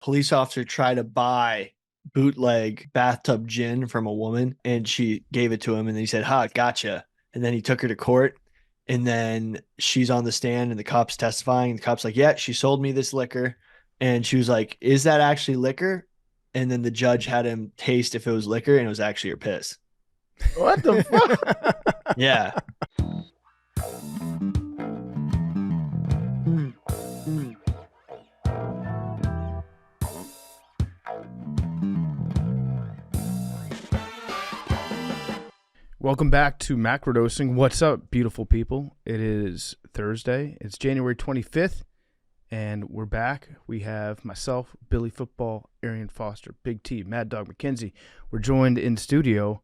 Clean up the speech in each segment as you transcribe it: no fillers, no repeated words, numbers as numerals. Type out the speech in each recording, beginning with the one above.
police officer tried to buy bootleg bathtub gin from a woman, and she gave it to him, and then he said, "Ha, gotcha." And then he took her to court, and then she's on the stand, and the cop's testifying, and the cop's like, "Yeah, she sold me this liquor." And she was like, "Is that actually liquor?" And then the judge had him taste if it was liquor, and it was actually her piss. What the fuck? Yeah. Welcome back to Macrodosing. What's up, beautiful people? It is Thursday. It's January 25th, and we're back. We have myself, Billy Football, Arian Foster, Big T, Mad Dog McKenzie. We're joined in studio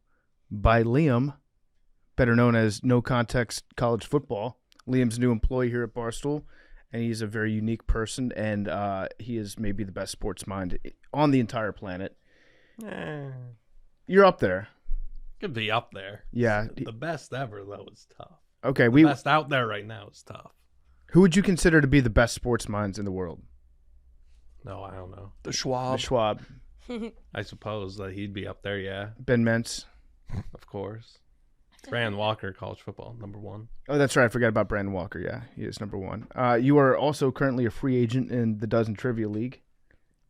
by Liam, better known as No Context College Football. Liam's new employee here at Barstool, and he's a very unique person, and he is maybe the best sports mind on the entire planet. You're up there. Could be up there. Yeah. The best ever, though, is tough. Okay. The best out there right now is tough. Who would you consider to be the best sports minds in the world? No, I don't know. The Schwab. The Schwab. I suppose that he'd be up there, yeah. Ben Mentz. Of course. Brandon Walker, college football, #1. Oh, that's right. I forgot about Brandon Walker. Yeah, he is #1. You are also currently a free agent in the Dozen Trivia League.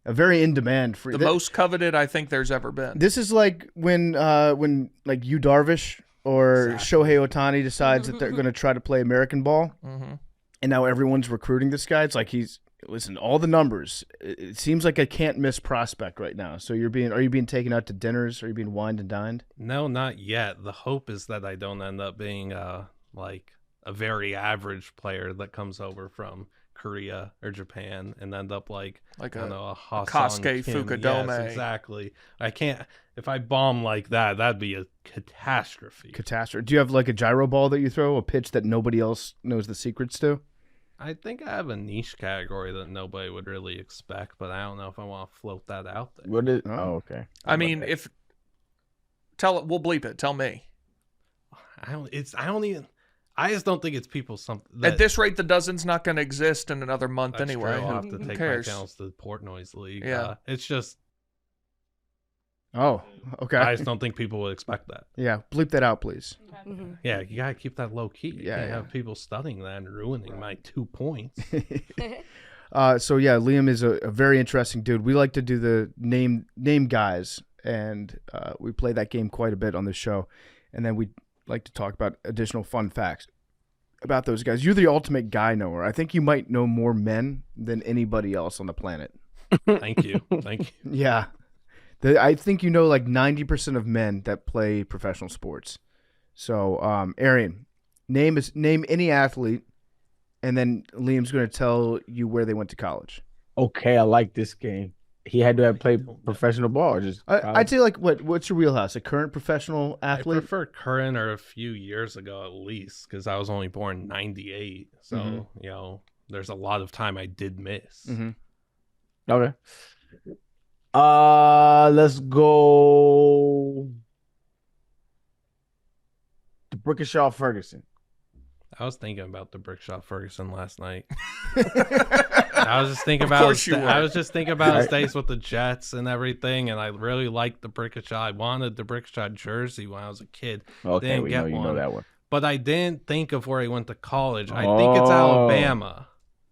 A very in-demand free. The most coveted I think there's ever been. This is like when like Yu Darvish or Shohei Ohtani decides that they're going to try to play American ball, and now everyone's recruiting this guy. It's like listen, all the numbers. It seems like a can't-miss prospect right now. So are you being taken out to dinners? Are you being wined and dined? No, not yet. The hope is that I don't end up being like a very average player that comes over from Korea or Japan and end up like I don't know, a Kosuke Fukudome. Yes, exactly. I can't. If I bomb like that, that'd be a catastrophe. Do you have like a gyro ball that you throw, a pitch that nobody else knows the secrets to? I think I have a niche category that nobody would really expect, but I don't know if I want to float that out there. What is? Oh, okay. I mean, we'll bleep it. Tell me. I just don't think it's people something. At this rate, the Dozen's not going to exist in another month anyway. I'll have to Who take cares? my channels to the Portnoy's league. Yeah. It's just. Oh, okay. I just don't think people would expect that. Yeah, bleep that out, please. Yeah, you gotta keep that low key. You can't Yeah. have people studying that and ruining my 2 points. So yeah, Liam is a very interesting dude. We like to do the name guys, and we play that game quite a bit on the show, and then we like to talk about additional fun facts about those guys. You're the ultimate guy knower. I think you might know more men than anybody else on the planet. Thank you. Yeah. I think you know like 90% of men that play professional sports. So, Arian, name any athlete, and then Liam's going to tell you where they went to college. Okay, I like this game. He had to have played professional ball or just I'd say like what's your wheelhouse? A current professional athlete? I prefer current or a few years ago at least, because I was only born in 98. So, you know, there's a lot of time I did miss. Okay. Let's go to Brickashaw Ferguson. I was thinking about the Brickshaw Ferguson last night. I was just thinking about his days with the Jets and everything, and I really liked the Brickshaw. I wanted the Brickshaw jersey when I was a kid. Okay, Didn't we get know you one. know that one. But I didn't think of where he went to college. I think it's Alabama,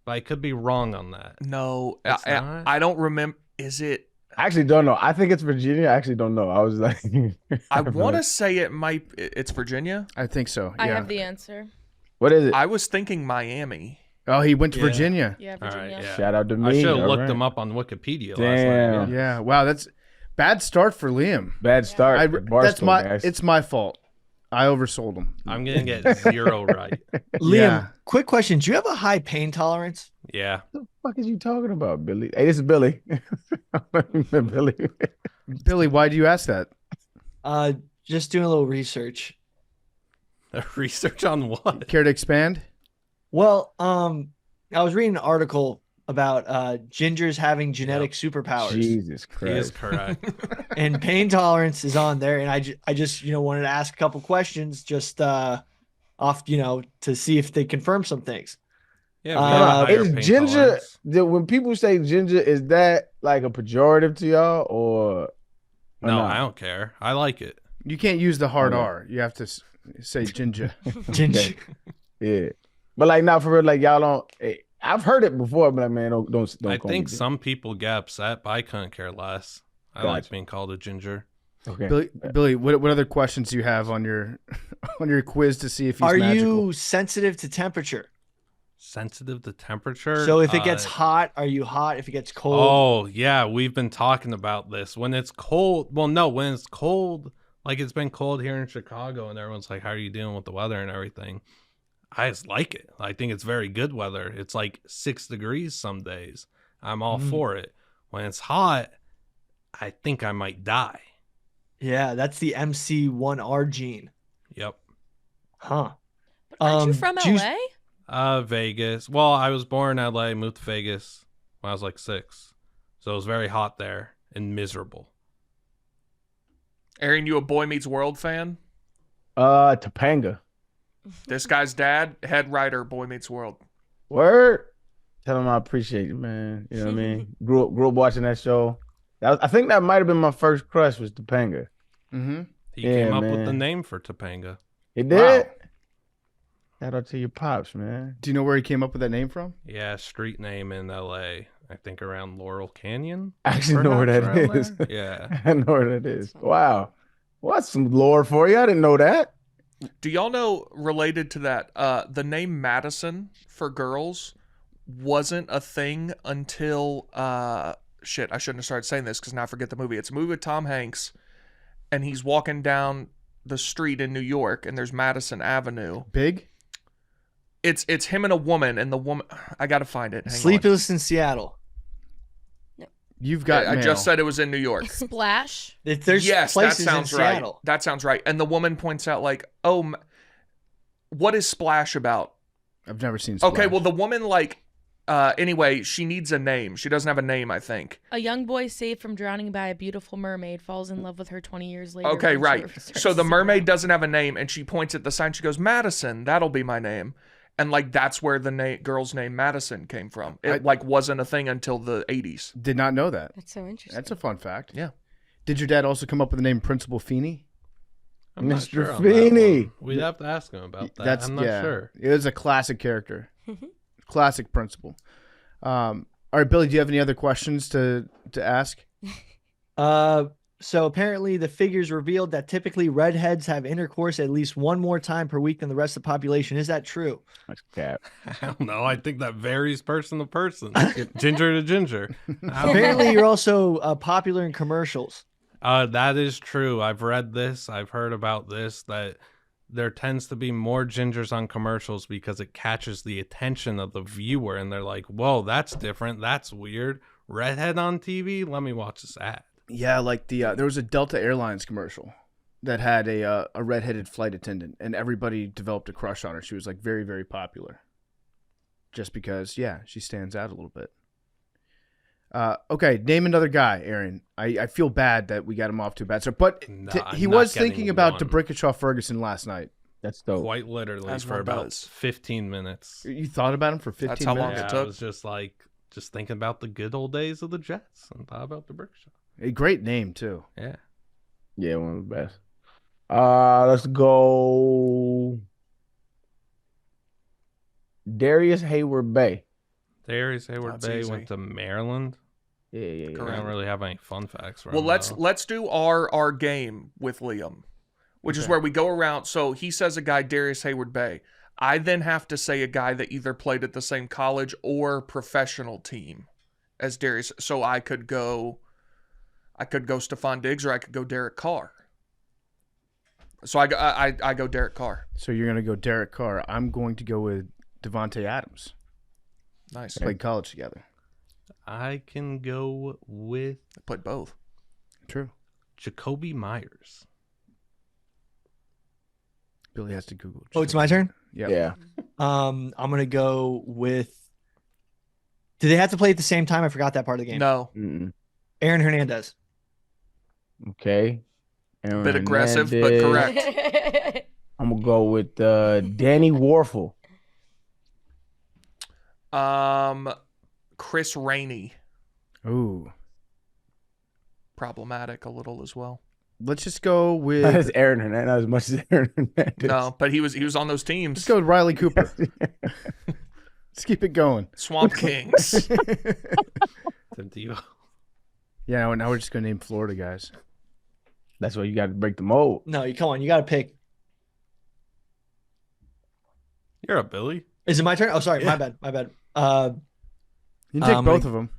but I could be wrong on that. No, It's not? I don't remember. Is it? I actually don't know. I think it's Virginia. I actually don't know. I was like, I want to say it's Virginia. I think so. I yeah. have the answer. What is it? I was thinking Miami. Oh, he went to Yeah. Virginia. Yeah, All Virginia. right, yeah. Shout out to me. I should have All looked right. him up on Wikipedia Damn. last night. Yeah. Wow, that's bad start for Liam. Bad start. It's my fault. I oversold him. I'm going to get 0 right. Liam, Yeah. quick question. Do you have a high pain tolerance? Yeah. What the fuck is you talking about, Billy? Hey, this is Billy. Billy. Billy, why do you ask that? Just doing a little research. Research on what? Care to expand? Well, I was reading an article about gingers having genetic superpowers. Jesus He is Christ. correct. And pain tolerance is on there, and I just wanted to ask a couple questions just off to see if they confirm some things. Yeah, we have a higher is pain ginger, tolerance. when people say ginger, is that like a pejorative to y'all or No, not? I don't care. I like it. You can't use the hard Okay. R. You have to say ginger. Ginger. Yeah. But like, not for real, like y'all don't. I've heard it before, but like, man, don't I call me think ginger. some people get upset, but I couldn't care less. I like Gotcha. being called a ginger. Okay. Billy, what other questions do you have on your on your quiz to see if he's Are magical? you sensitive to temperature? Sensitive to temperature. So if it gets hot, are you hot? If it gets cold, Oh, yeah, we've been talking about this. When it's cold, when it's cold, like it's been cold here in Chicago, and everyone's like, how are you dealing with the weather and everything? I just like it. I think it's very good weather. It's like 6 degrees some days. I'm all for it. When it's hot, I think I might die. yeah, that's the MC1R gene. Yep. Huh. Aren't you from do you- LA? Vegas. Well, I was born in LA, moved to Vegas when I was like 6. So it was very hot there and miserable. Arian, you a Boy Meets World fan? Topanga. This guy's dad, head writer, Boy Meets World. Word. Tell him I appreciate you, man. You know what I mean? Grew up watching that show. I think that might have been my first crush was Topanga. Mm-hmm. He Yeah, came up with the man. name for Topanga. He did. Shout out to your pops, man. Do you know where he came up with that name from? Yeah, street name in LA. I think around Laurel Canyon. I actually know where perhaps, that around is. there? Yeah. I know where that is. Wow. What's some lore for you? I didn't know that. Do y'all know, related to that, the name Madison for girls wasn't a thing until, shit, I shouldn't have started saying this because now I forget the movie. It's a movie with Tom Hanks, and he's walking down the street in New York, and there's Madison Avenue. Big? It's him and a woman, and the woman, I gotta find it. Hang on. Sleepless in Seattle. You've got I mail. just said it was in New York. Splash. There's Yes, that places sounds in right. Seattle. That sounds right. And the woman points out, like, oh, what is Splash about? I've never seen Splash. Okay, well, the woman, like, anyway, she needs a name. She doesn't have a name, I think. A young boy saved from drowning by a beautiful mermaid falls in love with her 20 years later. Okay, when right. she starts So the to mermaid drown. doesn't have a name, and she points at the sign. She goes, Madison, that'll be my name. And, like, that's where the girl's name Madison came from. It, wasn't a thing until the 80s. Did not know that. That's so interesting. That's a fun fact. Yeah. Did your dad also come up with the name Principal Feeney? I'm not Mr. sure on that Feeney. one. We'd have to ask him about that. I'm not sure. It was a classic character. Classic principal. All right, Billy, do you have any other questions to ask? So apparently the figures revealed that typically redheads have intercourse at least one more time per week than the rest of the population. Is that true? That's cap. I don't know. I think that varies person to person. Ginger to ginger. Apparently you're also popular in commercials. That is true. I've read this. I've heard about this, that there tends to be more gingers on commercials because it catches the attention of the viewer. And they're like, whoa, that's different. That's weird. Redhead on TV? Let me watch this ad. Yeah, like there was a Delta Airlines commercial that had a redheaded flight attendant, and everybody developed a crush on her. She was like very, very popular, just because she stands out a little bit. Okay, name another guy, Aaron. I feel bad that we got him off to a bad start, but Nah, he I'm was not getting thinking about one. DeBrickashaw Ferguson last night. That's dope. Quite literally As for one about does. 15 minutes. You thought about him for 15 That's how long minutes? it took. I was just thinking about the good old days of the Jets and thought about the Brickshaw. A great name too. Yeah. Yeah, one of the best. Let's go. Darius Hayward Bay. Darius Hayward That's Bay easy. went to Maryland. Yeah. I Correct. don't really have any fun facts for Well, him, let's though. do our game with Liam, which is where we go around. So he says a guy, Darius Hayward Bay. I then have to say a guy that either played at the same college or professional team as Darius. So I could go Stephon Diggs or I could go Derek Carr. So I go Derek Carr. So you're gonna go Derek Carr. I'm going to go with Devontae Adams. Nice. Played college together. I can go with Played both. True. Jacoby Myers. Billy has to Google. Oh, it's my turn? Yep. Yeah. I'm gonna go with. Do they have to play at the same time? I forgot that part of the game. No. Mm-mm. Aaron Hernandez. Okay. Aaron Bit aggressive, but Hernandez. correct. I'm gonna go with Danny Warfel. Chris Rainey. Ooh. Problematic a little as well. Let's just go with. That's Aaron Hernandez, not as much as Aaron Hernandez. No, but he was on those teams. Let's go with Riley Cooper. Let's keep it going. Swamp Kings. Tim Tebow. Yeah, now we're just gonna name Florida guys. That's why you got to break the mold. No, you come on. You got to pick. You're up, Billy. Is it my turn? Oh, sorry. Yeah. My bad. You can take I'm both gonna- of them.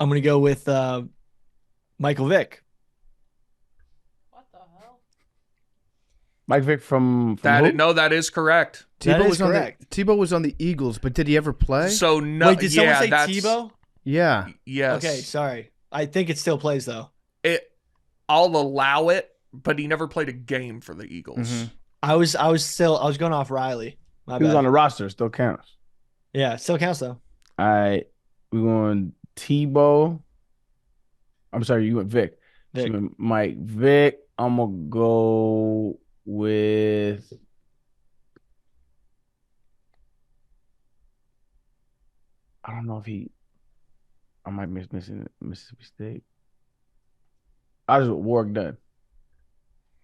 I'm going to go with Michael Vick. What the hell? Mike Vick from That who? that is correct. That is was on correct. Tebow was on the Eagles, but did he ever play? So no. Wait, did someone say that's, Tebow? Yeah. Yes. Okay, sorry. I think it still plays, though. I'll allow it, but he never played a game for the Eagles. Mhm. I was going off Riley. My He was bad. on the roster. Still counts. Yeah, it still counts, though. All right. We're going Tebow. I'm sorry, you went Vic. Vic. So you went Mike Vick. I'm going to go with. I don't know if I might miss missing Mississippi State. I just Warwick Dunn.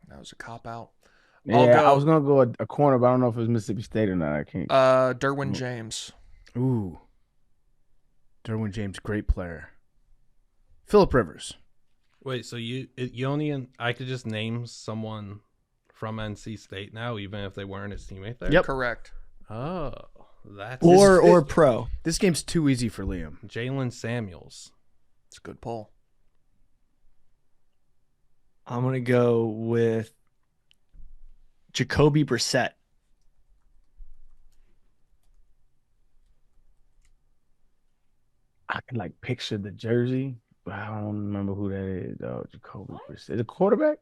That was a cop out. Yeah, I was gonna go a corner, but I don't know if it was Mississippi State or not. I can't. Derwin James. Ooh. Derwin James, great player. Phillip Rivers. Wait, so I could just name someone from NC State now, even if they weren't his teammate there? Yep. Correct. Oh, that's Or pro. This game's too easy for Liam. Jalen Samuels. It's a good pull. I'm going to go with Jacoby Brissett. I can like picture the jersey, but I don't remember who that is. Though Jacoby Brissett, is it a quarterback?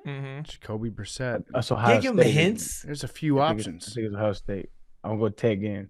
Mm-hmm. Jacoby Brissett. That's Ohio Can't give him State. hints. There's a few I options. think it's Ohio State. I'm gonna tag in.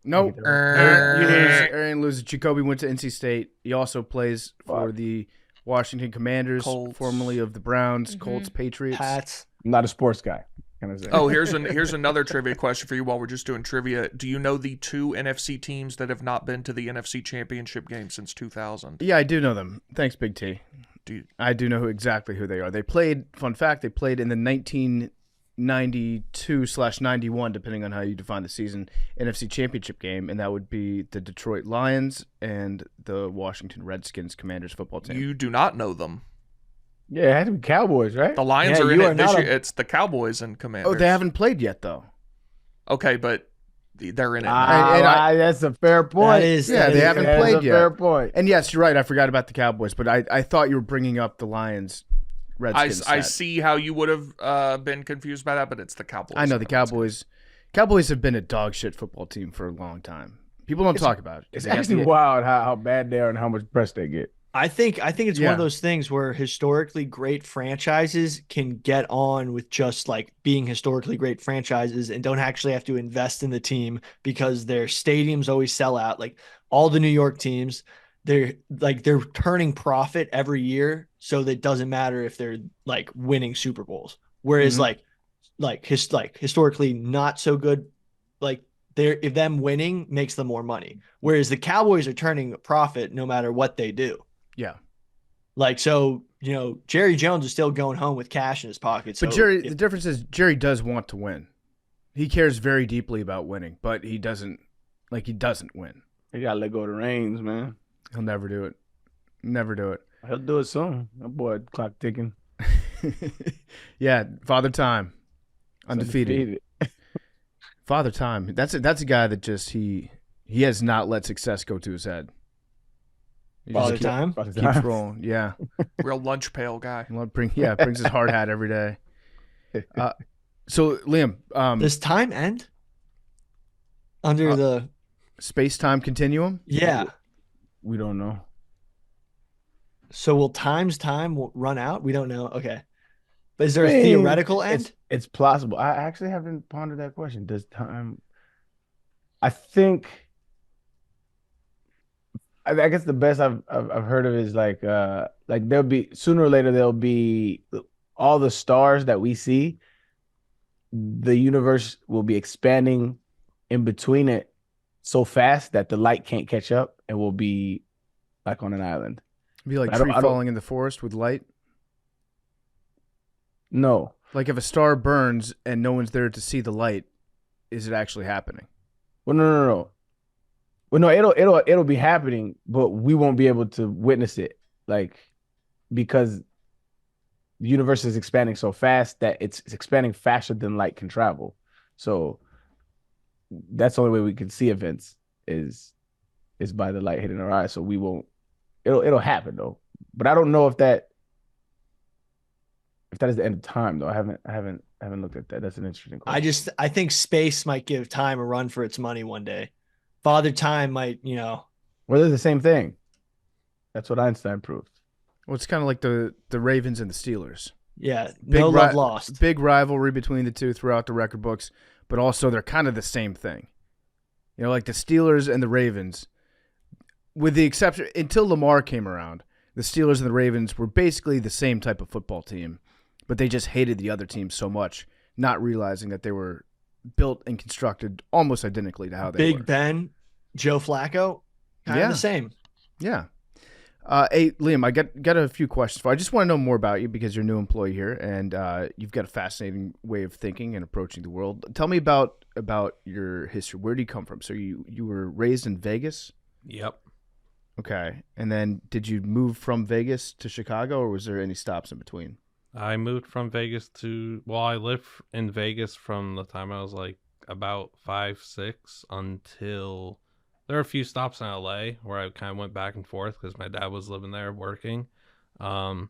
Nope. Get that right. You lose. Arian loses. Jacoby went to NC State. He also plays for Fuck. the Washington Commanders, Colts. formerly of the Browns, Mhm. Colts, Patriots. Pats. I'm not a sports guy. Can I say? Oh, here's another trivia question for you while we're just doing trivia. Do you know the 2 NFC teams that have not been to the NFC Championship game since 2000? Yeah, I do know them. Thanks, Big T. Dude. I do know exactly who they are. They played, fun fact, they played in the 1992/91, depending on how you define the season, NFC Championship game, and that would be the Detroit Lions and the Washington Redskins Commanders football team. You do not know them. Yeah, it had to be Cowboys, right? The Lions Yeah, are in you it are this not year. It's the Cowboys and Commanders. Oh, they haven't played yet, though. Okay, but they're in it. now. That's a fair point. That is, Yeah, that they is- haven't That is played a yet. fair point. And yes, you're right. I forgot about the Cowboys, but I thought you were bringing up the Lions, Redskins. I stat. see how you would have been confused by that, but it's the Cowboys. I know the Cowboys. Cowboys have been a dog shit football team for a long time. People don't talk about it. It's They have actually the- wild how bad they are and how much press they get. I think it's one Yeah. of those things where historically great franchises can get on with just like being historically great franchises and don't actually have to invest in the team because their stadiums always sell out. Like all the New York teams, they're turning profit every year, so that it doesn't matter if they're like winning Super Bowls. Whereas Mhm. historically not so good, like if them winning makes them more money. Whereas the Cowboys are turning a profit no matter what they do. Yeah. Like, so, Jerry Jones is still going home with cash in his pocket. So But Jerry, the difference is Jerry does want to win. He cares very deeply about winning, but he doesn't win. They gotta let go of the reins, man. He'll never do it. Never do it. He'll do it soon. That boy clock ticking. Yeah, Father Time, undefeated. Father Time. That's a guy that just he has not let success go to his head. He Father just Time? keeps rolling. Yeah, Real lunch pail guy. brings his hard hat every day. So Liam, does time end under the space time continuum. yeah? We don't know. So will time run out? We don't know. Okay, but is there a I mean, theoretical end? It's plausible. I actually haven't pondered that question. Does time? I think. I guess the best I've heard of is like there'll be sooner or later there'll be all the stars that we see. The universe will be expanding in between it, so fast that the light can't catch up, and we'll be like on an island. Be like I don't- tree I don't- falling in the forest with light. No, Like if a star burns and no one's there to see the light, is it actually happening? well, no. Well, no, it'll be happening, but we won't be able to witness it, like because the universe is expanding so fast that it's expanding faster than light can travel. So that's the only way we can see events is by the light hitting our eyes. So we won't. It'll happen though, but I don't know if that is the end of time though. I haven't looked at that. That's an interesting question. I think space might give time a run for its money one day. Father Time might, Well, they're the same thing. That's what Einstein proved. Well, it's kind of like the Ravens and the Steelers. yeah, Big no love lost. Big rivalry between the two throughout the record books, but also they're kind of the same thing. You know, like the Steelers and the Ravens, with the exception until Lamar came around, the Steelers and the Ravens were basically the same type of football team, but they just hated the other team so much, not realizing that they were built and constructed almost identically to how they were. Big Ben, Joe Flacco, kind of the same. Yeah. Hey, Liam, I got a few questions for you. I just want to know more about you because you're a new employee here, and you've got a fascinating way of thinking and approaching the world. Tell me about your history. Where do you come from? So you were raised in Vegas? Yep. Okay. And then did you move from Vegas to Chicago, or was there any stops in between? I moved from Vegas I lived in Vegas from the time I was like about 5, 6 until there were a few stops in LA where I kind of went back and forth because my dad was living there working. I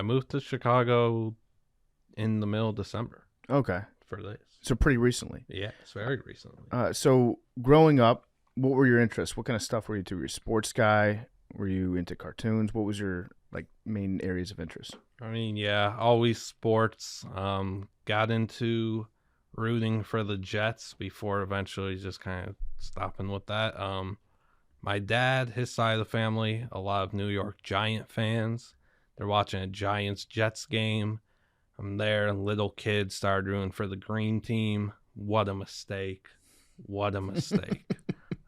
moved to Chicago in the middle of December. Okay. For this. So pretty recently. Yeah, it's very recently. So growing up, what were your interests? What kind of stuff were you into? Were you a sports guy? Were you into cartoons? What was your main areas of interest? I mean, yeah, always sports. Got into rooting for the Jets before eventually just kind of stopping with that. My dad, his side of the family, a lot of New York Giant fans. They're watching a Giants-Jets game. I'm there, and little kids started rooting for the green team. What a mistake. What a mistake.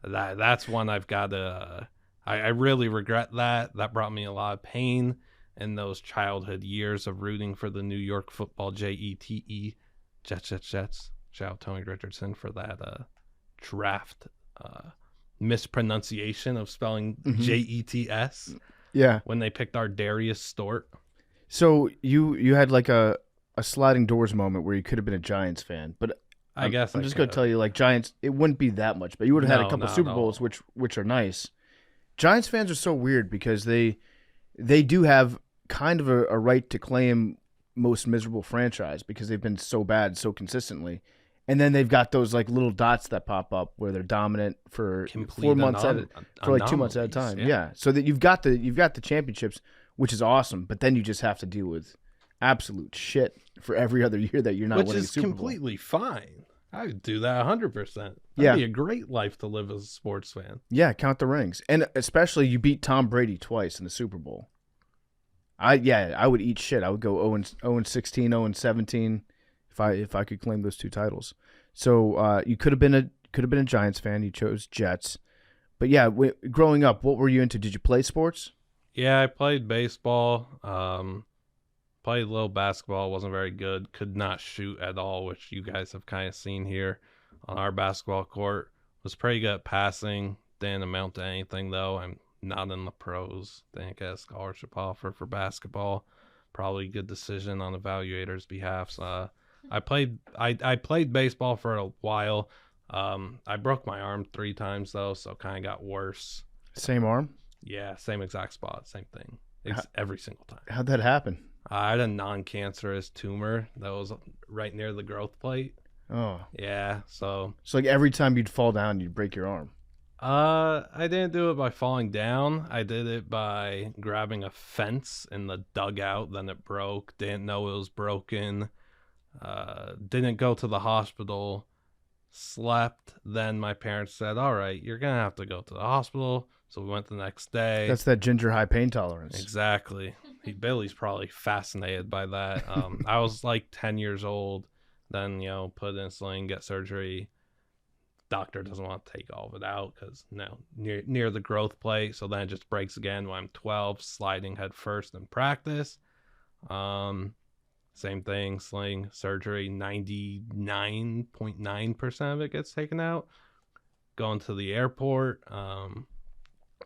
That's one I've got to... I really regret that. That brought me a lot of pain in those childhood years of rooting for the New York football Jets. Shout out Tony Richardson for that draft mispronunciation of spelling Jets. Yeah. When they picked our Darius Stort. So you had like a sliding doors moment where you could have been a Giants fan, but I'm just going to tell you, Giants, it wouldn't be that much, but you would have had a couple Super Bowls, which are nice. Giants fans are so weird because they do have kind of a right to claim most miserable franchise because they've been so bad so consistently, and then they've got those little dots that pop up where they're dominant for 4 months for 2 months at a time. Yeah, so that you've got the championships, which is awesome, but then you just have to deal with absolute shit for every other year that you're not winning a Super Bowl. Which is completely fine. I would do that 100%. That'd be a great life to live as a sports fan. Yeah, count the rings. And especially you beat Tom Brady twice in the Super Bowl. I would eat shit. I would go 0-16, 0-17 if I could claim those 2 titles. So you could have been a Giants fan. You chose Jets. But yeah, growing up, what were you into? Did you play sports? Yeah, I played baseball. Played a little basketball, wasn't very good. Could not shoot at all, which you guys have kind of seen here on our basketball court. Was pretty good at passing. Didn't amount to anything, though. I'm not in the pros. Didn't get a scholarship offer for basketball. Probably a good decision on evaluator's behalf. So, I played baseball for a while. I broke my arm 3 times, though, so kind of got worse. Same arm? Yeah, same exact spot, same thing. Every single time. How'd that happen? I had a non-cancerous tumor that was right near the growth plate. Oh. Yeah, so every time you'd fall down, you'd break your arm. I didn't do it by falling down. I did it by grabbing a fence in the dugout. Then it broke. Didn't know it was broken. Didn't go to the hospital. Slept. Then my parents said, all right, you're going to have to go to the hospital. So we went the next day. That's that ginger high pain tolerance. Exactly. Billy's probably fascinated by that. I was 10 years old. Then, put in a sling, get surgery. doctor doesn't want to take all of it out because near the growth plate. So then it just breaks again when I'm 12, sliding head first in practice. Same thing, sling surgery, 99.9% of it gets taken out. Going to the airport,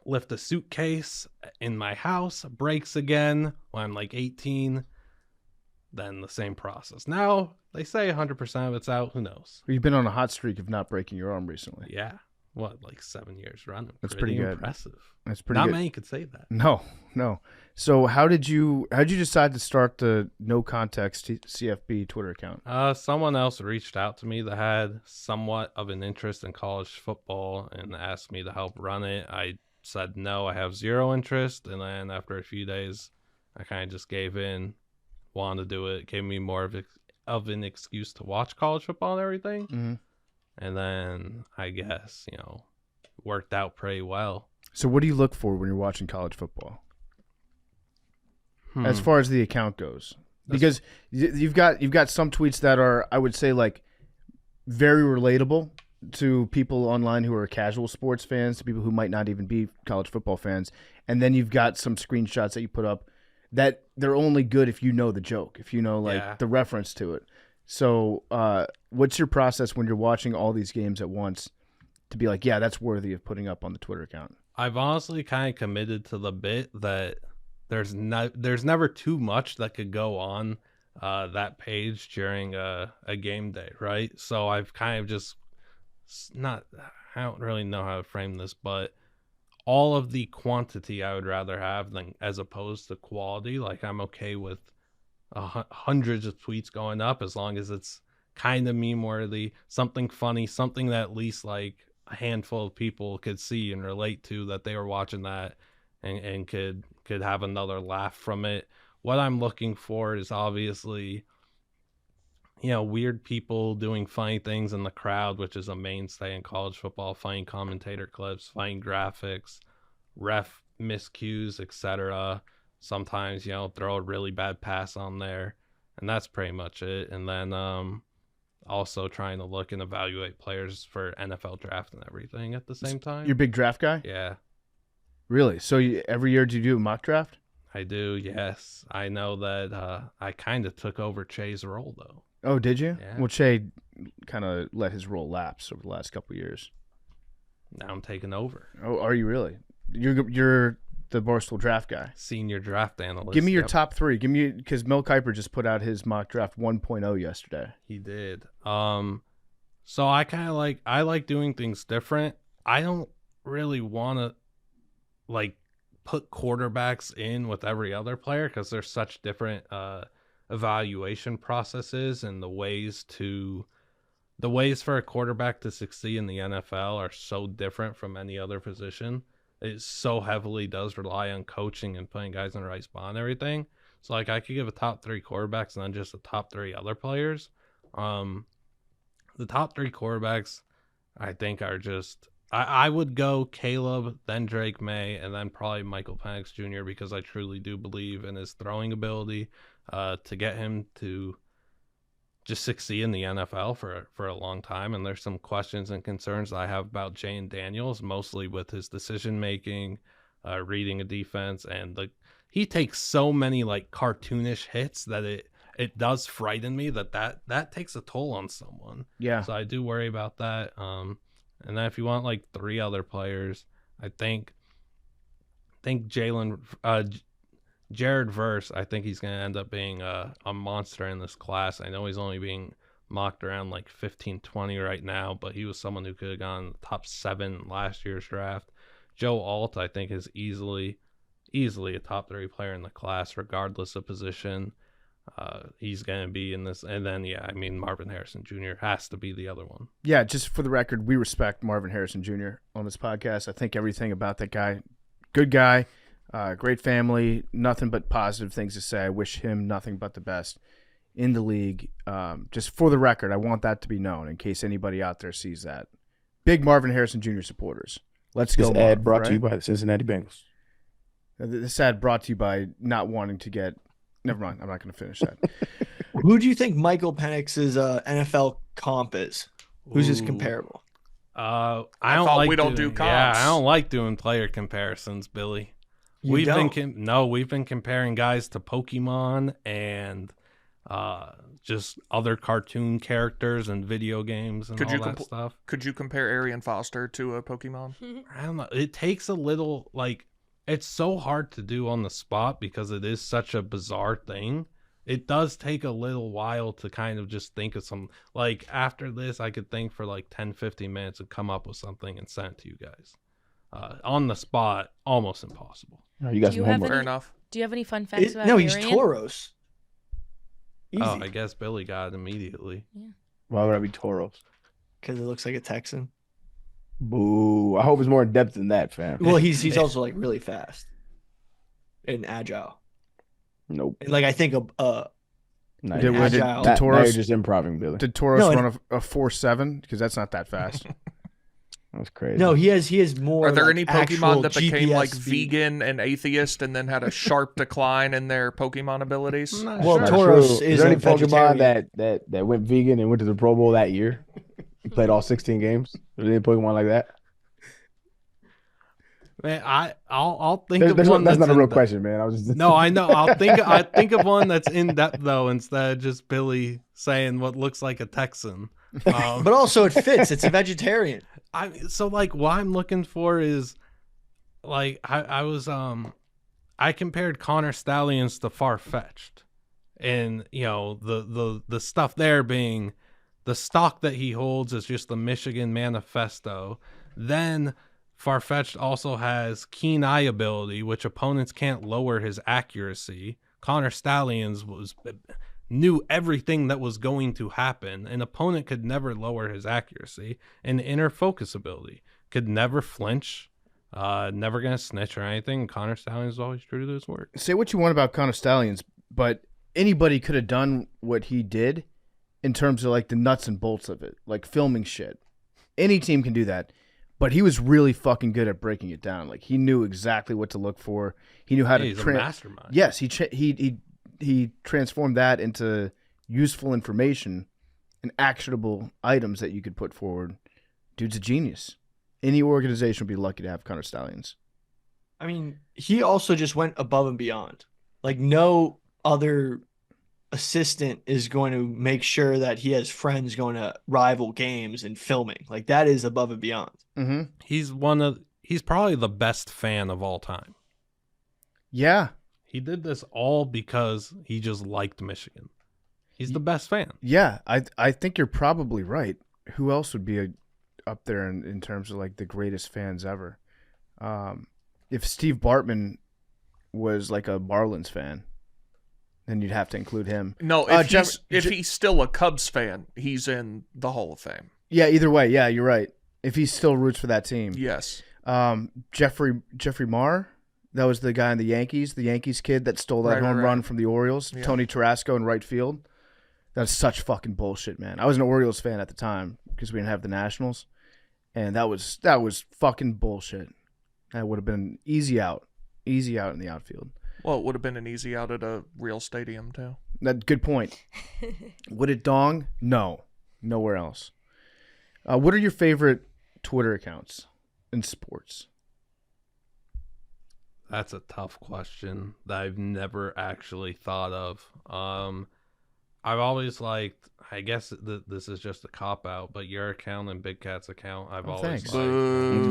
lift a suitcase in my house, breaks again when I'm like 18. Then the same process. Now, they say 100% of it's out. Who knows? You've been on a hot streak of not breaking your arm recently. Yeah. What, like 7 years running? That's pretty good. Impressive. That's pretty Not good. many could say that. No. So how'd you decide to start the NoContextCFB Twitter account? Someone else reached out to me that had somewhat of an interest in college football and asked me to help run it. I said no, I have zero interest. And then after a few days, I kind of just gave in. Wanted to do it, gave me more of an excuse to watch college football and everything. Mm-hmm. And then I guess, worked out pretty well. So what do you look for when you're watching college football? As far as the account goes? Because you've got some tweets that are, I would say, like very relatable to people online who are casual sports fans, to people who might not even be college football fans. And then you've got some screenshots that you put up that they're only good if you know the joke, if you know the reference to it. So what's your process when you're watching all these games at once to be like, yeah, that's worthy of putting up on the Twitter account? I've honestly kind of committed to the bit that there's never too much that could go on that page during a game day, right? So I've kind of just I don't really know how to frame this, but all of the quantity I would rather have than as opposed to quality. Like I'm okay with hundreds of tweets going up as long as it's kind of meme worthy, something funny, something that at least like a handful of people could see and relate to, that they were watching that and could have another laugh from it. What I'm looking for is obviously, weird people doing funny things in the crowd, which is a mainstay in college football, funny commentator clips, funny graphics, ref miscues, etc. Sometimes, throw a really bad pass on there, and that's pretty much it. And then also trying to look and evaluate players for NFL draft and everything at the same time. You're a big draft guy? Yeah. Really? So every year do you do a mock draft? I do, yes. I know that I kind of took over Che's role, though. Oh, did you? Yeah. Well, Che kind of let his role lapse over the last couple of years. Now I'm taking over. Oh, are you really? You're the Barstool draft guy. Senior draft analyst. Give me your top three. Because Mel Kiper just put out his mock draft 1.0 yesterday. He did. So I kind of like doing things different. I don't really want to put quarterbacks in with every other player because there's such different evaluation processes, and the ways for a quarterback to succeed in the NFL are so different from any other position. It so heavily does rely on coaching and putting guys in the right spot and everything. So I could give a top three quarterbacks and then just the top three other players. The top three quarterbacks I think are just I would go Caleb, then Drake May, and then probably Michael Penix Jr. because I truly do believe in his throwing ability to get him to just succeed in the NFL for a long time. And there's some questions and concerns I have about Jane Daniels, mostly with his decision making, reading a defense, and he takes so many cartoonish hits that it does frighten me that takes a toll on someone. Yeah. So I do worry about that. And then if you want three other players, I think Jared Verse, I think he's going to end up being a monster in this class. I know he's only being mocked around 15, 20 right now, but he was someone who could have gone top 7 last year's draft. Joe Alt, I think, is easily a top 3 player in the class, regardless of position. He's going to be in this. And then, Marvin Harrison Jr. has to be the other one. Yeah, just for the record, we respect Marvin Harrison Jr. on this podcast. I think everything about that guy, good guy, great family, nothing but positive things to say. I wish him nothing but the best in the league. Just for the record, I want that to be known in case anybody out there sees that. Big Marvin Harrison Jr. supporters. Let's go. This ad brought to you by the Cincinnati Bengals. This ad brought to you by not wanting to get. Never mind. I'm not going to finish that. Who do you think Michael Penix's NFL comp is? Who's his comparable? I thought we don't do comps. Yeah, I don't like doing player comparisons, Billy. We've been comparing guys to Pokemon and just other cartoon characters and video games and all that stuff. Could you compare Arian Foster to a Pokemon? I don't know. It takes a little, like, it's so hard to do on the spot because it is such a bizarre thing. It does take a little while to kind of just think of some, like, after this, I could think for like 10, 15 minutes and come up with something and send it to you guys. On the spot, almost impossible. Oh, you got some homework. Fair enough. Do you have any fun facts about No, Arian? he's Tauros. Easy. Oh, I guess Billy got it immediately. Yeah. Why would I be Tauros? Because it looks like a Texan. Boo. I hope it's more in depth than that, fam. Well, he's also like really fast and agile. Nope. And, like, I think Now agile. you're just improving, Billy. Did Tauros run a 4.7? Because that's not that fast. That's crazy. No, he has more. Are there like, any Pokemon that became GPS like speed. vegan and atheist and then had a sharp decline in their Pokemon abilities? Well, Not Tauros true. is there a any Pokemon vegetarian. that went vegan and went to the Pro Bowl that year? He played all 16 games. Is there any Pokemon like that? Man, I'll think of one. That's not a real in-depth. question, man. I was just No, I know. I think of one that's in depth though, instead of just Billy saying what looks like a Texan. But also it fits. It's a vegetarian. So like what I'm looking for is like I compared Connor Stallions to Far-Fetched, and you know the stuff there being the stock that he holds is just the Michigan Manifesto. Then Far-Fetched also has keen eye ability, which opponents can't lower his accuracy. Connor Stallions knew everything that was going to happen. An opponent could never lower his accuracy. And inner focus ability could never flinch, never gonna snitch or anything. Connor Stallions is always true to his word. Say what you want about Connor Stallions, but anybody could have done what he did in terms of like the nuts and bolts of it, like filming shit. Any team can do that. But he was really fucking good at breaking it down. Like he knew exactly what to look for. He knew how to. He's a mastermind. Yes, he transformed that into useful information and actionable items that you could put forward. Dude's a genius. Any organization would be lucky to have Connor Stallions. I mean, he also just went above and beyond. Like no other assistant is going to make sure that he has friends going to rival games and filming. Like that is above and beyond. Mm-hmm. He's probably the best fan of all time. Yeah. He did this all because he just liked Michigan. He's the best fan. Yeah, I think you're probably right. Who else would be up there in terms of like the greatest fans ever? If Steve Bartman was like a Marlins fan, then you'd have to include him. No, if he's still a Cubs fan, he's in the Hall of Fame. Yeah, either way, yeah, you're right. If he still roots for that team. Yes. Jeffrey Marr, that was the guy in the Yankees kid that stole that home run from the Orioles. Yeah. Tony Tarasco in right field. That's such fucking bullshit, man. I was an Orioles fan at the time because we didn't have the Nationals, and that was fucking bullshit. That would have been easy out in the outfield. Well, it would have been an easy out at a real stadium too. Good point. Would it dong? No, nowhere else. What are your favorite Twitter accounts in sports? That's a tough question that I've never actually thought of. I've always liked, I guess this is just a cop-out, but your account and Big Cat's account, I've always thanks. liked.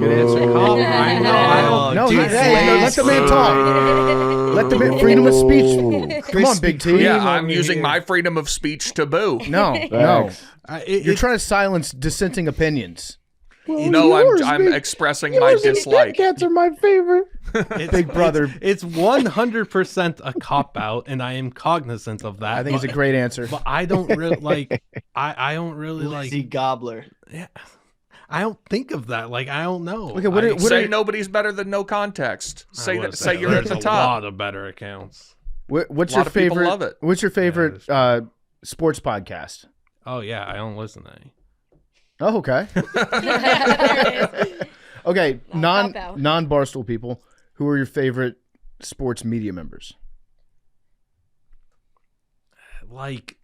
Good answer. I know. No, let the man talk. Let the man, freedom of speech. Come on, Big T. Yeah, I'm using my freedom of speech to boo. No. You're trying to silence dissenting opinions. Well, no, I'm expressing my dislike. Big Cats are my favorite. Big brother. It's 100% a cop-out, and I am cognizant of that. I think it's a great answer. But I don't really like. I don't really like. Lazy gobbler. Yeah, I don't think of that. Like I don't know. Okay, say nobody's better than No Context. Say you're at the top. There's a lot of better accounts. What's your favorite? Love it. What's your favorite sports podcast? Oh yeah, I don't listen to any. Oh, okay. Okay, non-Barstool people, who are your favorite sports media members? Like,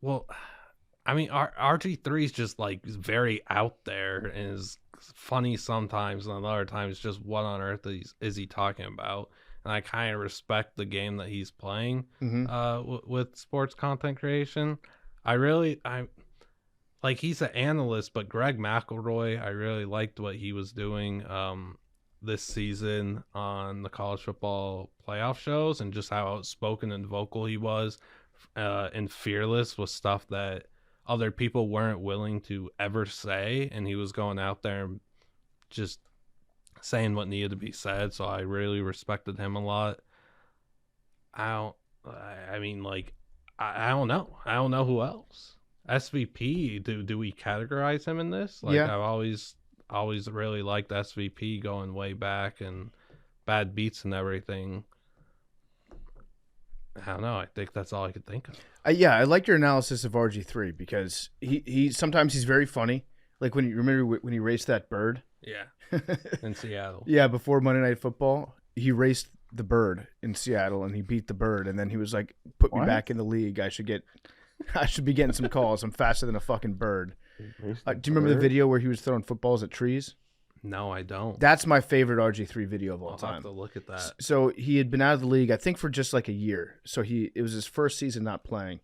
well, I mean, RG3 is just like very out there and is funny sometimes, and other times just what on earth is he talking about? And I kind of respect the game that he's playing with sports content creation. I like, he's an analyst, but Greg McElroy, I really liked what he was doing this season on the college football playoff shows, and just how outspoken and vocal he was and fearless with stuff that other people weren't willing to ever say, and he was going out there and just saying what needed to be said. So I really respected him a lot. I don't know. I don't know who else. SVP, do we categorize him in this? Like, yeah. I've always really liked SVP going way back, and Bad Beats and everything. I don't know. I think that's all I could think of. Yeah, I like your analysis of RG3 because he sometimes he's very funny. Like when you remember when he raced that bird. Yeah, in Seattle. Yeah, before Monday Night Football, he raced the bird in Seattle and he beat the bird, and then he was like, "Put me back in the league. I should be getting some calls. I'm faster than a fucking bird." Do you remember the video where he was throwing footballs at trees? No, I don't. That's my favorite RG3 video of all time. I'll have to look at that. So he had been out of the league, I think, for just like a year. So it was his first season not playing,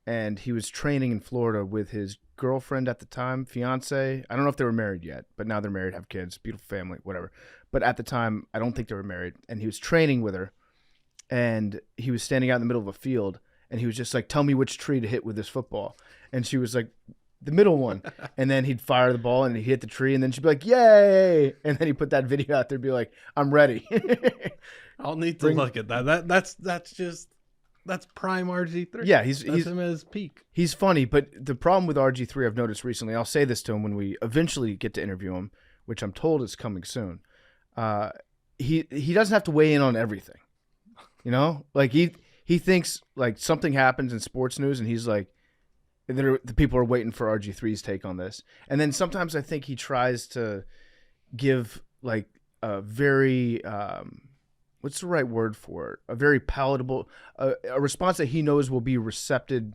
and he was training in Florida with his girlfriend at the time, fiance. I don't know if they were married yet, but now they're married, have kids, beautiful family, whatever. But at the time, I don't think they were married, and he was training with her, and he was standing out in the middle of a field, and he was just like, "Tell me which tree to hit with this football," and she was like, "The middle one." And then he'd fire the ball and he'd hit the tree, and then she'd be like, "Yay!" And then he put that video out there and be like, "I'm ready." I'll need to look at that. That's prime RG3. Yeah, he's him at his peak. He's funny, but the problem with RG3 I've noticed recently, I'll say this to him when we eventually get to interview him, which I'm told is coming soon. He doesn't have to weigh in on everything. You know? Like he thinks like something happens in sports news and he's like, the people are waiting for RG3's take on this. And then sometimes I think he tries to give like a very, what's the right word for it? A very palatable, a response that he knows will be recepted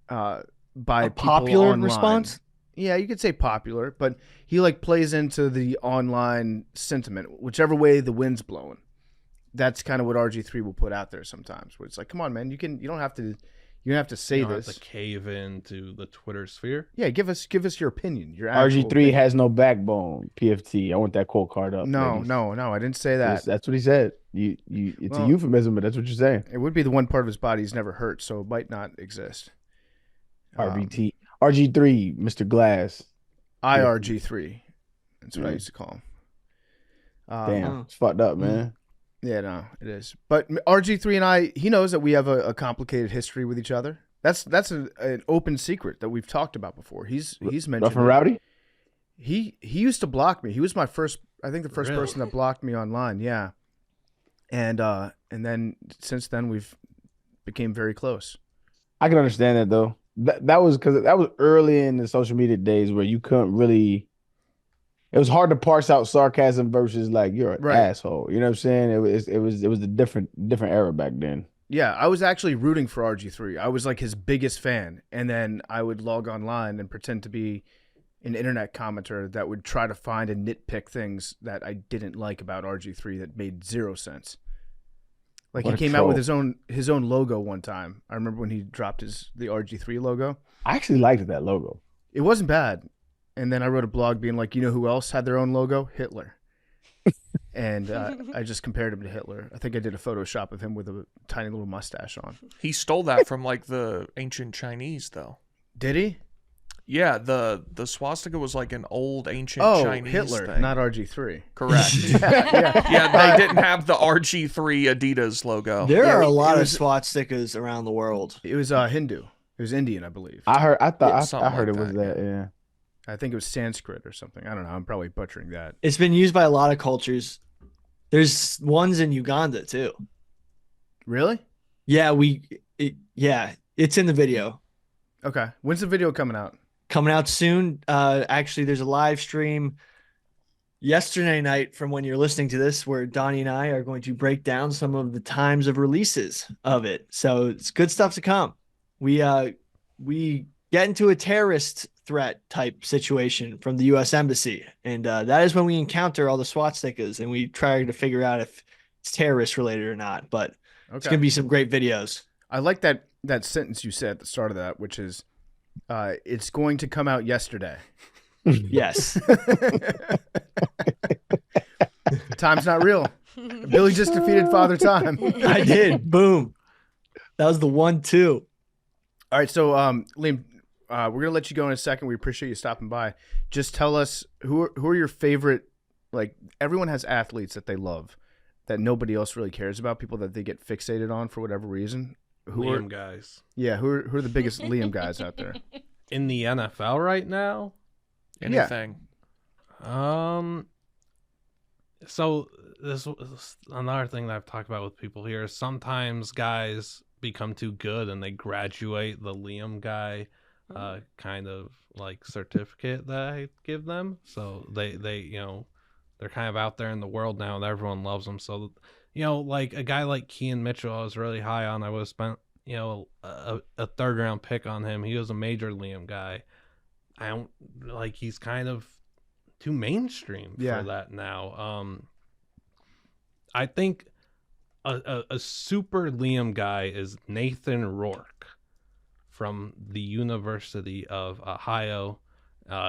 by a people popular online. Response? Yeah, you could say popular, but he like plays into the online sentiment, whichever way the wind's blowing. That's kind of what RG3 will put out there sometimes, where it's like, come on, man, you don't have to say this. Have to cave into the Twitter sphere. Yeah, give us your opinion. Your RG3 opinion. has no backbone. PFT. I want that quote card up. No, I didn't say that. That's what he said. It's a euphemism, but that's what you're saying. It would be the one part of his body he's never hurt, so it might not exist. RG3, Mr. Glass. IRG3. That's what I used to call him. Damn, it's fucked up, man. Yeah, no, it is. But RG3 and I, he knows that we have a complicated history with each other. That's an open secret that we've talked about before. He's mentioned Rough and Rowdy? He used to block me. He was my first, I think the first person that blocked me online. Yeah. And then since then we've became very close. I can understand that though. That was because that was early in the social media days where you couldn't really. It was hard to parse out sarcasm versus like you're an asshole. You know what I'm saying? It was a different era back then. Yeah, I was actually rooting for RG3. I was like his biggest fan, and then I would log online and pretend to be an internet commenter that would try to find and nitpick things that I didn't like about RG3 that made zero sense. Like he came out with his own logo one time. I remember when he dropped the RG3 logo. I actually liked that logo. It wasn't bad. And then I wrote a blog being like, you know who else had their own logo? Hitler. And I just compared him to Hitler. I think I did a Photoshop of him with a tiny little mustache on. He stole that from like the ancient Chinese, though. Did he? Yeah, the swastika was like an old ancient Chinese Hitler, thing. not RG3. Correct. Yeah, they didn't have the RG3 Adidas logo. There are a lot of swastikas around the world. It was Hindu. It was Indian, I believe. I heard it was that. Yeah. I think it was Sanskrit or something. I don't know. I'm probably butchering that. It's been used by a lot of cultures. There's ones in Uganda too. Really? Yeah, it's in the video. Okay. When's the video coming out? Coming out soon. Actually, there's a live stream yesterday night from when you're listening to this where Donnie and I are going to break down some of the times of releases of it. So it's good stuff to come. We get into a terrorist threat type situation from the U.S. Embassy. And that is when we encounter all the SWAT stickers and we try to figure out if it's terrorist related or not. But it's going to be some great videos. I like that sentence you said at the start of that, which is, it's going to come out yesterday. Yes. Time's not real. Billy just defeated Father Time. I did. Boom. That was the 1-2. All right, so Liam, we're gonna let you go in a second. We appreciate you stopping by. Just tell us who are your favorite. Like, everyone has athletes that they love that nobody else really cares about. People that they get fixated on for whatever reason. Liam guys. Yeah, who are the biggest Liam guys out there in the NFL right now? Anything. Yeah. So this is another thing that I've talked about with people here. Sometimes guys become too good and they graduate the Liam guy kind of like certificate that I give them. So they they're kind of out there in the world now and everyone loves them. So like a guy like Kean Mitchell I was really high on. I would have spent a third round pick on him. He was a major Liam guy. I don't like, he's kind of too mainstream for that now. I think a super Liam guy is Nathan Rourke from the University of Ohio.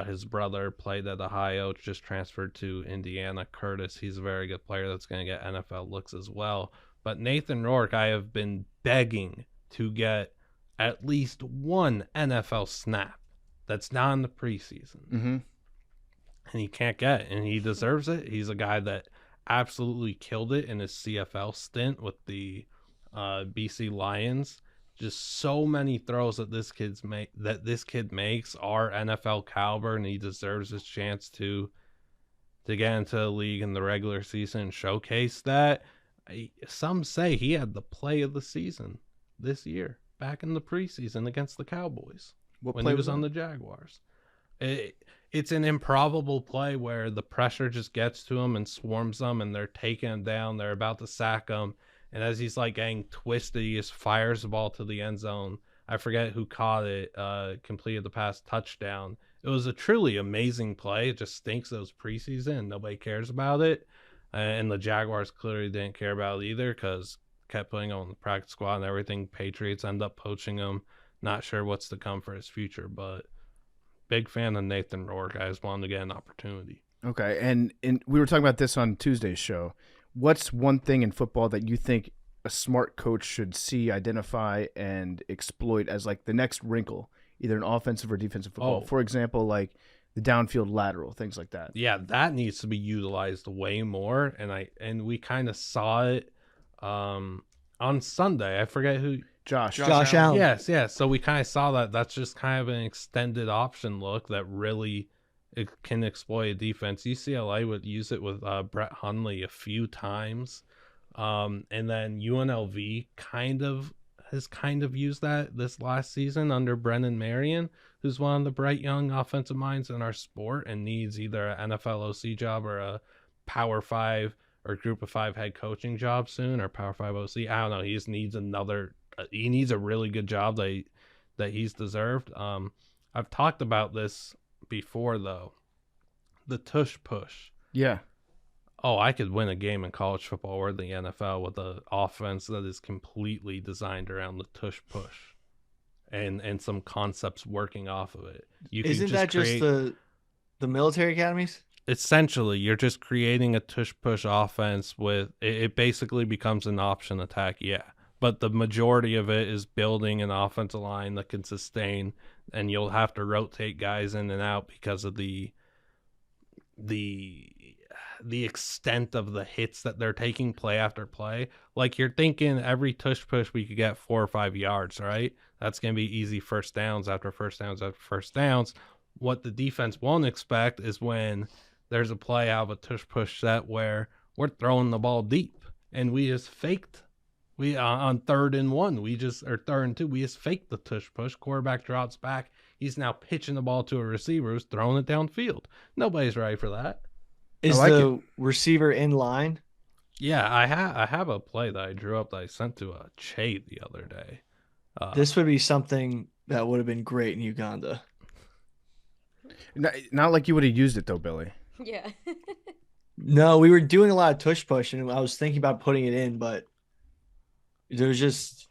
His brother played at Ohio, just transferred to Indiana. Curtis, he's a very good player that's going to get NFL looks as well. But Nathan Rourke, I have been begging to get at least one NFL snap that's not in the preseason. Mm-hmm. And he can't get it, and he deserves it. He's a guy that absolutely killed it in his CFL stint with the BC Lions. Just so many throws that this kid makes are NFL caliber, and he deserves his chance to get into the league in the regular season and showcase that. Some say he had the play of the season this year, back in the preseason against the Cowboys when he was on the Jaguars. It's an improbable play where the pressure just gets to him and swarms them, and they're taking him down. They're about to sack him. And as he's like getting twisted, he just fires the ball to the end zone. I forget who caught it, completed the pass, touchdown. It was a truly amazing play. It just stinks that it was preseason and nobody cares about it. And the Jaguars clearly didn't care about it either because kept putting him on the practice squad and everything. Patriots end up poaching him. Not sure what's to come for his future, but big fan of Nathan Rourke. I just wanted to get an opportunity. Okay, and we were talking about this on Tuesday's show. What's one thing in football that you think a smart coach should see, identify, and exploit as like the next wrinkle, either in offensive or defensive football? For example, like the downfield lateral, things like that. Yeah, that needs to be utilized way more. And we kind of saw it on Sunday. I forget who. Josh Allen. Yes. So we kind of saw that. That's just kind of an extended option look that really it can exploit a defense. UCLA would use it with Brett Hundley a few times. And then UNLV has used that this last season under Brennan Marion, who's one of the bright young offensive minds in our sport and needs either an NFL OC job or a Power 5 or Group of 5 head coaching job soon, or Power 5 OC. I don't know. He just needs he needs a really good job that he's deserved. I've talked about this before, though. The tush push. Yeah. Oh, I could win a game in college football or the NFL with an offense that is completely designed around the tush push and some concepts working off of it. Isn't that just the military academies? Essentially, you're just creating a tush push offense with it basically becomes an option attack, yeah. But the majority of it is building an offensive line that can sustain, and you'll have to rotate guys in and out because of the extent of the hits that they're taking play after play. Like, you're thinking every tush push we could get 4 or 5 yards, right? That's going to be easy first downs after first downs after first downs. What the defense won't expect is when there's a play out of a tush push set where we're throwing the ball deep and we just faked. We on 3rd and 1, or 3rd and 2, we just faked the tush push. Quarterback drops back. He's now pitching the ball to a receiver who's throwing it downfield. Nobody's ready for that. Is the receiver in line? Yeah, I have a play that I drew up that I sent to Che the other day. This would be something That would have been great in Uganda. Not like you would have used it though, Billy. Yeah. No, we were doing a lot of tush push, and I was thinking about putting it in, but there was just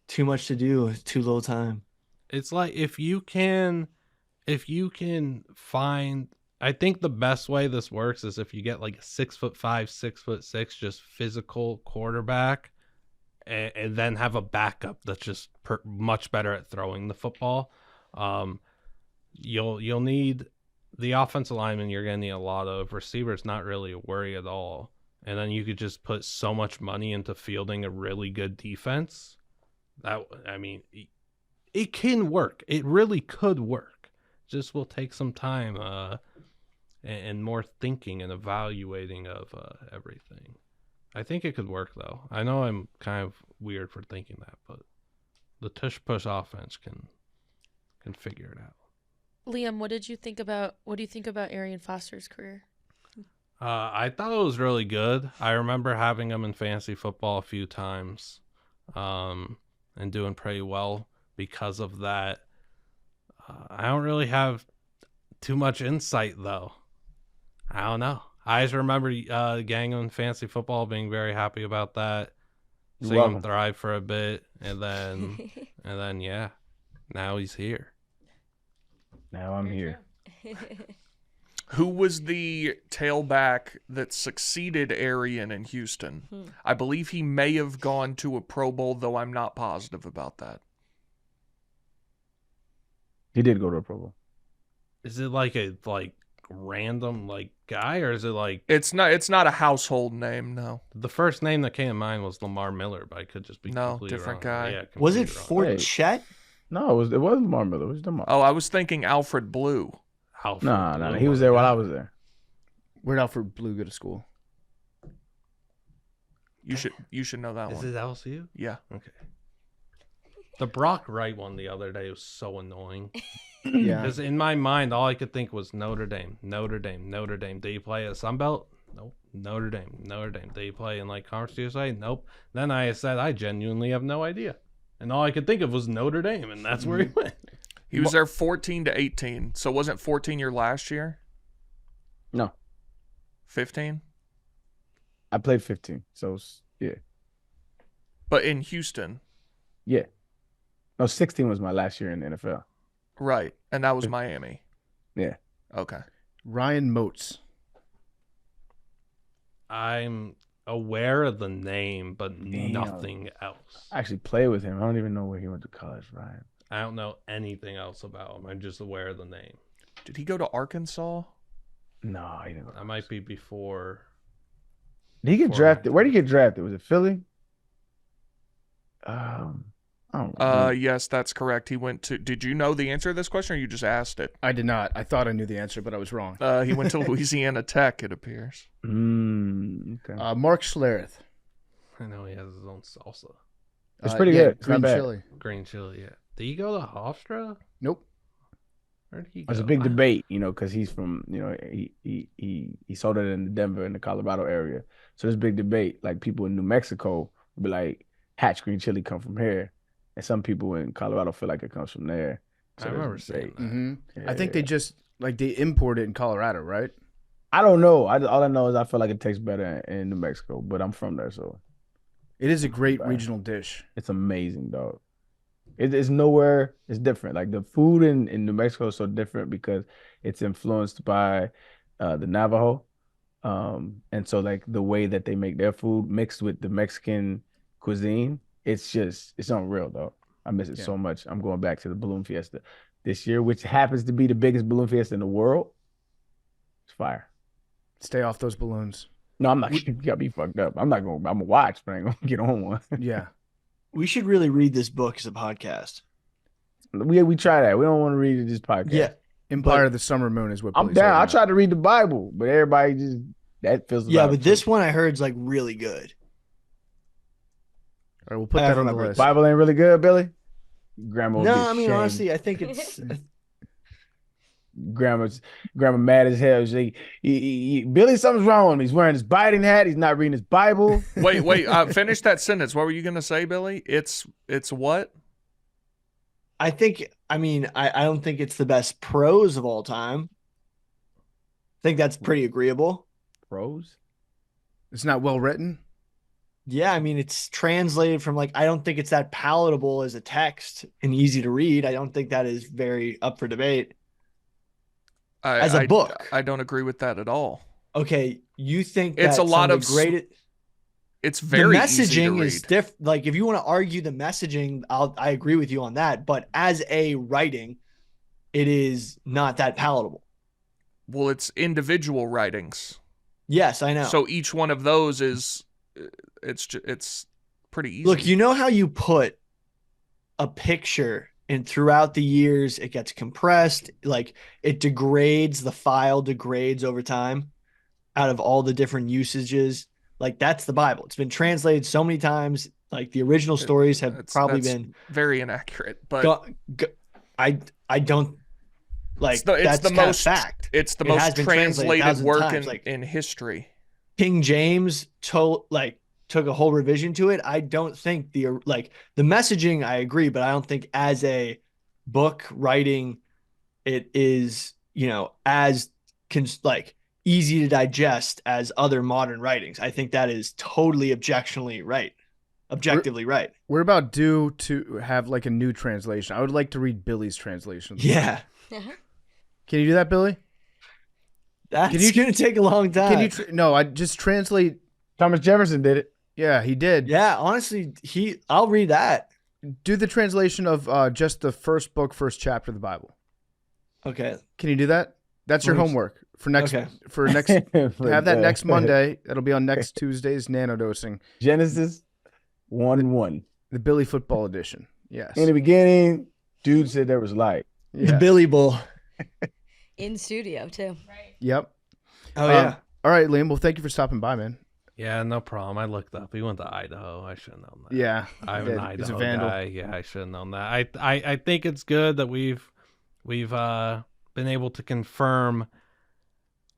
too much to do, too little time. It's like if you can find, I think the best way this works is if you get like a 6'5", 6'6", just physical quarterback, and then have a backup that's just much better at throwing the football. You'll need the offensive lineman. You're gonna need a lot of receivers. Not really a worry at all. And then you could just put so much money into fielding a really good defense. It can work. It really could work. Just will take some time and more thinking and evaluating of everything. I think it could work though. I know I'm kind of weird for thinking that, but the tush push offense can figure it out. Liam, what do you think about Arian Foster's career? I thought it was really good. I remember having him in fantasy football a few times, and doing pretty well because of that. I don't really have too much insight though. I don't know. I just remember gang in fantasy football, being very happy about that. Seeing him thrive for a bit, and then yeah, now he's here. Now I'm here. Who was the tailback that succeeded Arian in Houston? I believe he may have gone to a Pro Bowl, though I'm not positive about that. He did go to a Pro Bowl. Is it like a random guy, or is it like It's not a household name, no. the first name that came to mind was Lamar Miller, but I could just be No, completely different wrong. guy. Yeah, Was it completely wrong. Forchett? No, it was Lamar Miller. It was Lamar. Oh, I was thinking Alfred Blue. Alfred No. Blue He was there while I was there. Where'd Alfred Blue go to school? You should know that Is one. it LSU? Yeah. Okay. The Brock Wright one the other day was so annoying. Yeah. Because in my mind, all I could think was Notre Dame. Did you play at Sunbelt? Nope. Notre Dame. Did you play in Conference USA? Nope. Then I said I genuinely have no idea, and all I could think of was Notre Dame, and that's where he went. He was there 14 to 18. So wasn't 14 your last year? No, 15? I played 15. So yeah, But in Houston. yeah. No, 16 was my last year in the NFL. Right. And that was Miami. Yeah. Okay. Ryan Moats. I'm aware of the name, but Damn. nothing else. I actually played with him. I don't even know where he went to college, Ryan. I don't know anything else about him. I'm just aware of the name. Did he go to Arkansas? No, he didn't. I might be before. Did he get Before- drafted? Where did he get drafted? Was it Philly? I don't remember. Yes, that's correct. He went to. Did you know the answer to this question, or you just asked it? I did not. I thought I knew the answer, but I was wrong. He went to Louisiana Tech, it appears. Okay. Mark Schlereth. I know he has his own salsa. It's pretty yeah, good. It's Green not bad. chili. Green chili, yeah. Did he go to Hofstra? Nope. Where did he go? There's a big debate, because he's from, he sold it in Denver in the Colorado area. So there's a big debate. Like people in New Mexico will be like, Hatch green chili come from here. And some people in Colorado feel like it comes from there. So I there's a remember debate. seeing that. I think they just they import it in Colorado, right? I don't know. All I know is I feel like it tastes better in New Mexico, but I'm from there, so It is a great Right. regional dish. it's amazing, dog. It's nowhere. It's different. Like the food in New Mexico is so different because it's influenced by the Navajo, and so like the way that they make their food mixed with the Mexican cuisine, it's unreal, dog. I miss it so much. I'm going back to the balloon fiesta this year, which happens to be the biggest balloon fiesta in the world. It's fire. Stay off those balloons. No, I'm not. You got me fucked up. I'm gonna watch, but I ain't gonna get on one. Yeah. We should really read this book as a podcast. We try that. We don't want to read it this podcast. Yeah. Empire of the Summer Moon is what I'm Billy down. said I now. tried to read the Bible, but everybody just that feels. Yeah, but this one I heard is really good. All right, we'll put I that on the remember it. list. Bible ain't really good, Billy. Grandma. will No, be I mean ashamed. honestly, I think it's Grandma mad as hell. Billy, something's wrong with him. He's wearing his Biden hat. He's not reading his Bible. Wait, finish that sentence. What were you going to say, Billy? It's what? I think, I don't think it's the best prose of all time. I think that's pretty agreeable. Prose? It's not well written. Yeah, it's translated from I don't think it's that palatable as a text and easy to read. I don't think that is very up for debate. As a book. I don't agree with that at all. Okay, you think It's that a lot of great. It's very the easy to messaging read. is different. If you want to argue the messaging, I agree with you on that. But as a writing, it is not that palatable. Well, it's individual writings. Yes, I know. So each one of those is, it's pretty easy. Look, you know how you put a picture and throughout the years it gets compressed, it degrades, the file degrades over time out of all the different usages. That's the Bible. It's been translated so many times. The original stories have probably been very inaccurate, but I don't it's that's the most fact. It's the most translated work in history. King James took a whole revision to it. I don't think the messaging, I agree, but I don't think as a book writing it is, as easy to digest as other modern writings. I think that is totally objectively right. We're about due to have a new translation. I would like to read Billy's translation. Yeah. Can you do that, Billy? That's going to take a long time. Can you? No, I just translate. Thomas Jefferson did it. Yeah, he did. Yeah, honestly, I'll read that. Do the translation of just the first book, first chapter of the Bible. Okay. Can you do that? That's your homework for next. Okay. Have that next Monday. That'll be on next Tuesday's Nanodosing. Genesis 1:1. The Billy Football Edition. Yes. In the beginning, dude said there was light. Yeah. The Billy Bull. In studio too. Right. Yep. Oh yeah. All right, Liam. Well, thank you for stopping by, man. Yeah, no problem. I looked up. He went to Idaho. I should have known that. Yeah, I'm an Idaho guy. Yeah, I should have known that. I think it's good that we've been able to confirm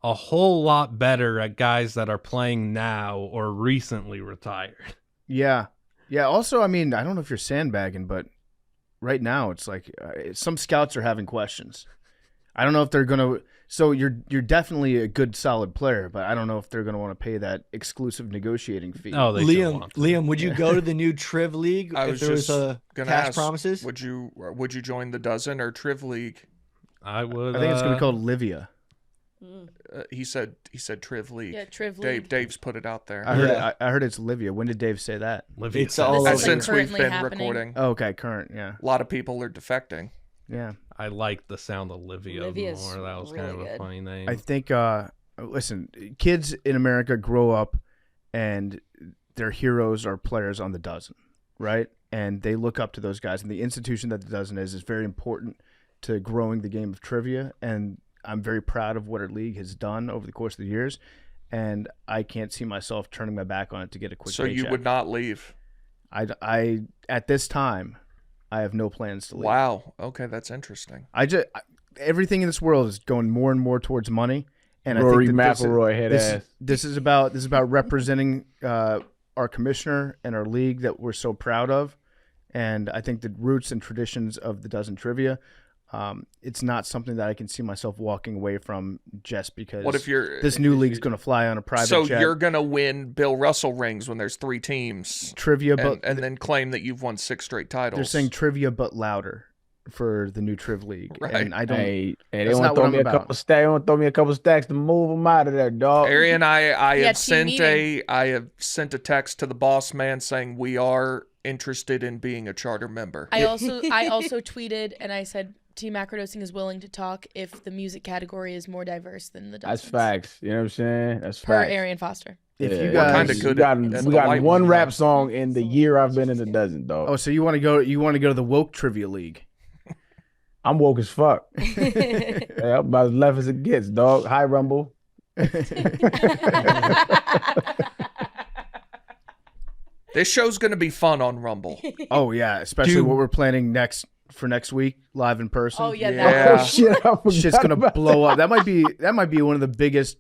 a whole lot better at guys that are playing now or recently retired. Yeah. Yeah. Also, I don't know if you're sandbagging, but right now it's some scouts are having questions. I don't know if they're gonna. So you're definitely a good, solid player, but I don't know if they're gonna want to pay that exclusive negotiating fee. Oh, they Liam, would you go to the new TRIV League if there was cash promises? Would you join the dozen or TRIV League? I would. I think it's gonna be called Livia. He said TRIV League. Yeah, TRIV League. Dave's put it out there. I heard it's Livia. When did Dave say that? Livia. It's all over. Since we've been happening. recording. Oh, okay, current. Yeah. A lot of people are defecting. Yeah. I like the sound of Livia more. That was kind of a funny name. I think, listen, kids in America grow up and their heroes are players on the dozen, right? And they look up to those guys. And the institution that the dozen is very important to growing the game of trivia. And I'm very proud of what our league has done over the course of the years. And I can't see myself turning my back on it to get a quick paycheck. So you would not leave? I at this time, I have no plans to leave. Wow. Okay, that's interesting. Everything in this world is going more and more towards money, and Rory I think McIlroy this is about representing our commissioner and our league that we're so proud of, and I think the roots and traditions of the Dozen Trivia. It's not something that I can see myself walking away from just because. What if this new league's going to fly on a private jet? So you're going to win Bill Russell rings when there's 3 teams trivia, but and then claim that you've won 6 straight titles. They're saying trivia, but louder for the new TRIV League, right? And I don't. Hey, they want to throw me a couple stacks. They want to throw me a couple stacks to move them out of there, dog. Arian, I have sent a text to the boss man saying we are interested in being a charter member. I also tweeted and I said, Team Macrodosing is willing to talk if the music category is more diverse than the Dozens. That's facts. You know what I'm saying? That's Per facts. Arian Foster. If you guys, guys, we got one rap song in the year I've been in the Dozen, dog. Oh, so you want to go to the woke trivia league? I'm woke as fuck. Hey, I'm about as left as it gets, dog. Hi, Rumble. This show's gonna be fun on Rumble. Oh yeah, especially what we're planning next week, live in person. Oh yeah, yeah. Oh shit! Shit's gonna blow up. That might be one of the biggest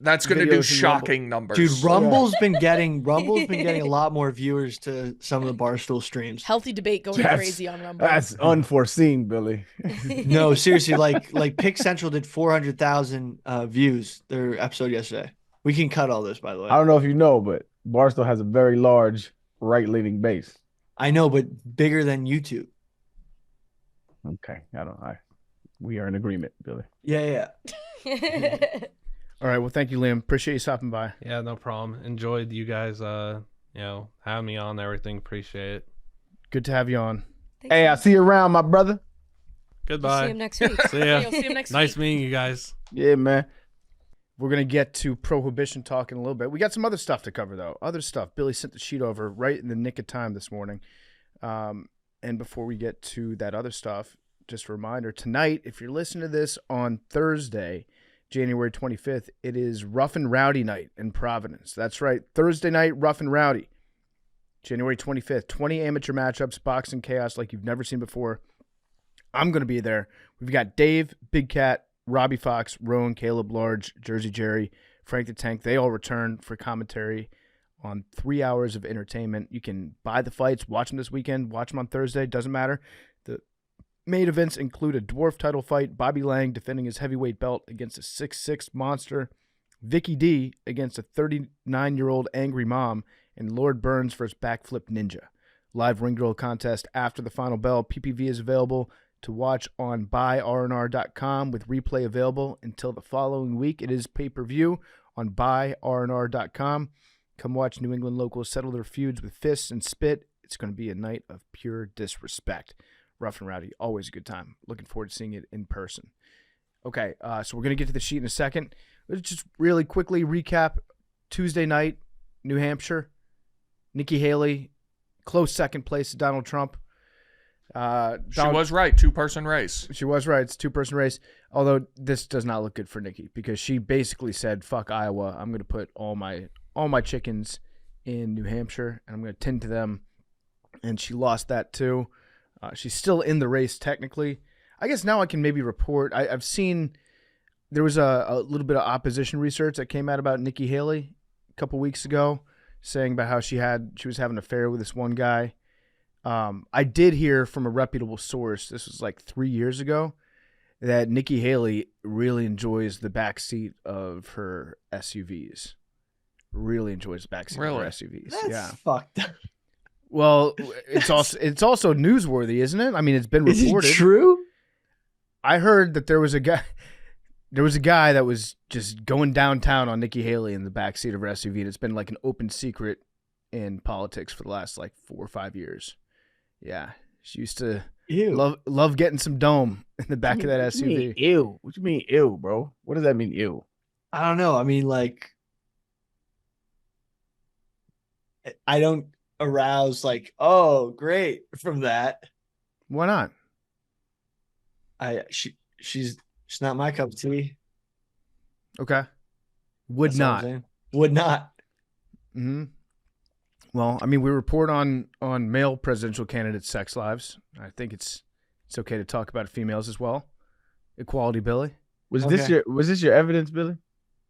That's going to videos do from shocking numbers. Dude, Rumble's been getting a lot more viewers to some of the Barstool streams. Healthy debate going crazy on Rumble. That's unforeseen, Billy. No, seriously, like Pick Central did 400,000 views their episode yesterday. We can cut all this, by the way. I don't know if you know, but Barstool has a very large right-leaning base. I know, but bigger than YouTube. Okay, we are in agreement, Billy. Yeah. All right. Well, thank you, Liam. Appreciate you stopping by. Yeah, no problem. Enjoyed you guys, having me on and everything. Appreciate it. Good to have you on. Thanks, Hey, man. I'll see you around, my brother. Goodbye. See him next week. See ya. You'll see him next Nice week. meeting you guys. Yeah, man. We're going to get to Prohibition talk in a little bit. We got some other stuff to cover, though. Other stuff. Billy sent the sheet over right in the nick of time this morning. And before we get to that other stuff, just a reminder, tonight, if you're listening to this on Thursday, January 25th, it is Rough and Rowdy night in Providence. That's right. Thursday night, Rough and Rowdy. January 25th, 20 amateur matchups, boxing chaos like you've never seen before. I'm going to be there. We've got Dave, Big Cat, Robbie Fox, Roan, Caleb Large, Jersey Jerry, Frank the Tank. They all return for commentary on 3 hours of entertainment. You can buy the fights, watch them this weekend, watch them on Thursday, doesn't matter. The main events include a dwarf title fight, Bobby Lang defending his heavyweight belt against a 6'6" monster, Vicky D against a 39-year-old angry mom, and Lord Burns versus Backflip Ninja. Live ring drill contest after the final bell. PPV is available to watch on buyrnr.com with replay available until the following week. It is pay-per-view on buyrnr.com. Come watch New England locals settle their feuds with fists and spit. It's going to be a night of pure disrespect. Rough and Rowdy, always a good time. Looking forward to seeing it in person. Okay, so we're going to get to the sheet in a second. Let's just really quickly recap Tuesday night, New Hampshire. Nikki Haley, close second place to Donald Trump. She was right. 2-person race. She was right. It's a 2-person race. Although this does not look good for Nikki because she basically said, "Fuck Iowa. I'm going to put all my chickens in New Hampshire and I'm going to tend to them." And she lost that too. She's still in the race technically. I guess now I can maybe report. I've seen there was a little bit of opposition research that came out about Nikki Haley a couple weeks ago, saying about how she was having an affair with this one guy. I did hear from a reputable source, this was like 3 years ago, that Nikki Haley really enjoys the backseat of her SUVs. Really enjoys the backseat of her SUVs. That's fucked up. Well, it's also newsworthy, isn't it? I mean, it's been reported. Is it true? I heard that there was a guy that was just going downtown on Nikki Haley in the backseat of her SUV, and it's been like an open secret in politics for the last like 4 or 5 years. Yeah, she used to love getting some dome in the back of that SUV. What you mean, ew? What you mean, ew, bro? What does that mean, ew? I don't know. I mean, like, I don't arouse like, oh, great from that. Why not? She's not my cup of tea. Okay. Would That's what I'm not. saying. Would not. Mm-hmm. Well, I mean, we report on male presidential candidates' sex lives. I think it's okay to talk about females as well. Equality, Billy. Was this your evidence, Billy?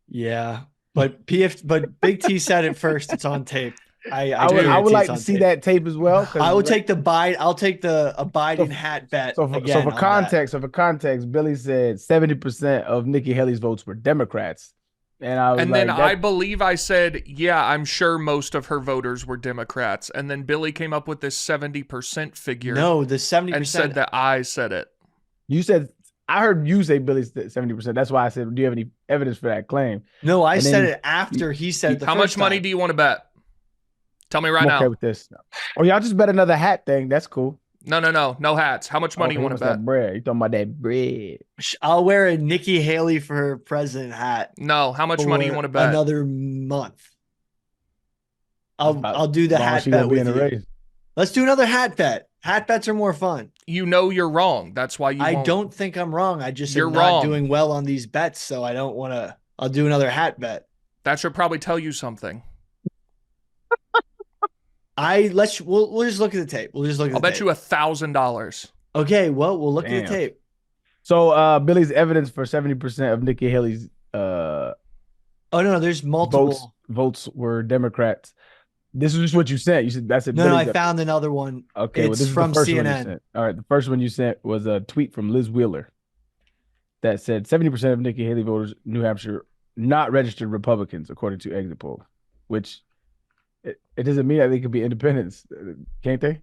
Yeah, but Big T said it first. It's on tape. I would like to see that tape as well. I will take I'll take the Biden hat bet. So for context, Billy said 70% of Nikki Haley's votes were Democrats. And I believe I said, yeah, I'm sure most of her voters were Democrats. And then Billy came up with this 70% figure. No, the 70%. And said that I said it. I heard you say Billy said 70%. That's why I said, do you have any evidence for that claim? No, I said it after he said the How much money do you want to bet? Tell me right now. Okay with this. Oh, y'all just bet another hat thing. That's cool. No hats. How much money you want to bet? Bread. You talking about that bread? I'll wear a Nikki Haley for her president hat. No, how much money you want to bet? Another month. I'll do the hat bet with you. Let's do another hat bet. Hat bets are more fun. You know you're wrong. That's why you. I don't think I'm wrong. I just you're am not doing well on these bets, so I don't want to. I'll do another hat bet. That should probably tell you something. We'll just look at the tape. I'll bet you $1,000. Okay, well, we'll look at the tape. So Billy's evidence for 70% of Nikki Haley's Oh no, there's multiple votes were Democrats. This is just what you sent. You said that's it. No, I found another one. Okay, well, It's this is from the first CNN. one you sent. All right, the first one you sent was a tweet from Liz Wheeler that said 70% of Nikki Haley voters in New Hampshire not registered Republicans, according to exit poll, which it doesn't mean that they could be independents, can't they?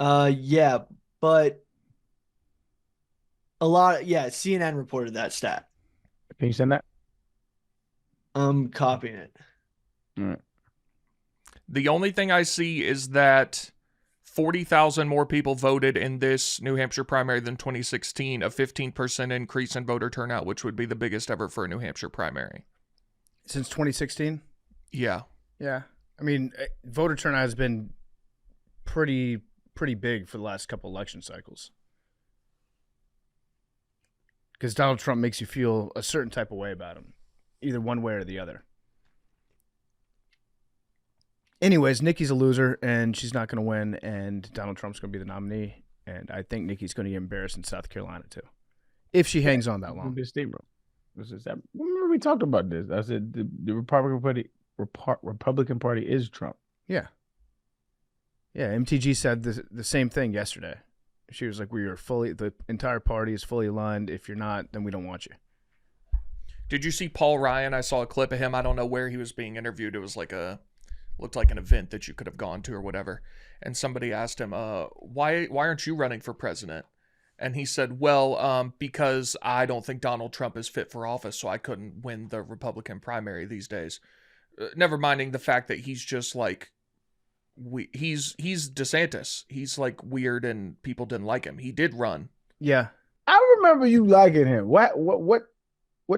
Yeah, but CNN reported that stat. Can you send that? I'm copying it. All right. The only thing I see is that 40,000 more people voted in this New Hampshire primary than 2016, a 15% increase in voter turnout, which would be the biggest ever for a New Hampshire primary. Since 2016? Yeah. Yeah. I mean, voter turnout has been pretty big for the last couple election cycles. Because Donald Trump makes you feel a certain type of way about him, either one way or the other. Anyways, Nikki's a loser, and she's not going to win, and Donald Trump's going to be the nominee, and I think Nikki's going to get embarrassed in South Carolina, too, if she hangs on that long. Remember we talked about this. I said the Republican Party is Trump. Yeah. Yeah, MTG said the same thing yesterday. She was like, the entire party is fully aligned. If you're not, then we don't want you. Did you see Paul Ryan? I saw a clip of him. I don't know where he was being interviewed. It was like looked like an event that you could have gone to or whatever. And somebody asked him, why aren't you running for president? And he said, well, because I don't think Donald Trump is fit for office, so I couldn't win the Republican primary these days. Never minding the fact that he's just like, he's DeSantis. He's like weird and people didn't like him. He did run. Yeah. I remember you liking him. What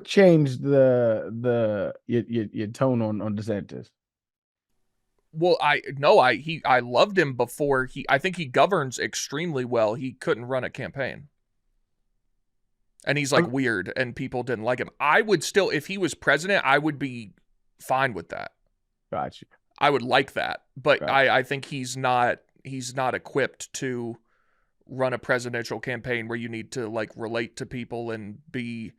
changed your tone on DeSantis? Well, I loved him before I think he governs extremely well. He couldn't run a campaign. And he's like weird and people didn't like him. I would still, if he was president, I would be fine with that. Gotcha. I would like that. But Gotcha. I think he's not equipped to run a presidential campaign where you need to like relate to people and be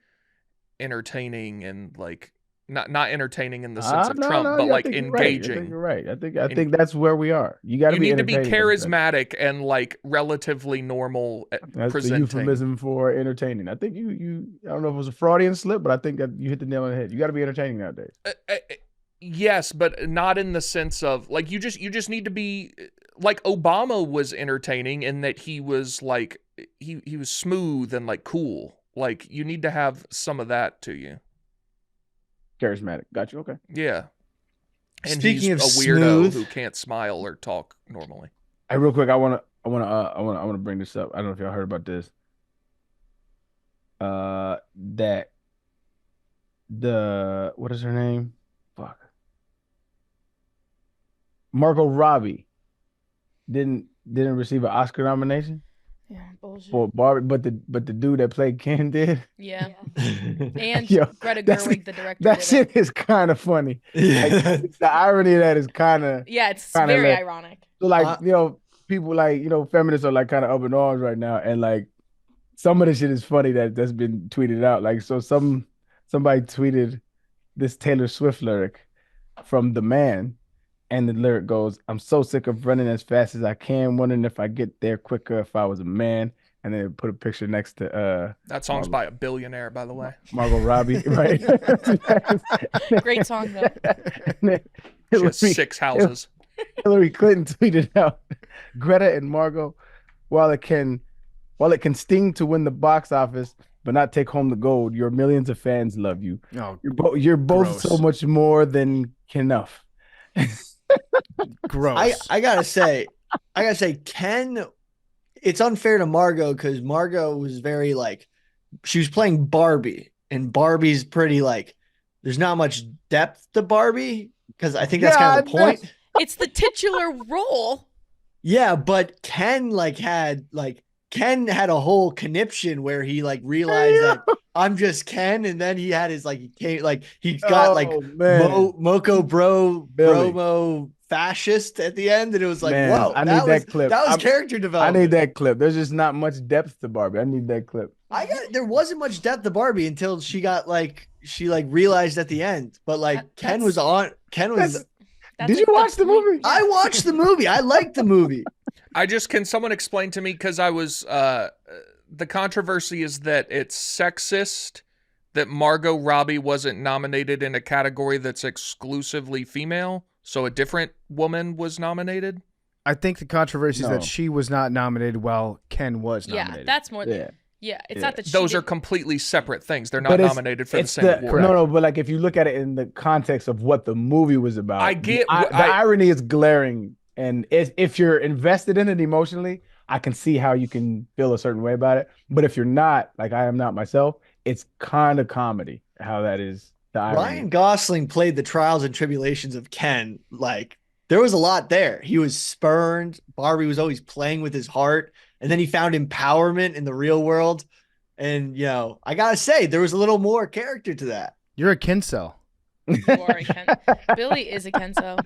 entertaining and like not entertaining in the sense of Trump, but like engaging. I think you're right. I think that's where we are. You got to be. You need to be charismatic and like relatively normal. That's presenting. the euphemism for entertaining. I think you. I don't know if it was a Freudian slip, but I think that you hit the nail on the head. You got to be entertaining nowadays. Yes, but not in the sense of like you just need to be like Obama was entertaining in that he was like he was smooth and like cool. Like you need to have some of that to you. Charismatic. Got you. Okay. Yeah. And Speaking he's of a weirdo smooth, who can't smile or talk normally. Hey, real quick, I want to bring this up. I don't know if y'all heard about this. That what is her name? Fuck. Margot Robbie didn't receive an Oscar nomination. Yeah, bullshit. For Barbie, but the dude that played Ken did. Yeah. And Yo, Greta Gerwig, the director. That shit is kind of funny. Yeah. Like, the irony of that is kind of it's very ironic. So like people like feminists are like kind of up in arms right now, and like some of the shit is funny that's been tweeted out. Like so somebody tweeted this Taylor Swift lyric from The Man. And the lyric goes, I'm so sick of running as fast as I can, wondering if I get there quicker if I was a man. And then put a picture next to that song's by a billionaire, by the way. Margot Robbie, right? Great song though. She has 6 houses. Hillary Clinton tweeted out, Greta and Margot, while it can sting to win the box office, but not take home the gold, your millions of fans love you. Oh, you're both gross. so much more than enough. Gross. I gotta say, Ken, it's unfair to Margot because Margot was very like, she was playing Barbie, and Barbie's pretty like, there's not much depth to Barbie because I think that's kind of the point. It's the titular role. Yeah, but Ken had a whole conniption where he like realized that I'm just Ken, and then he had his like he's got like man. Moco Billy. Bromo fascist at the end, and it was like, Man, whoa, I need that clip. That was character I development. need that clip. There's just not much depth to Barbie. I need that clip. There wasn't much depth to Barbie until she got she realized at the end. But like Ken was. Did you watch the movie? I watched the movie. I liked the movie. Can someone explain to me, because I was the controversy is that it's sexist that Margot Robbie wasn't nominated in a category that's exclusively female, so a different woman was nominated. I think the controversy is that she was not nominated while Ken was nominated. Yeah, that's more. Yeah, it's not that those are completely separate things. They're not nominated for the same award. No, but like if you look at it in the context of what the movie was about, I get the irony is glaring, and if you're invested in it emotionally, I can see how you can feel a certain way about it. But if you're not, like I am not myself, it's kind of comedy how that is. The irony. Ryan Gosling played the trials and tribulations of Ken. Like there was a lot there. He was spurned. Barbie was always playing with his heart. And then he found empowerment in the real world. And, I got to say, there was a little more character to that. You're a Kencel. You are a Ken. Billy is a Kencel.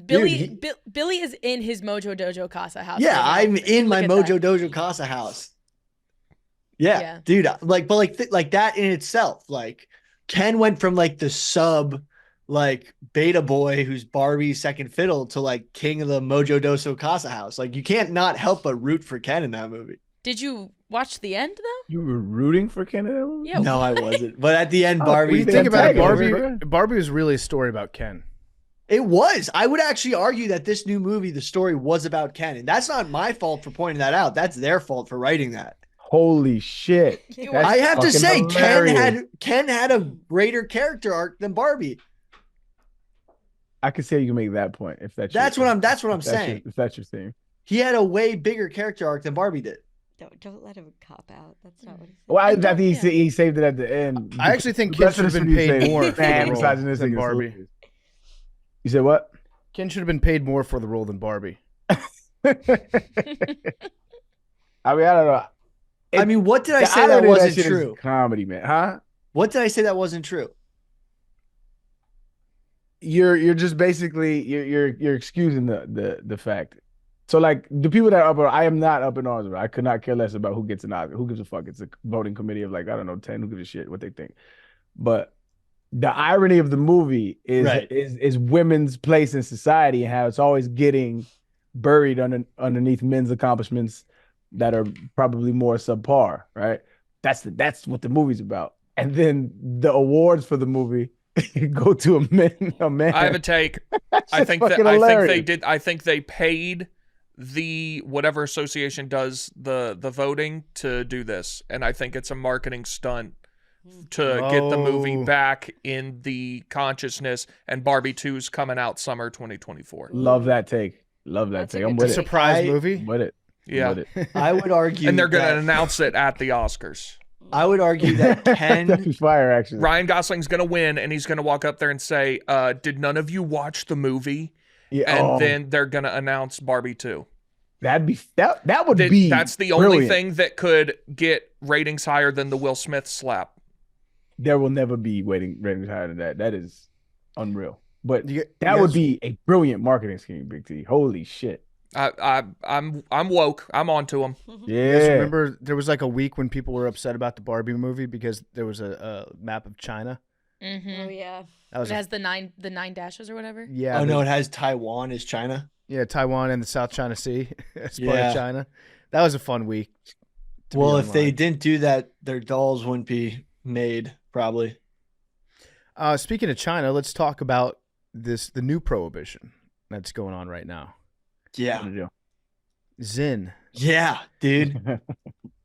Billy is in his Mojo Dojo Casa house. Yeah, I'm in my Mojo Dojo Casa house. Yeah, dude. But that in itself, like Ken went from like the sub, like beta boy who's Barbie's second fiddle to like king of the Mojo Dojo Casa house. Like you can't not help but root for Ken in that movie. Did you watch the end though? You were rooting for Ken in that movie? Yeah. No, I wasn't. But at the end, Barbie. When you think about it, Barbie was really a story about Ken. It was. I would actually argue that this new movie, the story was about Ken. And that's not my fault for pointing that out. That's their fault for writing that. Holy shit. I have to say, hilarious. Ken had a greater character arc than Barbie. I could say you can make that point if that's what I'm saying. If that's your thing. He had a way bigger character arc than Barbie did. Don't let him cop out. That's not what he said. Well, I think he saved it at the end. I actually think Ken should have been paid more for the role than Barbie. You said what? Ken should have been paid more for the role than Barbie. I mean, I don't know. What did I say that wasn't true? Comedy, man, huh? What did I say that wasn't true? You're just basically you're excusing the fact. So like the people that are up, I am not up in arms about. I could not care less about who gets an Oscar. Who gives a fuck? It's a voting committee of 10. Who gives a shit what they think? But the irony of the movie is women's place in society and how it's always getting buried underneath men's accomplishments that are probably more subpar, right? That's what the movie's about. And then the awards for the movie go to a man. I have a take. I think they paid the whatever association does the voting to do this, and I think it's a marketing stunt to get the movie back in the consciousness. And Barbie 2's coming out summer 2024. Love that take. I'm with it. Surprise movie. With it. Yeah. I would argue, and they're going to announce it at the Oscars. I would argue that Ken fire actually. Ryan Gosling's going to win, and he's going to walk up there and say, "Did none of you watch the movie?" Yeah, and then they're going to announce Barbie 2. That would be. That's the only thing that could get ratings higher than the Will Smith slap. There will never be ratings higher than that. That is unreal. But that would be a brilliant marketing scheme, Big T. Holy shit. I'm woke. I'm onto them. Yeah. You guys remember there was like a week when people were upset about the Barbie movie because there was a map of China. Mm-hmm. Oh yeah. It has the nine dashes or whatever. Yeah. Oh no, it has Taiwan as China. Yeah, Taiwan and the South China Sea as part of China. That was a fun week. Well, if they didn't do that, their dolls wouldn't be made, probably. Speaking of China, let's talk about the new prohibition that's going on right now. Yeah. Zyn. Yeah, dude.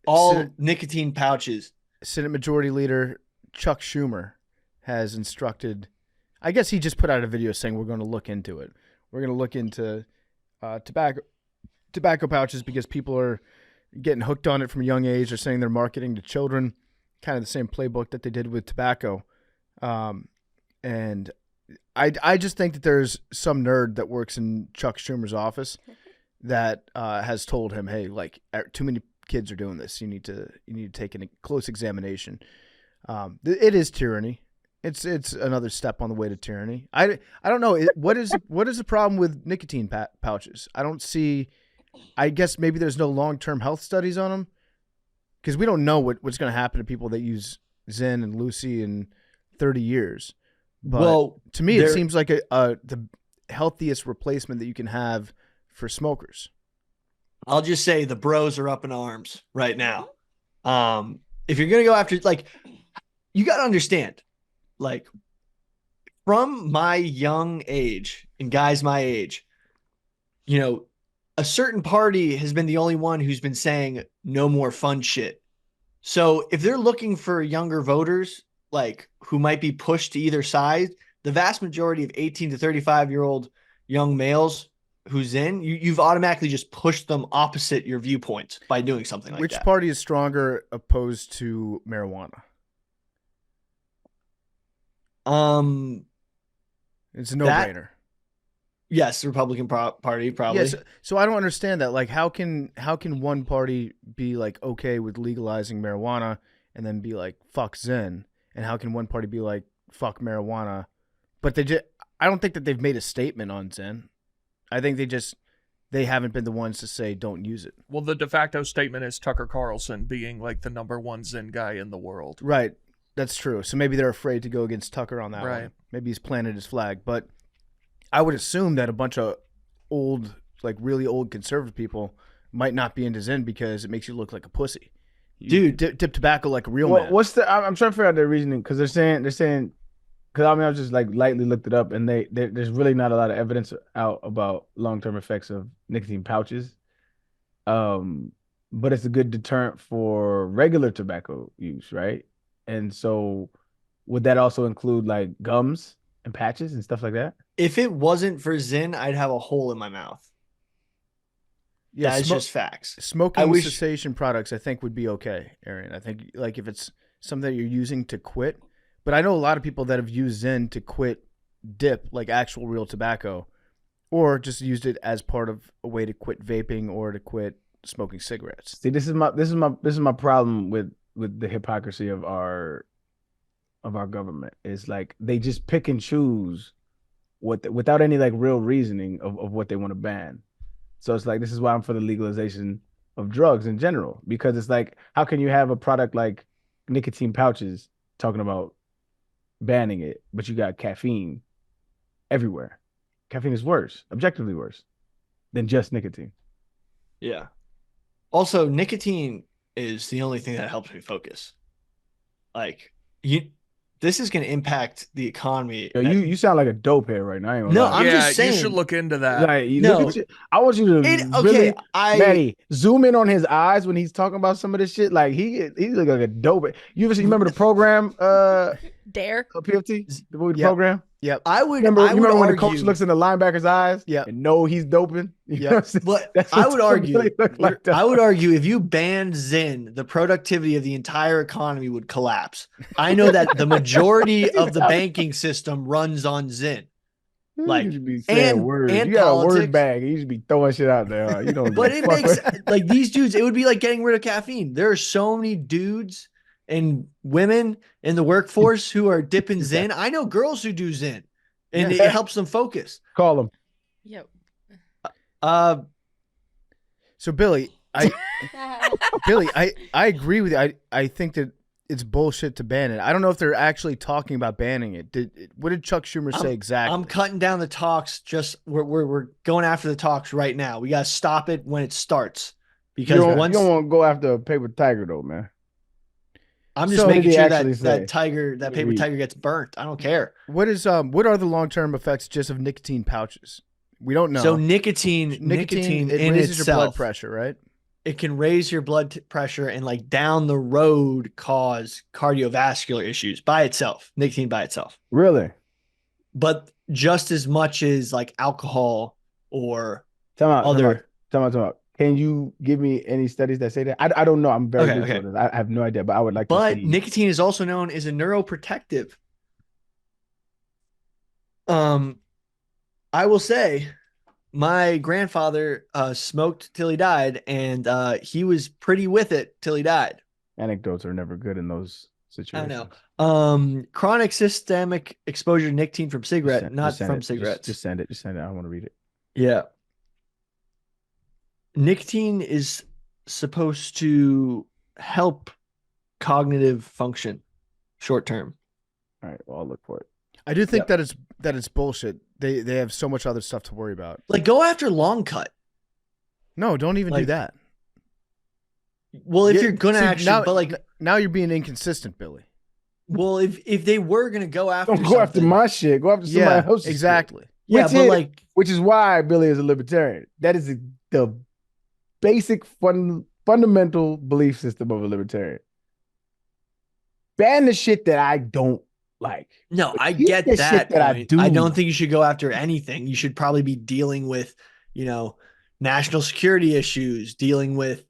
All nicotine pouches. Senate Majority Leader Chuck Schumer has instructed, I guess he just put out a video saying we're going to look into it. We're going to look into tobacco pouches because people are getting hooked on it from a young age. They're saying they're marketing to children, kind of the same playbook that they did with tobacco. And I just think that there's some nerd that works in Chuck Schumer's office that has told him, hey, like too many kids are doing this. You need to take a close examination. It is tyranny. It's another step on the way to tyranny. I don't know. What is the problem with nicotine pouches? I don't see. I guess maybe there's no long-term health studies on them because we don't know what's going to happen to people that use Zyn and Lucy in 30 years. But well, to me, it seems like the healthiest replacement that you can have for smokers. I'll just say the bros are up in arms right now. If you're going to go after, like, you got to understand, like, from my young age and guys my age, you know, a certain party has been the only one who's been saying no more fun shit. So if they're looking for younger voters, like, who might be pushed to either side, the vast majority of 18 to 35-year-old young males who's in, you've automatically just pushed them opposite your viewpoints by doing something like that. Which party is stronger opposed to marijuana? It's a no-brainer. Yes, the Republican Party probably. Yes, so I don't understand that. Like, how can one party be like okay with legalizing marijuana and then be like fuck Zyn, and how can one party be like fuck marijuana? But I don't think that they've made a statement on Zyn. I think they haven't been the ones to say don't use it. Well, the de facto statement is Tucker Carlson being like the #1 Zyn guy in the world. Right. That's true. So maybe they're afraid to go against Tucker on that Right. one. Maybe he's planted his flag. But I would assume that a bunch of old, like really old conservative people might not be into Zyn because it makes you look like a pussy. You dip tobacco like a real man. I'm trying to figure out their reasoning because they're saying because I mean I just like lightly looked it up and there's really not a lot of evidence out about long-term effects of nicotine pouches, but it's a good deterrent for regular tobacco use, right? And so would that also include like gums and patches and stuff like that? If it wasn't for Zyn, I'd have a hole in my mouth. Yeah, that's just facts. Smoking cessation products, I think, would be okay, Arian. I think like if it's something that you're using to quit. But I know a lot of people that have used Zyn to quit dip, like actual real tobacco, or just used it as part of a way to quit vaping or to quit smoking cigarettes. See, this is my problem with the hypocrisy of our government. Is like they just pick and choose without any like real reasoning of what they want to ban. So it's like, this is why I'm for the legalization of drugs in general, because it's like, how can you have a product like nicotine pouches talking about banning it, but you got caffeine everywhere? Caffeine is worse, objectively worse than just nicotine. Yeah. Also, nicotine is the only thing that helps me focus. Like, this is going to impact the economy. Yo, you sound like a dope head right now. I ain't gonna No, lie. I'm just saying. You should look into that. Like, No. I want you to okay, Maddie, zoom in on his eyes when he's talking about some of this shit. Like he look like a dope. You remember the program? Dare PFT, the movie program. Yep. I would remember when argue, the coach looks in the linebacker's eyes. Yep. And know he's doping. Yeah. But I would argue, I would argue if you banned Zyn, the productivity of the entire economy would collapse. I know that the majority of the banking system runs on Zyn. Like, you should be saying words. And you got politics. a word bag. You should be throwing shit out there. You don't. But it makes like these dudes. It would be like getting rid of caffeine. There are so many dudes and women in the workforce who are dipping Zyn. I know girls who do Zyn, and it helps them focus. Call them. Yep. So Billy, I agree with you. I think that it's bullshit to ban it. I don't know if they're actually talking about banning it. What did Chuck Schumer say exactly? I'm cutting down the talks. We're going after the talks right now. We got to stop it when it starts, because you don't want to go after a paper tiger though, man. I'm just making sure that paper tiger gets burnt. I don't care. What are the long-term effects just of nicotine pouches? We don't know. So nicotine it in raises itself, your blood pressure, right? It can raise your blood pressure and like down the road cause cardiovascular issues by itself. Nicotine by itself. Really? But just as much as like alcohol or Time out. Can you give me any studies that say that? I don't know. I'm very new to this. I have no idea, but I would like to see. But nicotine is also known as a neuroprotective. I will say my grandfather smoked till he died, and he was pretty with it till he died. Anecdotes are never good in those situation. I know. Chronic systemic exposure to nicotine from cigarette, not from cigarettes. Just send it. Just send it. I don't want to read it. Yeah. Nicotine is supposed to help cognitive function short term. All right, well, I'll look for it. I do think that it's bullshit. They have so much other stuff to worry about. Like, go after long cut. No, don't even do that. Well, if you're gonna now you're being inconsistent, Billy. Well, if they were gonna go after, don't go after my shit. Go after somebody else's. Exactly. Shit. Yeah, Which is why Billy is a libertarian. That is the basic fundamental belief system of a libertarian. Ban the shit that I don't like. No, I get that. I don't think you should go after anything. You should probably be dealing with, national security issues, dealing with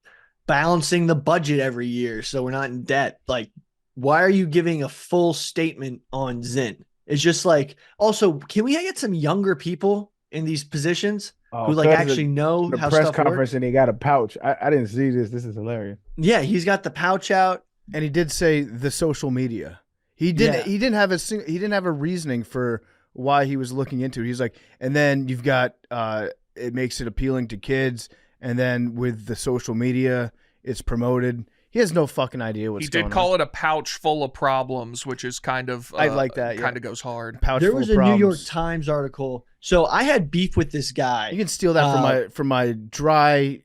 balancing the budget every year so we're not in debt. Like, why are you giving a full statement on Zyn? It's just like, also, can we get some younger people in these positions who actually know the how press stuff conference works? And he got a pouch. I didn't see this. This is hilarious. Yeah, he's got the pouch out, and he did say the social media. He didn't have a reasoning for why he was looking into it. He's like, and then you've got it makes it appealing to kids, and then with the social media, it's promoted. He has no fucking idea what's going on. He did call it a pouch full of problems, which is kind of I like that. Kind of goes hard. Pouch there full was of a problems. New York Times article. So I had beef with this guy. You can steal that from my dry,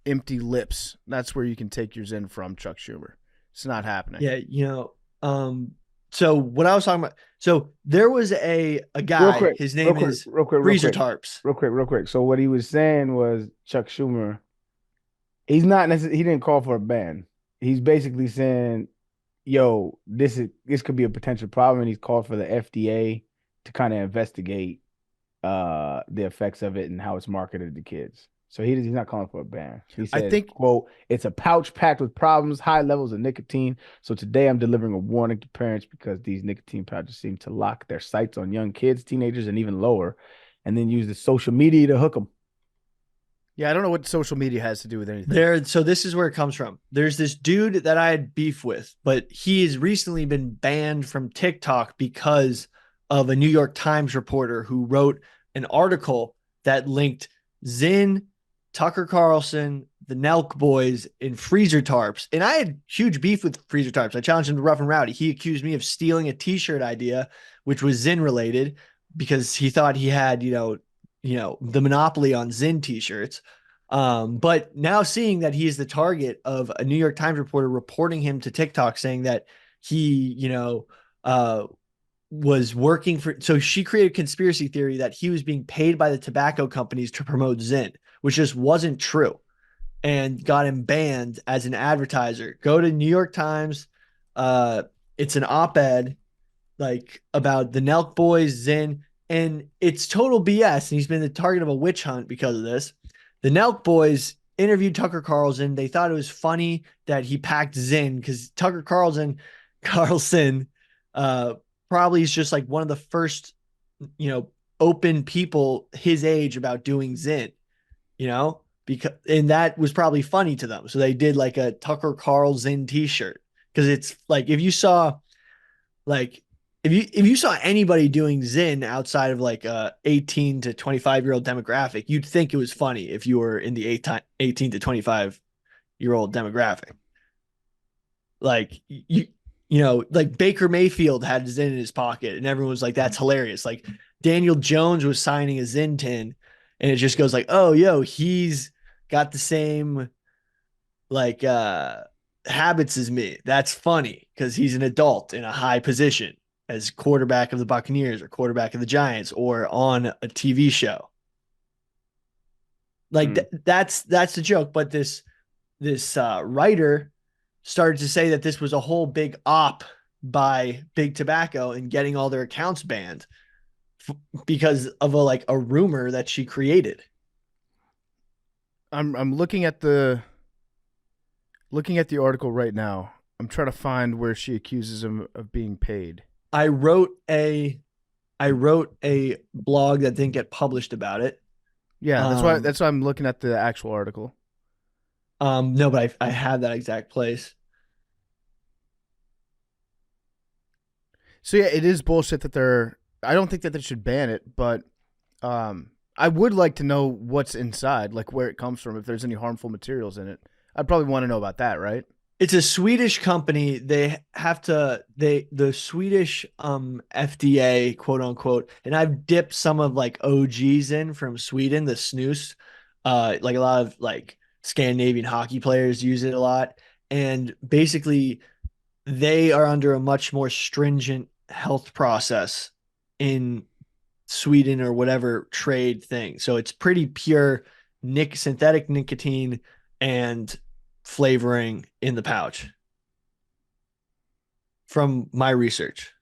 empty lips. That's where you can take your Zyn from, Chuck Schumer. It's not happening. Yeah, so what I was talking about, so there was a guy, his name is Freezer Tarps. Real quick. So what he was saying was Chuck Schumer, he didn't call for a ban. He's basically saying, yo, this could be a potential problem. And he's called for the FDA to kind of investigate the effects of it and how it's marketed to kids. So he's not calling for a ban. He said, quote, it's a pouch packed with problems, high levels of nicotine. So today I'm delivering a warning to parents because these nicotine pouches seem to lock their sights on young kids, teenagers, and even lower, and then use the social media to hook them. Yeah, I don't know what social media has to do with anything. So this is where it comes from. There's this dude that I had beef with, but he has recently been banned from TikTok because of a New York Times reporter who wrote an article that linked Zyn, Tucker Carlson, the Nelk Boys, and Freezer Tarps. And I had huge beef with Freezer Tarps. I challenged him to Rough and Rowdy. He accused me of stealing a t-shirt idea, which was Zyn related, because he thought he had, the monopoly on Zyn t-shirts. But now seeing that he is the target of a New York Times reporter reporting him to TikTok, saying that he, was working for, so she created a conspiracy theory that he was being paid by the tobacco companies to promote Zyn, which just wasn't true, and got him banned as an advertiser. Go to New York Times. It's an op-ed about the Nelk Boys, Zyn, and it's total BS. And he's been the target of a witch hunt because of this. The Nelk Boys interviewed Tucker Carlson. They thought it was funny that he packed Zyn because Tucker Carlson probably is just one of the first, open people his age about doing Zyn, and that was probably funny to them. So they did a Tucker Carlson t-shirt. Cause it's if you saw anybody doing Zyn outside of a 18 to 25-year-old demographic, you'd think it was funny if you were in the 18 to 25-year-old demographic. Baker Mayfield had Zyn in his pocket and everyone was like, that's hilarious. Daniel Jones was signing a Zyn tin and it just goes oh, yo, he's got the same habits as me. That's funny because he's an adult in a high position as quarterback of the Buccaneers or quarterback of the Giants or on a TV show. That's the joke. But this writer started to say that this was a whole big op by Big Tobacco and getting all their accounts banned because of a rumor that she created. I'm looking at the article right now. I'm trying to find where she accuses him of being paid. I wrote a blog that didn't get published about it. Yeah, that's why I'm looking at the actual article. No, but I have that exact place. So yeah, it is bullshit that I don't think that they should ban it, but I would like to know what's inside, like where it comes from, if there's any harmful materials in it. I'd probably want to know about that, right? It's a Swedish company. They have to, the Swedish FDA, quote unquote, and I've dipped some of like OGs in from Sweden, the snus. Like a lot of like Scandinavian hockey players use it a lot. And basically they are under a much more stringent health process in Sweden or whatever trade thing. So it's pretty pure synthetic nicotine and flavoring in the pouch from my research.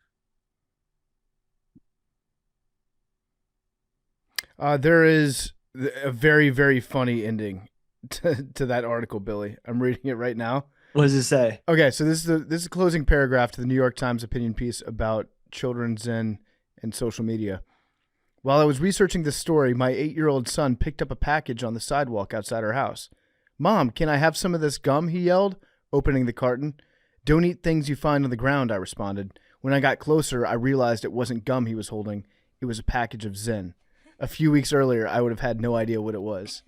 There is a very, very funny ending to that article, Billy. I'm reading it right now. What does it say? Okay, so this is a closing paragraph to the New York Times opinion piece about children Zen and social media. While I was researching this story, my 8-year-old son picked up a package on the sidewalk outside our house. "Mom, can I have some of this gum?" he yelled, opening the carton. "Don't eat things you find on the ground," I responded. When I got closer, I realized it wasn't gum he was holding. It was a package of Zen. A few weeks earlier, I would have had no idea what it was.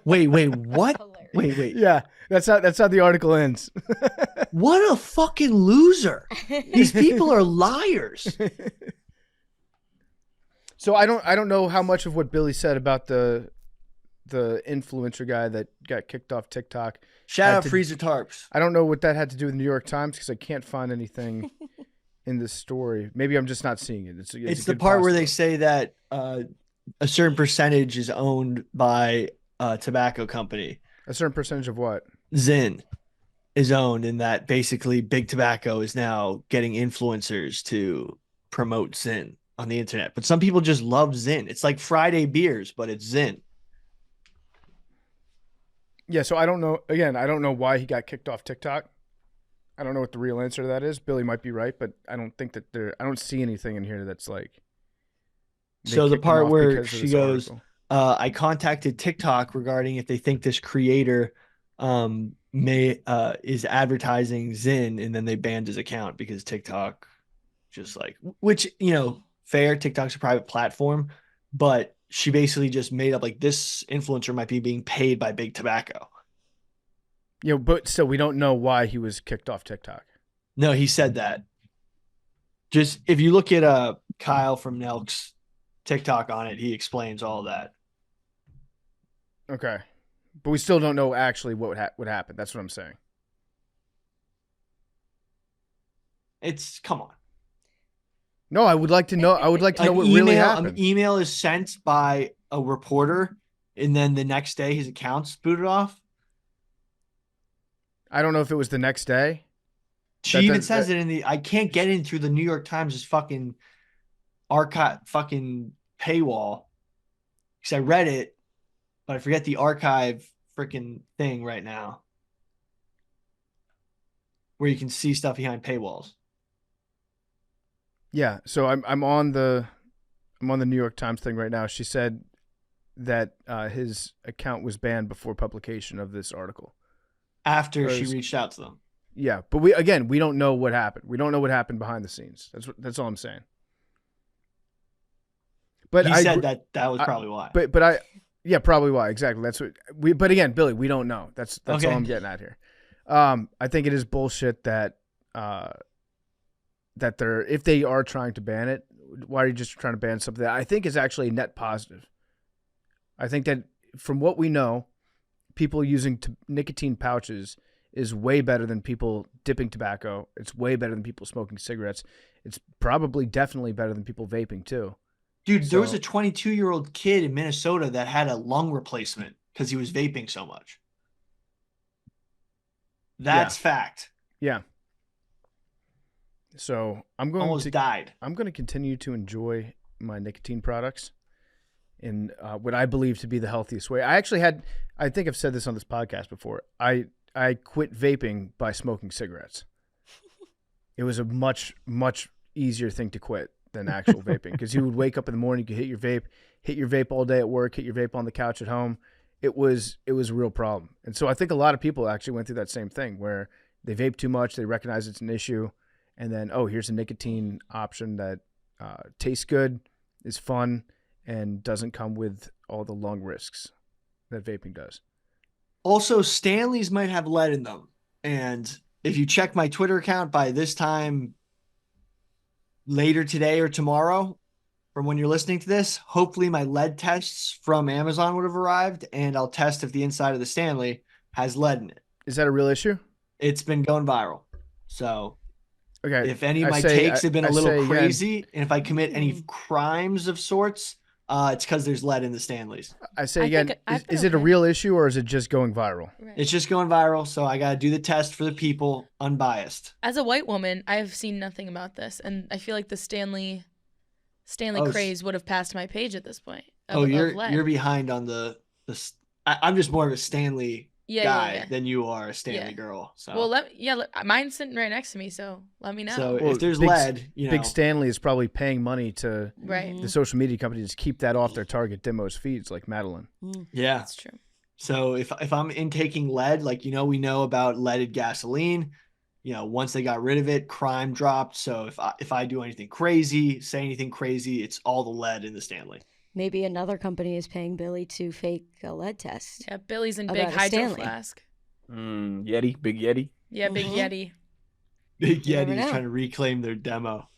Wait, what? Wait. Yeah, that's how the article ends. What a fucking loser. These people are liars. So I don't know how much of what Billy said about the influencer guy that got kicked off TikTok. Shout out Freezer Tarps. I don't know what that had to do with the New York Times because I can't find anything in this story. Maybe I'm just not seeing it. It's the part where they say that a certain percentage is owned by a tobacco company. A certain percentage of what? Zyn is owned, and that basically Big Tobacco is now getting influencers to promote Zyn on the internet. But some people just love Zyn. It's like Friday beers, but it's Zyn. Yeah, so I don't know. Again, I don't know why he got kicked off TikTok. I don't know what the real answer to that is. Billy might be right, but I don't think that I don't see anything in here that's like. So the part where she goes, I contacted TikTok regarding if they think this creator is advertising Zyn, and then they banned his account because TikTok just like, which, fair, TikTok's a private platform, but she basically just made up like this influencer might be being paid by Big Tobacco. Yeah, but still, we don't know why he was kicked off TikTok. No, he said that. Just if you look at Kyle from Nelk's TikTok on it, he explains all that. Okay, but we still don't know actually what happened. That's what I'm saying. Come on. No, I would like to know. I would like to know what really happened. An email is sent by a reporter, and then the next day his account's booted off. I don't know if it was the next day. She even says it in the. I can't get in through the New York Times' fucking archive, fucking paywall, because I read it, but I forget the archive freaking thing right now, where you can see stuff behind paywalls. Yeah, so I'm on the New York Times thing right now. She said that his account was banned before publication of this article. After she reached out to them. Yeah, but we don't know what happened. We don't know what happened behind the scenes. That's all I'm saying. But he said that was probably why. Yeah, probably why. Exactly. That's what but again, Billy, we don't know. That's okay. All I'm getting at here. I think it is bullshit that if they are trying to ban it, why are you just trying to ban something that I think is actually a net positive? I think that from what we know, people using nicotine pouches is way better than people dipping tobacco. It's way better than people smoking cigarettes. It's probably definitely better than people vaping too. Dude, there was a 22-year-old kid in Minnesota that had a lung replacement because he was vaping so much. That's fact. Yeah. So I'm going almost died. I'm going to continue to enjoy my nicotine products in what I believe to be the healthiest way. I think I've said this on this podcast before. I quit vaping by smoking cigarettes. It was a much, much easier thing to quit than actual vaping, because you would wake up in the morning, you could hit your vape all day at work, hit your vape on the couch at home. It was a real problem. And so I think a lot of people actually went through that same thing where they vape too much, they recognize it's an issue, and then, oh, here's a nicotine option that tastes good, is fun, and doesn't come with all the lung risks that vaping does. Also, Stanleys might have lead in them. And if you check my Twitter account by this time later today or tomorrow, from when you're listening to this, hopefully my lead tests from Amazon would have arrived, and I'll test if the inside of the Stanley has lead in it. Is that a real issue? It's been going viral. So okay, if any of my takes have been a little crazy, and if I commit any crimes of sorts, it's because there's lead in the Stanleys. I say again, is it a real issue or is it just going viral? Right. It's just going viral, so I got to do the test for the people, unbiased. As a white woman, I have seen nothing about this, and I feel like the Stanley craze would have passed my page at this point. You're behind on the I'm just more of a Stanley guy than you are a Stanley girl. So well, mine's sitting right next to me, so let me know. So if there's lead, Big Stanley is probably paying money to right. the social media companies to keep that off their target demos feeds, like Madeline. Yeah, that's true. So if I'm intaking lead, like we know about leaded gasoline. Once they got rid of it, crime dropped. So if I do anything crazy, say anything crazy, it's all the lead in the Stanley. Maybe another company is paying Billy to fake a lead test. Yeah, Billy's in big hydro flask. Yeti, big Yeti. Yeah, big Yeti. Big Yeti is trying to reclaim their demo.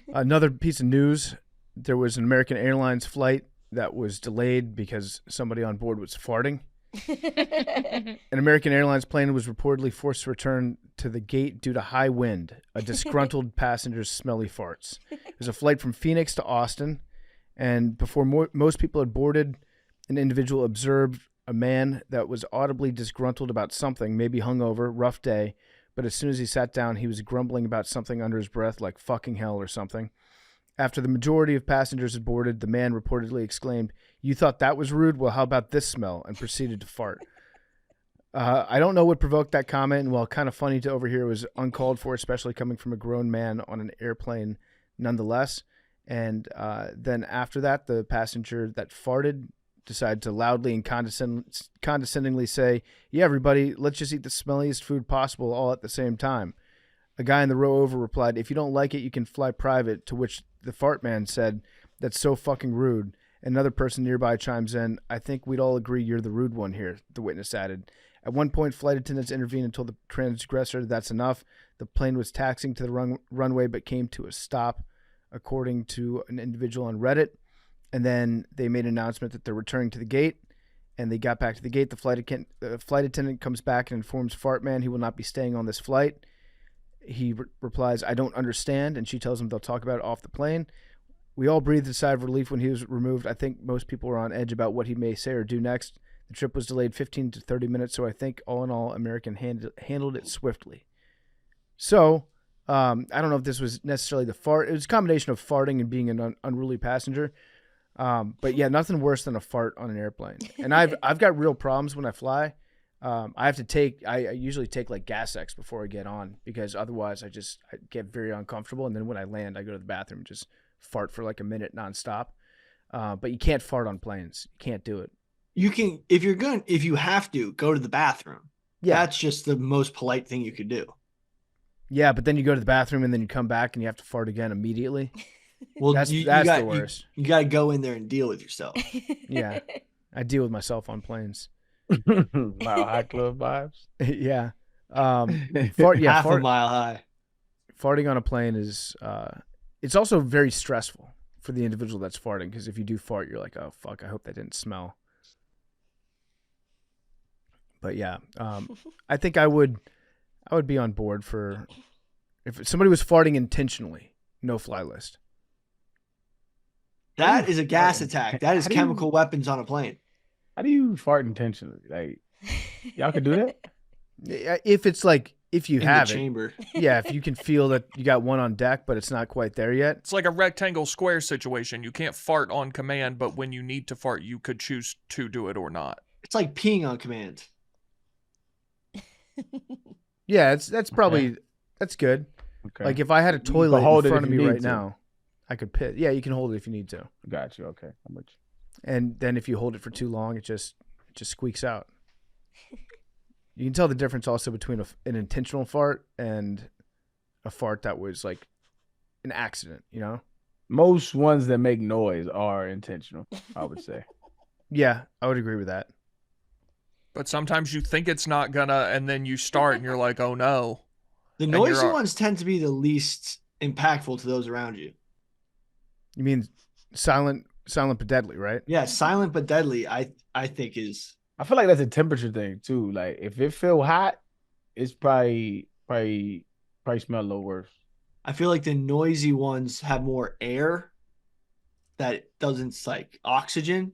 Another piece of news: there was an American Airlines flight that was delayed because somebody on board was farting. An American Airlines plane was reportedly forced to return to the gate due to high wind. A disgruntled passenger's smelly farts. It was a flight from Phoenix to Austin, and before most people had boarded, an individual observed a man that was audibly disgruntled about something, maybe hungover, rough day, but as soon as he sat down, he was grumbling about something under his breath, like fucking hell or something. After the majority of passengers had boarded, the man reportedly exclaimed, "You thought that was rude? Well, how about this smell?" and proceeded to fart. I don't know what provoked that comment, and while kind of funny to overhear, it was uncalled for, especially coming from a grown man on an airplane nonetheless. And then after that, the passenger that farted decided to loudly and condescendingly say, "Yeah, everybody, let's just eat the smelliest food possible all at the same time." A guy in the row over replied, "If you don't like it, you can fly private," to which the fart man said, "That's so fucking rude." Another person nearby chimes in, "I think we'd all agree you're the rude one here," the witness added. At one point, flight attendants intervened and told the transgressor that's enough. The plane was taxiing to the runway but came to a stop, according to an individual on Reddit. And then they made an announcement that they're returning to the gate, and they got back to the gate. The flight attendant comes back and informs Fartman he will not be staying on this flight. He replies, "I don't understand," and she tells him they'll talk about it off the plane. We all breathed a sigh of relief when he was removed. I think most people were on edge about what he may say or do next. The trip was delayed 15 to 30 minutes, so I think all in all, American handled it swiftly. So, I don't know if this was necessarily the fart. It was a combination of farting and being an unruly passenger. But yeah, nothing worse than a fart on an airplane. And I've got real problems when I fly. I usually take like Gas X before I get on, because otherwise I get very uncomfortable. And then when I land, I go to the bathroom and just fart for like a minute nonstop. But you can't fart on planes. You can't do it. You can, if you have to, go to the bathroom. Yeah. That's just the most polite thing you could do. Yeah, but then you go to the bathroom and then you come back and you have to fart again immediately. Well, that's the worst. You got to go in there and deal with yourself. Yeah, I deal with myself on planes. Mile High Club vibes. Yeah. Half a mile high. Farting on a plane is, it's also very stressful for the individual that's farting, because if you do fart, you're like, oh, fuck, I hope that didn't smell. But yeah, I think I would be on board for if somebody was farting intentionally, no fly list. That is a gas attack. That is chemical weapons on a plane. How do you fart intentionally? Like, y'all can do that? If it's like, if you have the chamber. Yeah, if you can feel that you got one on deck, but it's not quite there yet. It's like a rectangle square situation. You can't fart on command, but when you need to fart, you could choose to do it or not. It's like peeing on command. Yeah, that's probably that's good. Okay. Like if I had a toilet in front of me right now, I could piss. Yeah, you can hold it if you need to. Got you. Okay. How much? And then if you hold it for too long, it just squeaks out. You can tell the difference also between an intentional fart and a fart that was like an accident, you know? Most ones that make noise are intentional, I would say. Yeah, I would agree with that. But sometimes you think it's not gonna, and then you start and you're like, oh no. The noisy ones tend to be the least impactful to those around you. You mean silent but deadly, right? Yeah, silent but deadly, I think is. I feel like that's a temperature thing too. Like if it feel hot, it's probably smell a little worse. I feel like the noisy ones have more air that doesn't like oxygen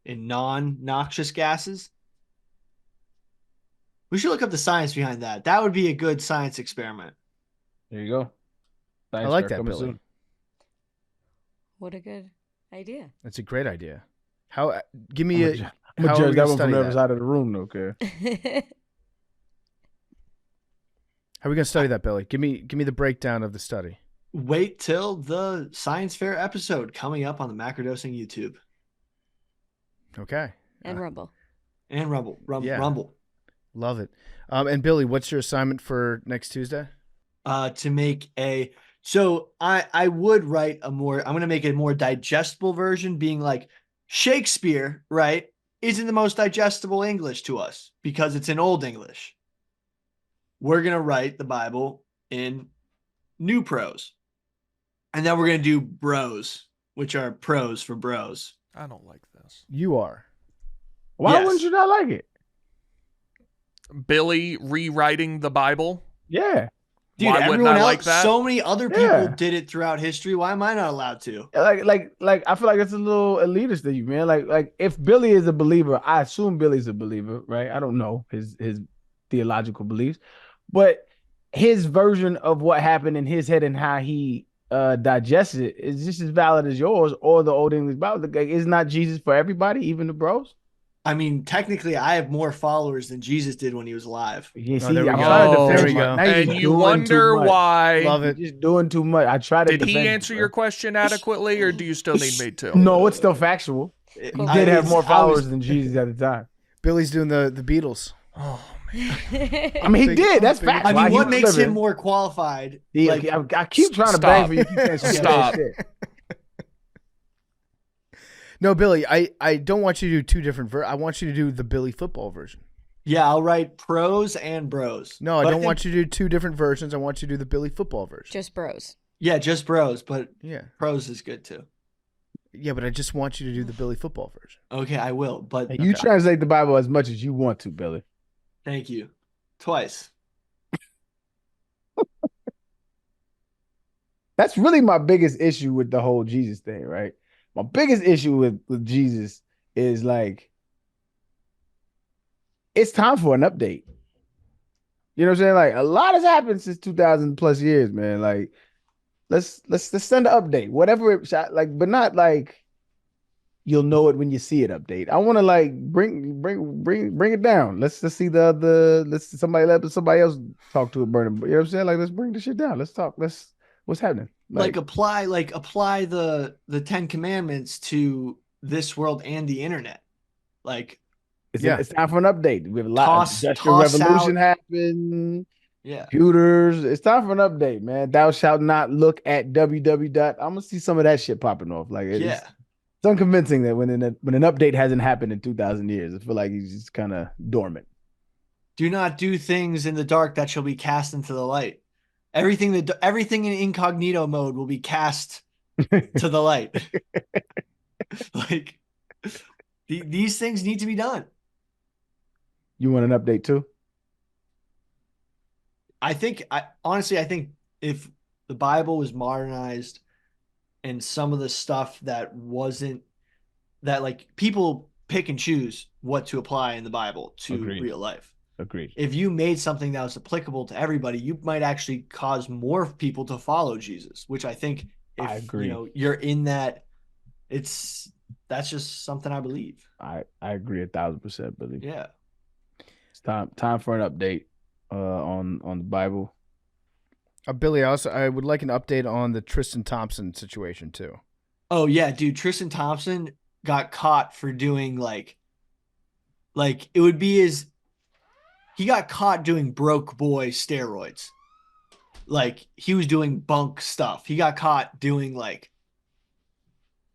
and non-noxious gases. We should look up the science behind that. That would be a good science experiment. There you go. I like that, Billy. Soon. What a good idea. That's a great idea. How? Give me I'm gonna judge that one from the other side of the room, though, okay? How are we gonna study that, Billy? Give me the breakdown of the study. Wait till the science fair episode coming up on the Macrodosing YouTube. Okay. And Rumble. And Rumble. Yeah. Rumble. Love it. And Billy, what's your assignment for next Tuesday? To make a. So I would write I'm going to make a more digestible version, being like Shakespeare, right, isn't the most digestible English to us because it's in Old English. We're going to write the Bible in new prose. And then we're going to do bros, which are pros for bros. I don't like this. You are. Why wouldn't you not like it? Billy rewriting the Bible? Yeah. Dude, why wouldn't I like that? So many other people did it throughout history. Why am I not allowed to? Like I feel like it's a little elitist to you, man. Like if Billy is a believer, I assume Billy's a believer, right? I don't know his theological beliefs, but his version of what happened in his head and how he digests it is just as valid as yours or the Old English Bible. Like, is not Jesus for everybody, even the bros? I mean, technically, I have more followers than Jesus did when he was alive. Yeah, see, there we I'm go. trying to defend There we you. go. Now you're And just you doing wonder too much. why. Love it. You're just doing too much. I try to Did he defend answer you, your bro. question adequately, or do you still need me to? No, it's still factual. He did have more followers than Jesus at the time. Billy's doing the Beatles. Oh, I mean, he did. That's fact. I Why mean, he what was makes living. him more qualified? Yeah, Like, I keep trying to bang for you. You can't say Stop. that shit. No, Billy, I don't want you to do two different I want you to do the Billy football version. yeah, I'll write pros and bros. No, I don't want you to do two different versions. I want you to do the Billy football version. Just bros. Yeah, just bros, but Yeah. pros is good too. Yeah, but I just want you to do the Billy football version. Okay, I will. But You translate the Bible as much as you want to, Billy. thank you. Twice. That's really my biggest issue with the whole Jesus thing, right? My biggest issue with Jesus is like, it's time for an update. You know what I'm saying? Like, a lot has happened since 2000 plus years, man. Like, let's send an update, whatever it like, but not like you'll know it when you see it update. I want to like bring it down. Let's see let somebody else talk to it, burning. You know what I'm saying? Like, let's bring the shit down. Let's talk. What's happening? Like apply the 10 commandments to this world and the internet. Like, it's time for an update. We have a lot of industrial revolution happened. Yeah. Computers. It's time for an update, man. Thou shalt not look at www. I'm gonna see some of that shit popping off. Like, it's unconvincing that when an update hasn't happened in 2,000 years, I feel like he's just kind of dormant. Do not do things in the dark that shall be cast into the light. Everything in incognito mode will be cast to the light. Like, these things need to be done. You want an update too? Honestly, I think if the Bible was modernized and some of the stuff that like people pick and choose what to apply in the Bible to real life. Agreed. If you made something that was applicable to everybody, you might actually cause more people to follow Jesus, which I think I agree. You're in that, that's just something I believe. I agree 1,000%, Billy. Yeah. It's time for an update on the Bible. Billy, I would like an update on the Tristan Thompson situation too. Oh yeah, dude, Tristan Thompson got caught for doing like it would be he got caught doing broke boy steroids. like he was doing bunk stuff. He got caught doing like,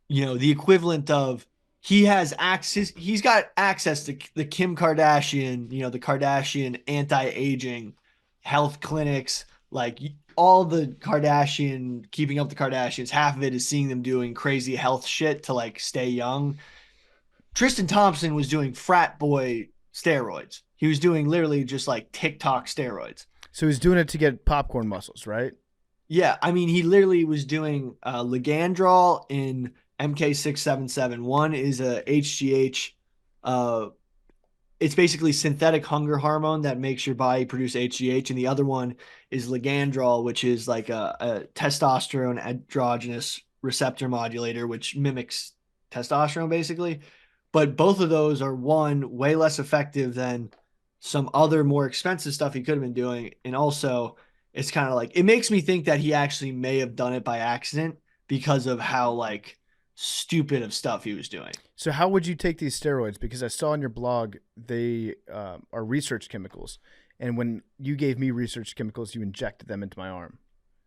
the equivalent of he's got access to the Kim Kardashian, the Kardashian anti-aging health clinics, like all the Kardashian, keeping up the Kardashians, half of it is seeing them doing crazy health shit to like stay young. Tristan Thompson was doing frat boy steroids. He was doing literally just like TikTok steroids. So he's doing it to get popcorn muscles, right? Yeah, I mean, he literally was doing Ligandrol in MK677. One is a HGH. It's basically synthetic hunger hormone that makes your body produce HGH, and the other one is Ligandrol, which is like a testosterone androgenous receptor modulator, which mimics testosterone basically. But both of those are way less effective than some other more expensive stuff he could have been doing. And also it's kind of like, it makes me think that he actually may have done it by accident because of how like stupid of stuff he was doing. So how would you take these steroids? Because I saw on your blog, they are research chemicals. And when you gave me research chemicals, you injected them into my arm.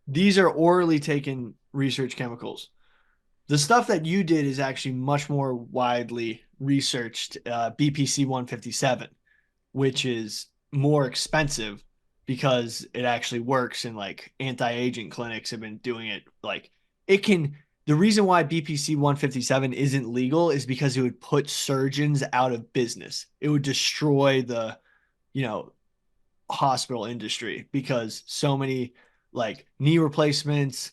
These are orally taken research chemicals. The stuff that you did is actually much more widely researched, BPC 157, which is more expensive because it actually works, and like anti-aging clinics have been doing it. Like the reason why BPC 157 isn't legal is because it would put surgeons out of business. It would destroy the, hospital industry, because so many like knee replacements,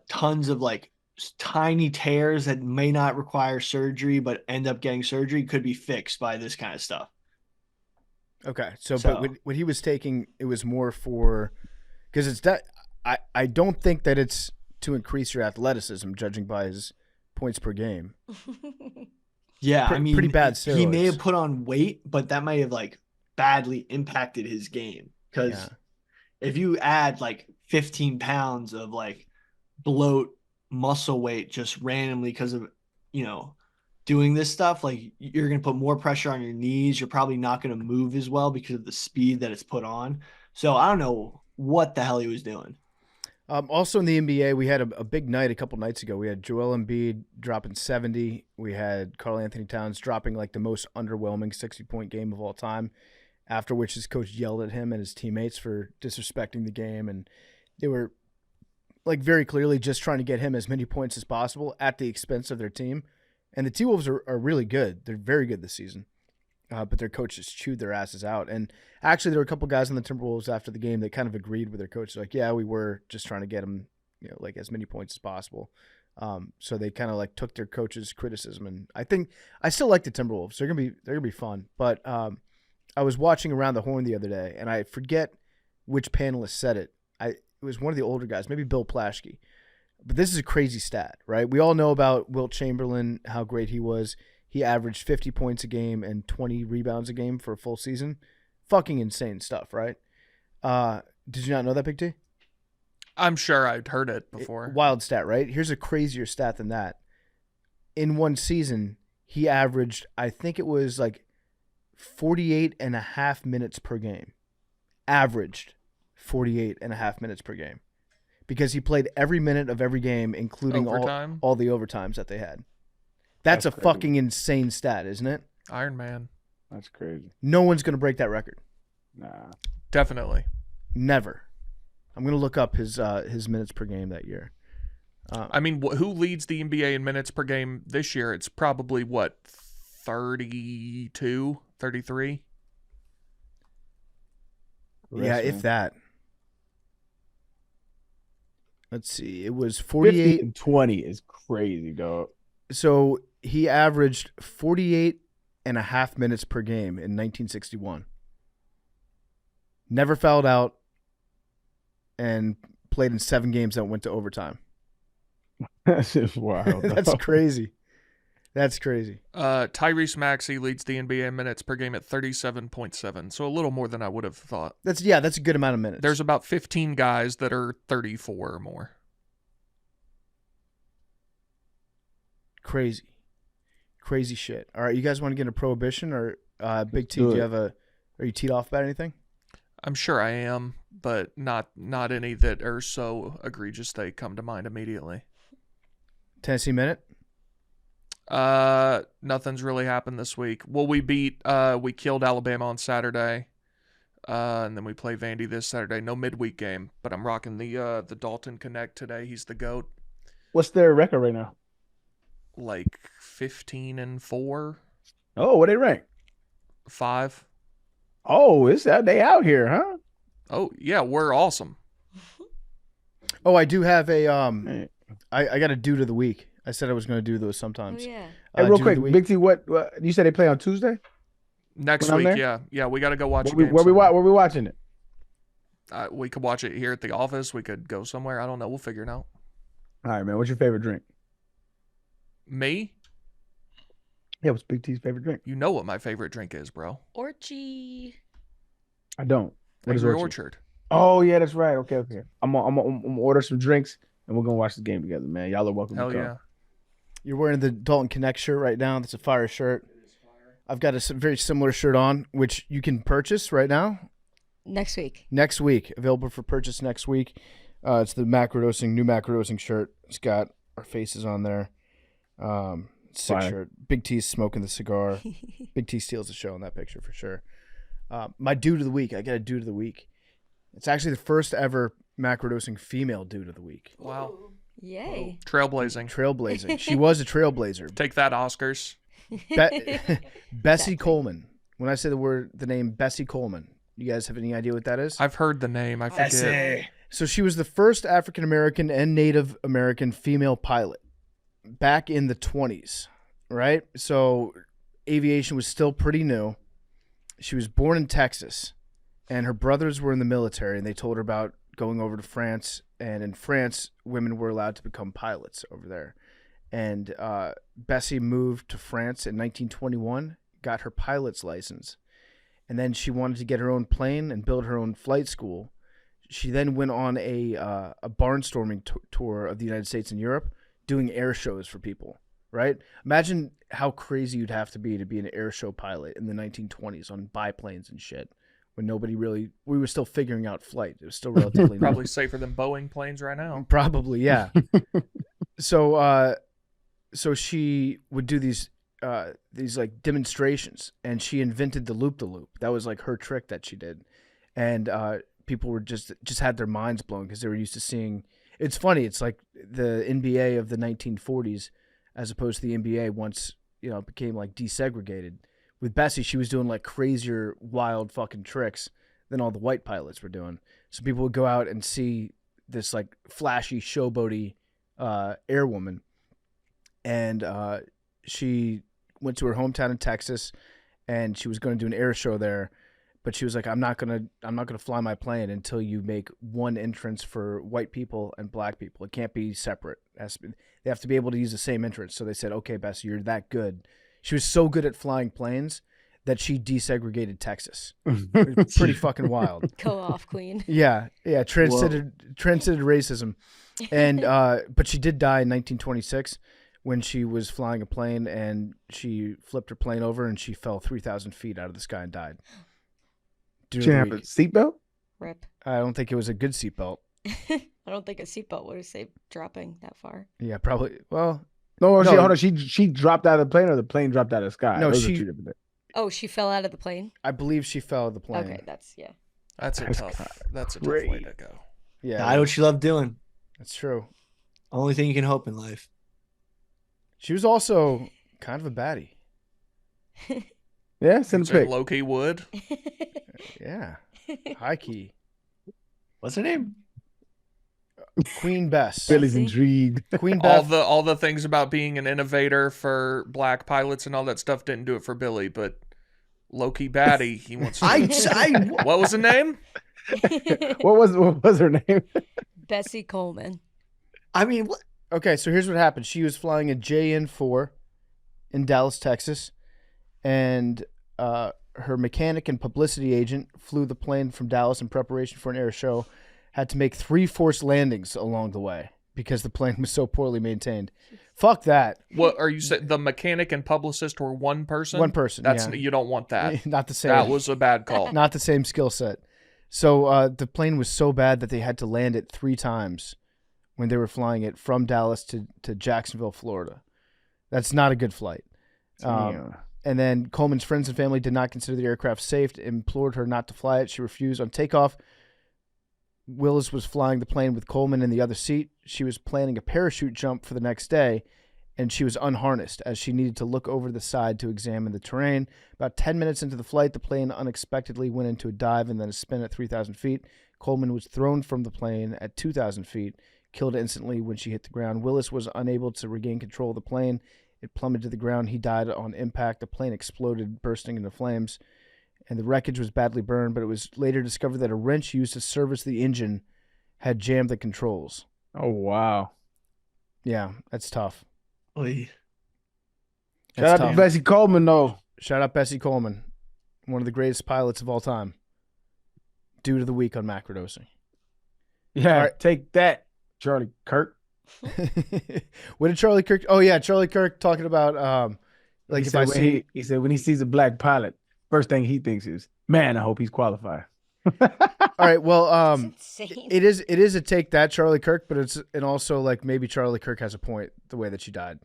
tons of like tiny tears that may not require surgery but end up getting surgery could be fixed by this kind of stuff. Okay, so but when he was taking, it was more for, because it's that I don't think that it's to increase your athleticism, judging by his points per game. Yeah, I mean, pretty bad steroids. He may have put on weight, but that may have like badly impacted his game, because if you add like 15 pounds of like bloat muscle weight just randomly because of doing this stuff, like you're going to put more pressure on your knees. You're probably not going to move as well because of the speed that it's put on. So I don't know what the hell he was doing. Also in the NBA, we had a big night a couple nights ago. We had Joel Embiid dropping 70. We had Karl Anthony Towns dropping like the most underwhelming 60-point game of all time, after which his coach yelled at him and his teammates for disrespecting the game. And they were like very clearly just trying to get him as many points as possible at the expense of their team. And the T-Wolves are really good. They're very good this season. But their coach just chewed their asses out. And actually, there were a couple guys on the Timberwolves after the game that kind of agreed with their coach. Like, yeah, we were just trying to get them, like as many points as possible. So they kind of like took their coach's criticism. And I think I still like the Timberwolves. They're gonna be fun. But I was watching Around the Horn the other day, and I forget which panelist said it. It was one of the older guys, maybe Bill Plaschke. But this is a crazy stat, right? We all know about Wilt Chamberlain, how great he was. He averaged 50 points a game and 20 rebounds a game for a full season. Fucking insane stuff, right? Did you not know that, Big T? I'm sure I'd heard it before. Wild stat, right? Here's a crazier stat than that. In one season, he averaged, I think it was like 48 and a half minutes per game. Averaged 48 and a half minutes per game. Because he played every minute of every game, including all the overtimes that they had. That's a crazy. Fucking insane stat, isn't it? Iron Man. That's crazy. No one's going to break that record. Nah. Definitely. Never. I'm going to look up his minutes per game that year. I mean, who leads the NBA in minutes per game this year? It's probably, 32, 33? Yeah, if that. Let's see. It was 48 and 20 is crazy, dog. So he averaged 48 and a half minutes per game in 1961. Never fouled out and played in 7 games that went to overtime. That's just wild. That's crazy. That's crazy. Tyrese Maxey leads the NBA in minutes per game at 37.7, so a little more than I would have thought. That's a good amount of minutes. There's about 15 guys that are 34 or more. Crazy shit. All right, you guys want to get into Prohibition, or Big T? Are you teed off about anything? I'm sure I am, but not any that are so egregious they come to mind immediately. Tennessee Minute? Nothing's really happened this week. Well, we killed Alabama on Saturday. And then we play Vandy this Saturday. No midweek game, but I'm rocking the Dalton Connect today. He's the GOAT. What's their record right now? Like 15-4. Oh, what they rank? 5. Oh, they out here, huh? Oh yeah, we're awesome. Oh, I do have a I got a dude of the week. I said I was going to do those sometimes. Oh, yeah. Hey, real Dude of quick, the week. Big T, what you said they play on Tuesday? Next When I'm week, there? yeah, we got to go watch a Where game. we watching it? We could watch it here at the office. We could go somewhere. I don't know. We'll figure it out. All right, man. What's your favorite drink? Me? Yeah, what's Big T's favorite drink? You know what my favorite drink is, bro. Orchie. I don't. What is Angry Orchard? Orchard. Oh yeah, that's right. Okay. I'm gonna order some drinks and we're gonna watch the game together, man. Y'all are welcome Hell to come. yeah. You're wearing the Dalton Connect shirt right now. That's a fire shirt. I've got a very similar shirt on, which you can purchase right now. Next week. Next week. Available for purchase next week. It's the new Macrodosing shirt. It's got our faces on there. Sick Fire. shirt. Big T's smoking the cigar. Big T steals the show in that picture for sure. My dude of the week. I got a dude of the week. It's actually the first ever Macrodosing female dude of the week. Wow. Yay. Trailblazing. She was a trailblazer. Take that, Oscars. Bessie Coleman. When I say the name Bessie Coleman, you guys have any idea what that is? I've heard the name. I forget. So she was the first African American and Native American female pilot back in the 1920s, right? So aviation was still pretty new. She was born in Texas, and her brothers were in the military, and they told her about going over to France. And in France, women were allowed to become pilots over there. And Bessie moved to France in 1921, got her pilot's license, and then she wanted to get her own plane and build her own flight school. She then went on a barnstorming tour of the United States and Europe, doing air shows for people, right? Imagine how crazy you'd have to be an air show pilot in the 1920s on biplanes and shit, when we were still figuring out flight. It was still relatively new. Probably safer than Boeing planes right now. Probably, yeah. So she would do these like demonstrations, and she invented the loop-the-loop. That was like her trick that she did, and people were just had their minds blown because they were used to seeing. It's funny. It's like the NBA of the 1940s, as opposed to the NBA once it became like desegregated. With Bessie, she was doing like crazier, wild fucking tricks than all the white pilots were doing. So people would go out and see this like flashy, showboaty airwoman, and she went to her hometown in Texas, and she was going to do an air show there, but she was like, I'm not gonna fly my plane until you make one entrance for white people and black people. It can't be separate. They have to be able to use the same entrance. So they said, okay, Bessie, you're that good. She was so good at flying planes that she desegregated Texas. It was pretty fucking wild. Go off, queen. Yeah, transcended racism, and but she did die in 1926 when she was flying a plane, and she flipped her plane over and she fell 3,000 feet out of the sky and died. Did she have a seatbelt? Rip. I don't think it was a good seatbelt. I don't think a seatbelt would have saved dropping that far. Yeah, probably. Well, No, No. hold on. She dropped out of the plane, or the plane dropped out of the sky? No, Those are she- two different things. Oh, she fell out of the plane? I believe she fell out of the plane. Okay, that's, yeah. That's a tough way to go. Yeah, Die what you love doing. that's true. Only thing you can hope in life. She was also kind of a baddie. Yeah, send a So pic. Loki would. Yeah, high key. What's her name? Queen Bess. Billy's intrigued. Queen Beth. All the things about being an innovator for black pilots and all that stuff didn't do it for Billy, but Loki baddie, he wants to. What was the name? What was her name? Bessie Coleman. I mean, what? Okay, so here's what happened. She was flying a JN4 in Dallas, Texas, and her mechanic and publicity agent flew the plane from Dallas in preparation for an air show, had to make 3 forced landings along the way because the plane was so poorly maintained. Fuck that. What are you saying? The mechanic and publicist were one person? One person, That's yeah. you don't want that. Not the same. That was a bad call. Not the same skill set. So the plane was so bad that they had to land it 3 times when they were flying it from Dallas to Jacksonville, Florida. That's not a good flight. And then Coleman's friends and family did not consider the aircraft safe, implored her not to fly it. She refused. On takeoff, Willis was flying the plane with Coleman in the other seat. She was planning a parachute jump for the next day, and she was unharnessed as she needed to look over the side to examine the terrain. About 10 minutes into the flight, the plane unexpectedly went into a dive and then a spin at 3,000 feet. Coleman was thrown from the plane at 2,000 feet, killed instantly when she hit the ground. Willis was unable to regain control of the plane. It plummeted to the ground. He died on impact. The plane exploded, bursting into flames, and the wreckage was badly burned, but it was later discovered that a wrench used to service the engine had jammed the controls. Oh, wow. Yeah, that's tough. Oy. Shout out to Bessie Coleman, though. Shout out Bessie Coleman, one of the greatest pilots of all time. Dude of the week on Macrodosing. Yeah, take that, Charlie Kirk. What did Charlie Kirk? Oh yeah, Charlie Kirk talking about he said when he sees a black pilot, first thing he thinks is, man, I hope he's qualified. All right, well, That's insane. it is a take that Charlie Kirk, but and also like maybe Charlie Kirk has a point the way that she died.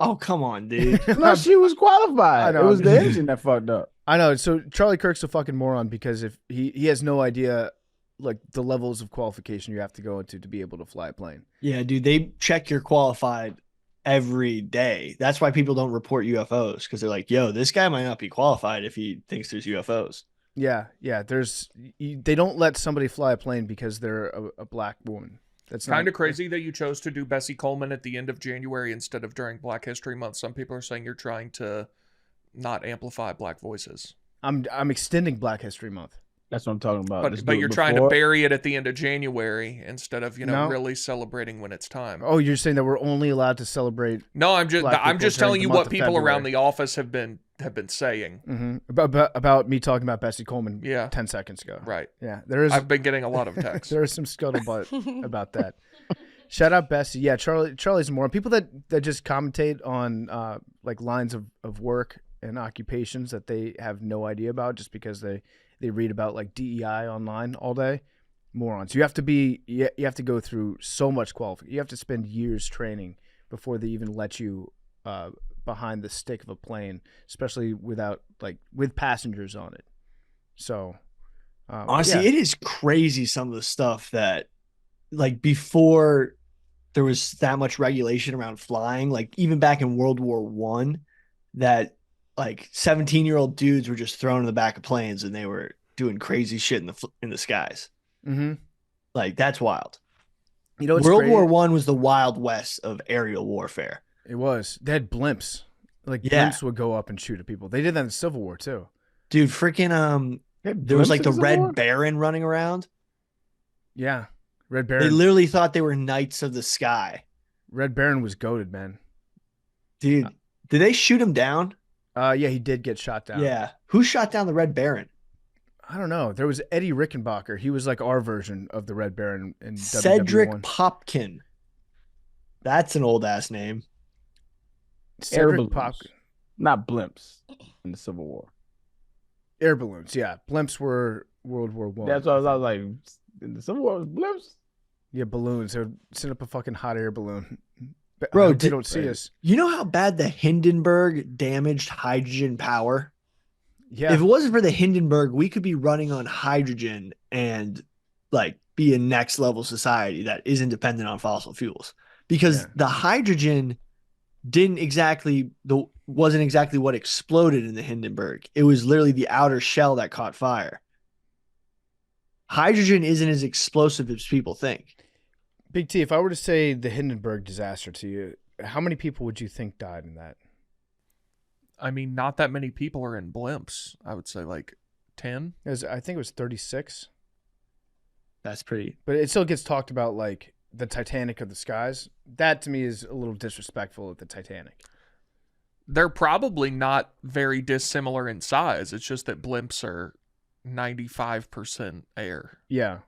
Oh, come on, dude. No, she was qualified. I know. It was the engine that fucked up. I know. So Charlie Kirk's a fucking moron because if he has no idea like the levels of qualification you have to go into to be able to fly a plane. Yeah, dude, they check you're qualified every day. That's why people don't report UFOs, because they're like, yo, this guy might not be qualified if he thinks there's UFOs. Yeah. They don't let somebody fly a plane because they're a black woman. That's kind of crazy that you chose to do Bessie Coleman at the end of January instead of during Black History Month. Some people are saying you're trying to not amplify black voices. I'm extending Black History Month. That's what I'm talking about. But you're trying to bury it at the end of January instead of, really celebrating when it's time. Oh, you're saying that we're only allowed to celebrate? No, I'm just telling you what people around the office have been saying. Mm-hmm. About me talking about Bessie Coleman 10 seconds ago. Right. Yeah. I've been getting a lot of texts. There is some scuttlebutt about that. Shout out Bessie. Yeah, Charlie's a moron. People that just commentate on like lines of work and occupations that they have no idea about just because they read about like DEI online all day. Morons. You have to go through so much qualification. You have to spend years training before they even let you behind the stick of a plane, especially with passengers on it. So honestly, it is crazy some of the stuff that like before there was that much regulation around flying, like even back in World War I, that like 17-year-old dudes were just thrown in the back of planes and they were doing crazy shit in the skies. Mm-hmm. Like that's wild. World War I was the Wild West of aerial warfare. It was. They had blimps. Blimps would go up and shoot at people. They did that in the Civil War too. Dude, freaking there was like the Red Baron running around. Yeah. Red Baron. They literally thought they were knights of the sky. Red Baron was goated, man. Dude, did they shoot him down? Yeah, he did get shot down. Yeah. Who shot down the Red Baron? I don't know. There was Eddie Rickenbacker. He was like our version of the Red Baron in Cedric WW1. Popkin. That's an old ass name. Cedric Popkin. Not blimps in the Civil War. Air balloons, yeah. Blimps were World War I. That's why I was like, in the Civil War, it was blimps? Yeah, balloons. They would send up a fucking hot air balloon. Bro, they don't see us. You know how bad the Hindenburg damaged hydrogen power? Yeah. If it wasn't for the Hindenburg, we could be running on hydrogen and like be a next level society that isn't dependent on fossil fuels. Because the hydrogen wasn't exactly what exploded in the Hindenburg. It was literally the outer shell that caught fire. Hydrogen isn't as explosive as people think. Big T, if I were to say the Hindenburg disaster to you, how many people would you think died in that? I mean, not that many people are in blimps. I would say like 10. I think it was 36. That's pretty. But it still gets talked about like the Titanic of the skies. That to me is a little disrespectful of the Titanic. They're probably not very dissimilar in size. It's just that blimps are 95% air. Yeah.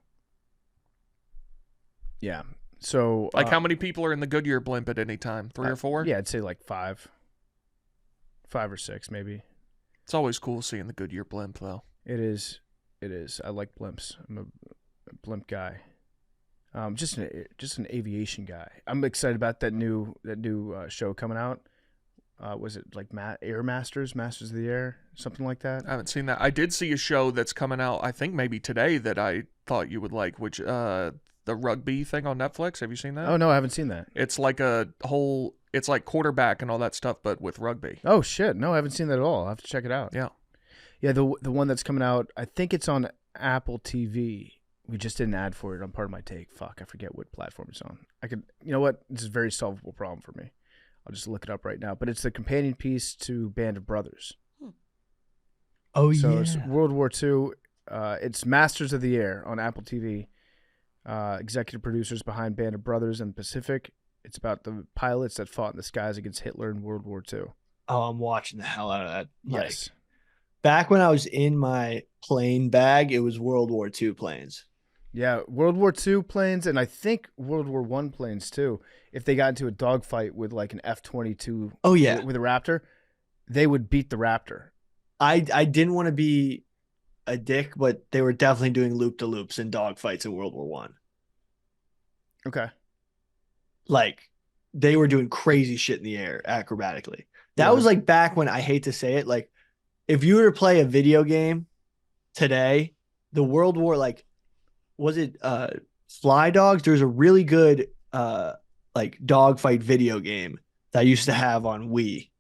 Yeah. So like how many people are in the Goodyear blimp at any time? 3 or 4? Yeah, I'd say like 5 or 6 maybe. It's always cool seeing the Goodyear blimp though. It is. it is. I like blimps. I'm a blimp guy. Just an aviation guy. I'm excited about that new show coming out. Was it like Air Masters of the Air, something like that? I haven't seen that. I did see a show that's coming out, I think maybe today, that I thought you would like, which the rugby thing on Netflix. Have you seen that? Oh no, I haven't seen that. It's like it's like quarterback and all that stuff, but with rugby. Oh shit, no, I haven't seen that at all. I have to check it out. Yeah. Yeah, the one that's coming out, I think it's on Apple TV. We just did an ad for it on Part of My Take. Fuck, I forget what platform it's on. You know what? This is a very solvable problem for me. I'll just look it up right now. But it's the companion piece to Band of Brothers. Oh, so yeah. It's World War II. It's Masters of the Air on Apple TV. Executive producers behind Band of Brothers and Pacific. It's about the pilots that fought in the skies against Hitler in World War II. Oh, I'm watching the hell out of that. Yes. Back when I was in my plane bag, it was World War II planes. Yeah, World War II planes, and I think World War I planes too. If they got into a dogfight with like an F-22 Oh, yeah. with a Raptor, they would beat the Raptor. I didn't want to be a dick, but they were definitely doing loop-de-loops and dogfights in World War One. Okay. Like, they were doing crazy shit in the air acrobatically. That Yeah. was like back when, I hate to say it, like, if you were to play a video game today, the World War, like, was it Fly Dogs? There's a really good like dogfight video game that I used to have on Wii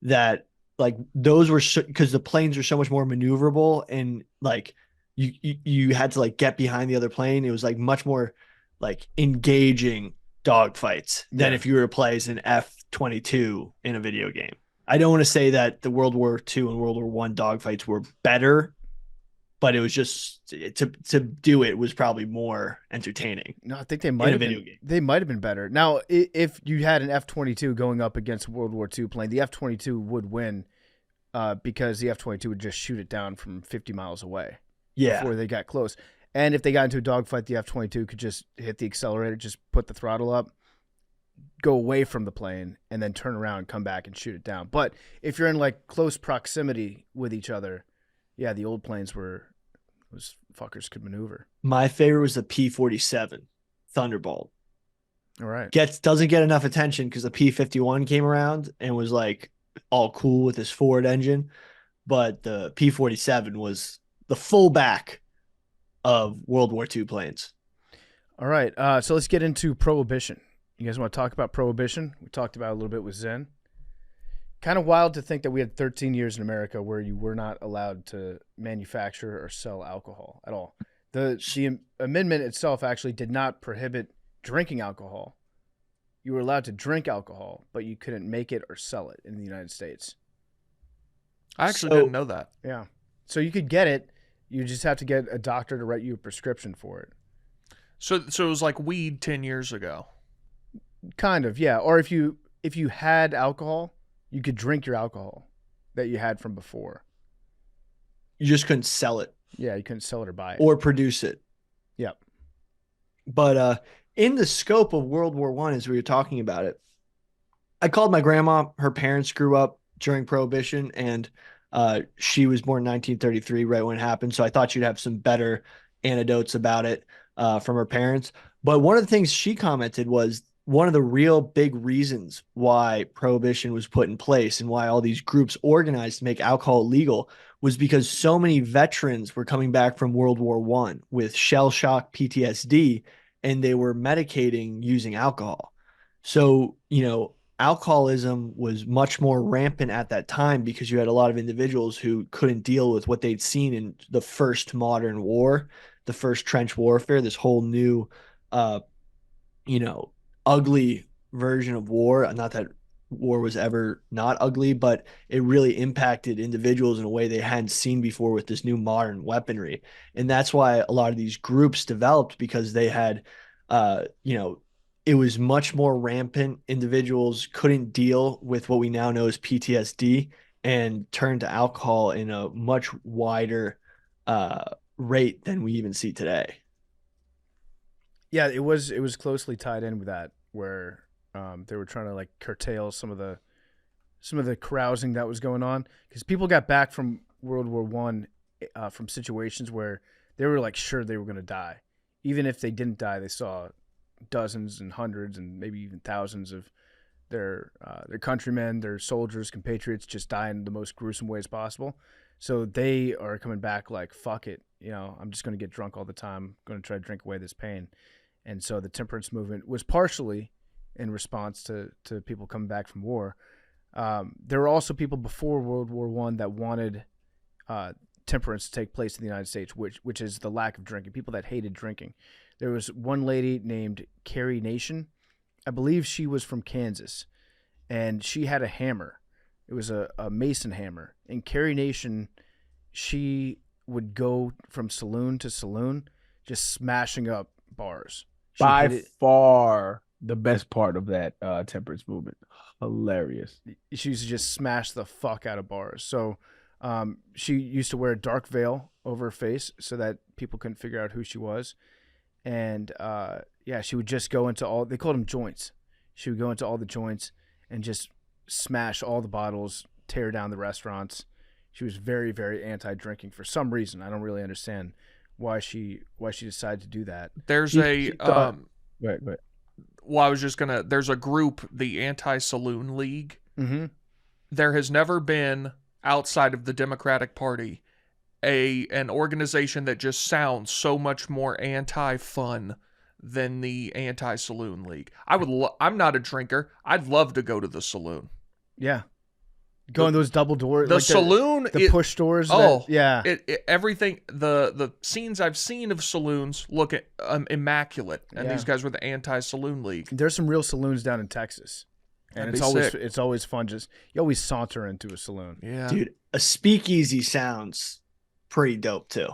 that, like, those were because the planes are so much more maneuverable, and like you had to like get behind the other plane. It was like much more like engaging dogfights than if you were to play as an F-22 in a video game. I don't want to say that the World War II and World War One dogfights were better, but it was just to do it was probably more entertaining. No, I think they might have been. They might have been better. Now, if you had an F-22 going up against a World War II plane, the F-22 would win because the F-22 would just shoot it down from 50 miles away. Yeah. Before they got close. And if they got into a dogfight, the F-22 could just hit the accelerator, just put the throttle up, go away from the plane, and then turn around and come back and shoot it down. But if you're in like close proximity with each other, yeah, the old planes those fuckers could maneuver. My favorite was the P-47 Thunderbolt. All right. Doesn't get enough attention because the P-51 came around and was like all cool with his Ford engine, but the P-47 was the fullback of World War II planes. All right. So let's get into Prohibition. You guys want to talk about Prohibition? We talked about it a little bit with Zen. Kind of wild to think that we had 13 years in America where you were not allowed to manufacture or sell alcohol at all. The amendment itself actually did not prohibit drinking alcohol. You were allowed to drink alcohol, but you couldn't make it or sell it in the United States. I actually didn't know that. Yeah. So you could get it. You just have to get a doctor to write you a prescription for it. So it was like weed 10 years ago. Kind of, yeah. Or if you had alcohol, you could drink your alcohol that you had from before. You just couldn't sell it. Yeah, you couldn't sell it or buy it. Or produce it. Yep. But in the scope of World War One, as we were talking about it, I called my grandma. Her parents grew up during Prohibition, and she was born in 1933, right when it happened. So I thought she'd have some better anecdotes about it from her parents. But one of the things she commented was one of the real big reasons why Prohibition was put in place and why all these groups organized to make alcohol legal was because so many veterans were coming back from World War One with shell shock PTSD, and they were medicating using alcohol. So, alcoholism was much more rampant at that time because you had a lot of individuals who couldn't deal with what they'd seen in the first modern war, the first trench warfare, this whole new, ugly version of war. Not that war was ever not ugly, but it really impacted individuals in a way they hadn't seen before with this new modern weaponry. And that's why a lot of these groups developed, because they had, it was much more rampant. Individuals couldn't deal with what we now know as PTSD and turned to alcohol in a much wider rate than we even see today. Yeah, it was closely tied in with that, where they were trying to like curtail some of the carousing that was going on, because people got back from World War One from situations where they were like sure they were going to die. Even if they didn't die, they saw dozens and hundreds and maybe even thousands of their countrymen, their soldiers, compatriots just die in the most gruesome ways possible. So they are coming back like, fuck it, I'm just going to get drunk all the time. I'm going to try to drink away this pain. And so the temperance movement was partially in response to people coming back from war. There were also people before World War I that wanted temperance to take place in the United States, which is the lack of drinking, people that hated drinking. There was one lady named Carrie Nation. I believe she was from Kansas, and she had a hammer. It was a Mason hammer. And Carrie Nation, she would go from saloon to saloon just smashing up bars. By far the best part of that temperance movement. Hilarious. She used to just smash the fuck out of bars. So she used to wear a dark veil over her face so that people couldn't figure out who she was. And she would just go into they called them joints. She would go into all the joints and just smash all the bottles, tear down the restaurants. She was very, very anti-drinking for some reason. I don't really understand why she decided to do that. There's Go ahead. Well, there's a group, the Anti-Saloon League. Mm-hmm. There has never been, outside of the Democratic Party, an organization that just sounds so much more anti-fun than the Anti-Saloon League. I'm not a drinker. I'd love to go to the saloon. Yeah. Go in those double doors. The saloon. The push doors. Yeah. Everything, the scenes I've seen of saloons look immaculate. And these guys were the Anti-Saloon League. There's some real saloons down in Texas. And it's always fun. You always saunter into a saloon. Yeah. Dude, a speakeasy sounds pretty dope too.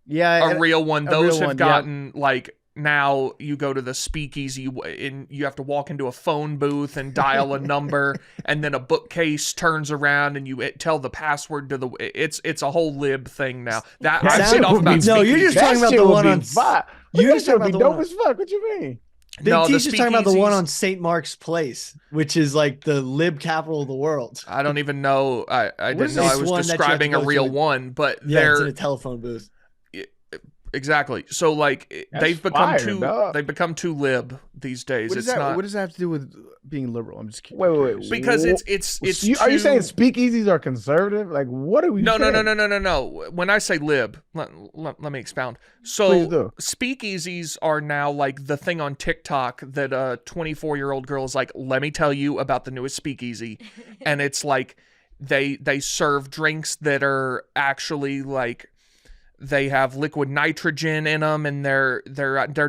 Yeah. A real one. Those have gotten like, now you go to the speakeasy and you have to walk into a phone booth and dial a number, and then a bookcase turns around and you tell the password to the. It's a whole lib thing now. That I've seen off about. No, you're just talking about the one on. You're just talking about dope as fuck. What you mean? Big T's just talking about the one on St. Mark's Place, which is like the lib capital of the world. I don't even know. I didn't know I was describing a real one, but it's in a telephone booth. Exactly. So like they've become too lib these days. What does that have to do with being liberal? I'm just curious. Wait. Because it's are you saying speakeasies are conservative? Like what are we saying? No. When I say lib, let me expound. So speakeasies are now like the thing on TikTok that a 24-year-old girl is like, let me tell you about the newest speakeasy. And it's like they serve drinks that are actually like, they have liquid nitrogen in them, and they're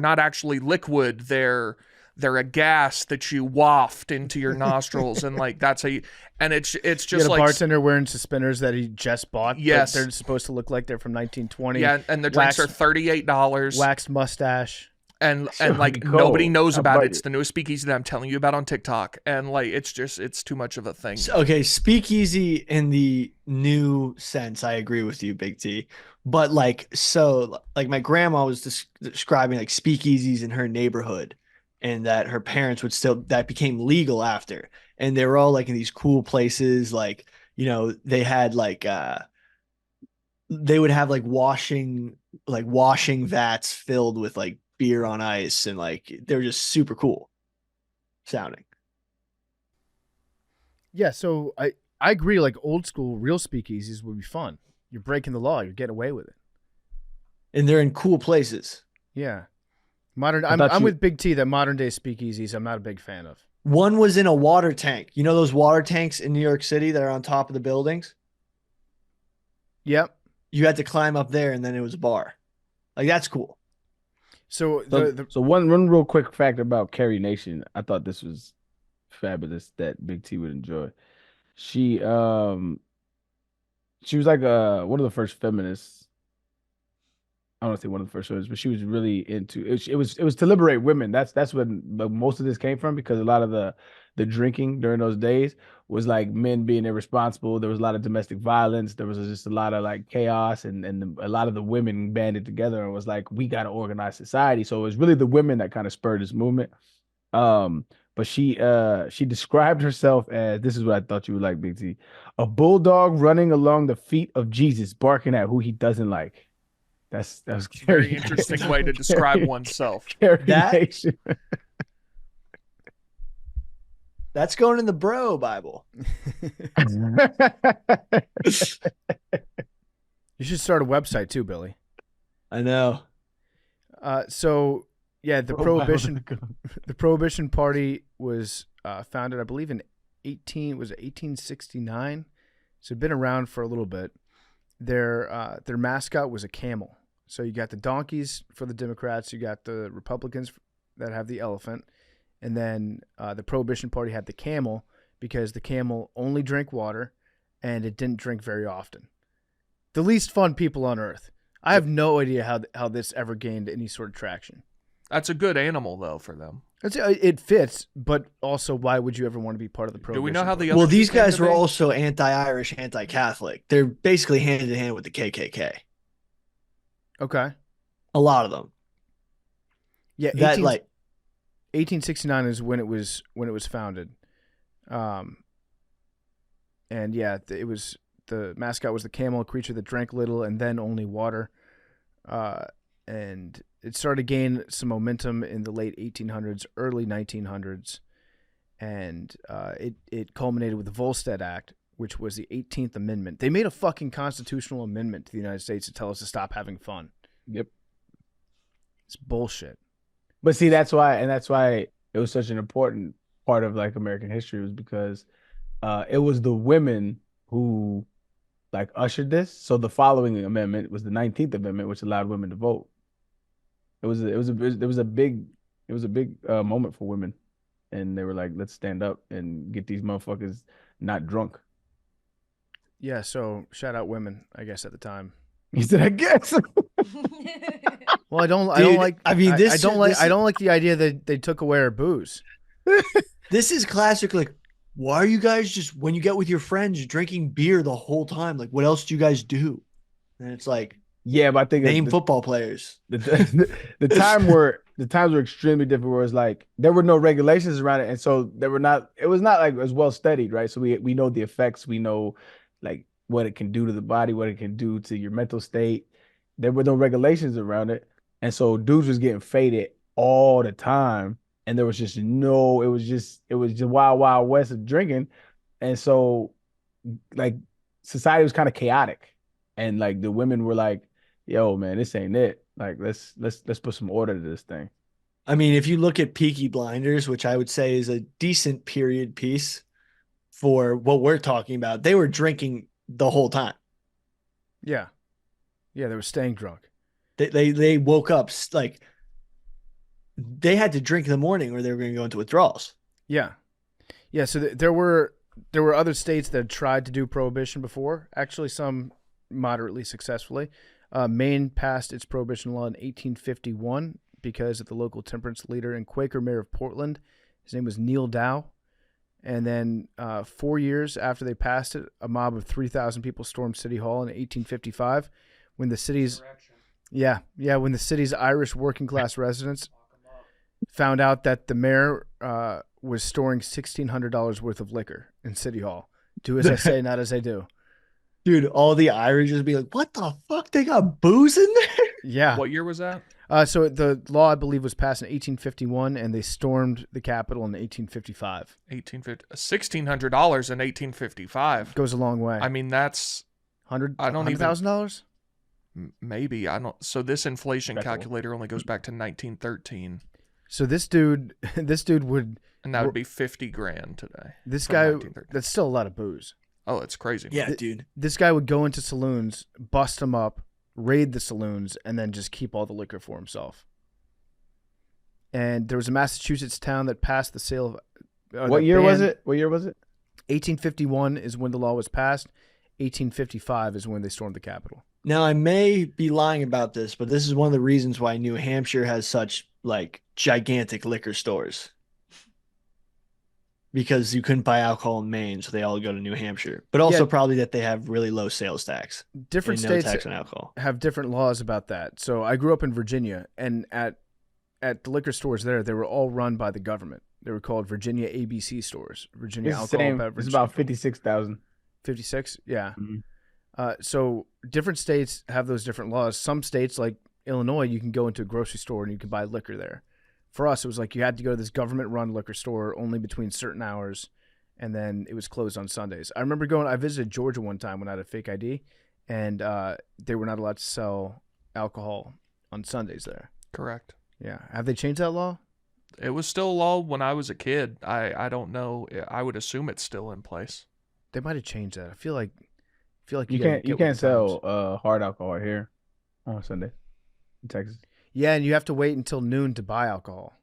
not actually liquid. They're a gas that you waft into your nostrils, and like that's how you. And it's just you got like a bartender wearing suspenders that he just bought. Yes, they're supposed to look like they're from 1920. Yeah, and the drinks are $38. Waxed mustache. And like nobody knows about it. It's the newest speakeasy that I'm telling you about on TikTok, and like it's too much of a thing. Okay, speakeasy in the new sense, I agree with you, Big T. But like my grandma was describing like speakeasies in her neighborhood, and that her parents that became legal after, and they were all like in these cool places, like they had like they would have like washing vats filled with like beer on ice, and like they were just super cool sounding. Yeah, so I agree. Like old school real speakeasies would be fun. You're breaking the law. You're getting away with it, and they're in cool places. Yeah, I'm with Big T that modern day speakeasies I'm not a big fan of. One was in a water tank. You know those water tanks in New York City that are on top of the buildings? Yep. You had to climb up there, and then it was a bar. Like that's cool. So one real quick fact about Carrie Nation, I thought this was fabulous that Big T would enjoy. She was like one of the first feminists. I don't want to say one of the first feminists, but she was really into it. It was to liberate women. That's when most of this came from, because a lot of the drinking during those days was like men being irresponsible. There was a lot of domestic violence. There was just a lot of like chaos, and a lot of the women banded together and was like, we got to organize society. So it was really the women that kind of spurred this movement. but she described herself as, this is what I thought you would like, Big T, a bulldog running along the feet of Jesus, barking at who he doesn't like. That was a very interesting way to describe oneself. That's going in the bro Bible. You should start a website too, Billy. I know. So yeah, the Prohibition Party was founded, I believe, in 1869. So it'd been around for a little bit. Their mascot was a camel. So you got the donkeys for the Democrats, you got the Republicans that have the elephant, and then the Prohibition Party had the camel because the camel only drank water and it didn't drink very often. The least fun people on earth. I have no idea how this ever gained any sort of traction. That's a good animal, though, for them. It fits, but also, why would you ever want to be part of the Prohibition? Do we know how the Well, these guys were also anti-Irish, anti-Catholic. They're basically hand in hand with the KKK. Okay. A lot of them. Yeah, 1869 is when it was founded. And yeah, it was, the mascot was the camel, a creature that drank little and then only water. And it started to gain some momentum in the late 1800s, early 1900s. And it culminated with the Volstead Act, which was the 18th Amendment. They made a fucking constitutional amendment to the United States to tell us to stop having fun. Yep. It's bullshit. But see, that's why it was such an important part of like American history, was because it was the women who like ushered this. So the following amendment was the 19th Amendment, which allowed women to vote. It was a big moment for women, and they were like, let's stand up and get these motherfuckers not drunk. Yeah, so shout out women, I guess, at the time. He said, I guess. Well, I don't like the idea that they took away our booze. This is classic. Like, why are you guys just, when you get with your friends, drinking beer the whole time? Like, what else do you guys do? And it's like, yeah, but I think name football players. The times were extremely different, where it's like there were no regulations around it, and so it was not like as well studied, right? So we know the effects, we know like what it can do to the body, what it can do to your mental state. There were no regulations around it, and so dudes was getting faded all the time, and there was just it was just wild west of drinking, and so like society was kind of chaotic, and like the women were like, yo, man, this ain't it. Like, let's put some order to this thing. I mean, if you look at Peaky Blinders, which I would say is a decent period piece for what we're talking about, they were drinking the whole time. Yeah. Yeah, they were staying drunk. They woke up, like, they had to drink in the morning or they were going to go into withdrawals. Yeah. Yeah, so there were other states that tried to do prohibition before, actually some moderately successfully. Maine passed its prohibition law in 1851 because of the local temperance leader and Quaker mayor of Portland. His name was Neil Dow. And then 4 years after they passed it, a mob of 3,000 people stormed City Hall in 1855 when the city's when the city's Irish working class residents found out that the mayor was storing $1,600 worth of liquor in City Hall. Do as I say, not as I do. Dude, all the Irish just be like, what the fuck? They got booze in there? Yeah. What year was that? So the law, I believe, was passed in 1851, and they stormed the Capitol in 1855. $1,600 in 1855 goes a long way. I mean, that's $100,000. Maybe I don't. So this inflation calculator only goes back to 1913. So this dude would, and that would be 50 grand today. This guy, that's still a lot of booze. Oh, it's crazy. Yeah, dude. This guy would go into saloons, bust them up, raid the saloons, and then just keep all the liquor for himself. And there was a Massachusetts town that passed the sale of... What year was it? 1851 is when the law was passed. 1855 is when they stormed the Capitol. Now, I may be lying about this, but this is one of the reasons why New Hampshire has such, like, gigantic liquor stores. Because you couldn't buy alcohol in Maine, so they all go to New Hampshire. But also probably that they have really low sales tax. Different states tax on alcohol. Have different laws about that. So I grew up in Virginia, and at the liquor stores there, they were all run by the government. They were called Virginia ABC stores. Virginia It's the Alcohol same. Beverage. It's about Control. 56,000. 56? Yeah. Mm-hmm. So different states have those different laws. Some states, like Illinois, you can go into a grocery store and you can buy liquor there. For us, it was like you had to go to this government-run liquor store only between certain hours, and then it was closed on Sundays. I remember I visited Georgia one time when I had a fake ID, and they were not allowed to sell alcohol on Sundays there. Correct. Yeah. Have they changed that law? It was still law when I was a kid. I don't know. I would assume it's still in place. They might have changed that. I feel like You can't sell hard alcohol here on Sunday in Texas. Yeah, and you have to wait until noon to buy alcohol.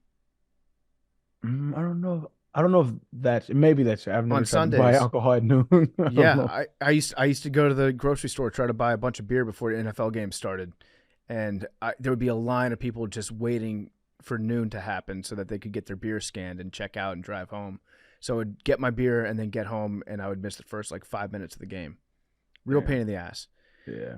I don't know. I don't know if maybe that's true. I've never On tried to buy Sundays. alcohol at noon. I used to go to the grocery store, try to buy a bunch of beer before the NFL game started, and there would be a line of people just waiting for noon to happen so that they could get their beer scanned and check out and drive home. So I would get my beer and then get home, and I would miss the first 5 minutes of the game. Real pain in the ass. Yeah.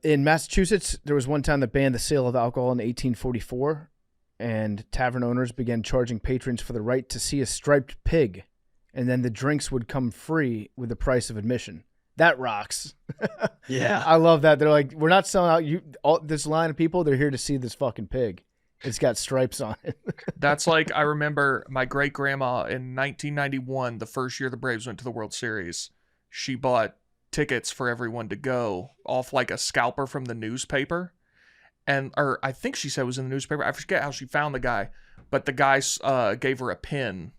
In Massachusetts, there was one time that banned the sale of alcohol in 1844, and tavern owners began charging patrons for the right to see a striped pig, and then the drinks would come free with the price of admission. That rocks. Yeah. I love that. They're like, we're not selling out this line of people. They're here to see this fucking pig. It's got stripes on it. That's like, I remember my great grandma in 1991, the first year the Braves went to the World Series. She bought tickets for everyone to go off like a scalper from the newspaper. Or I think she said it was in the newspaper. I forget how she found the guy, but the guy gave her a pin.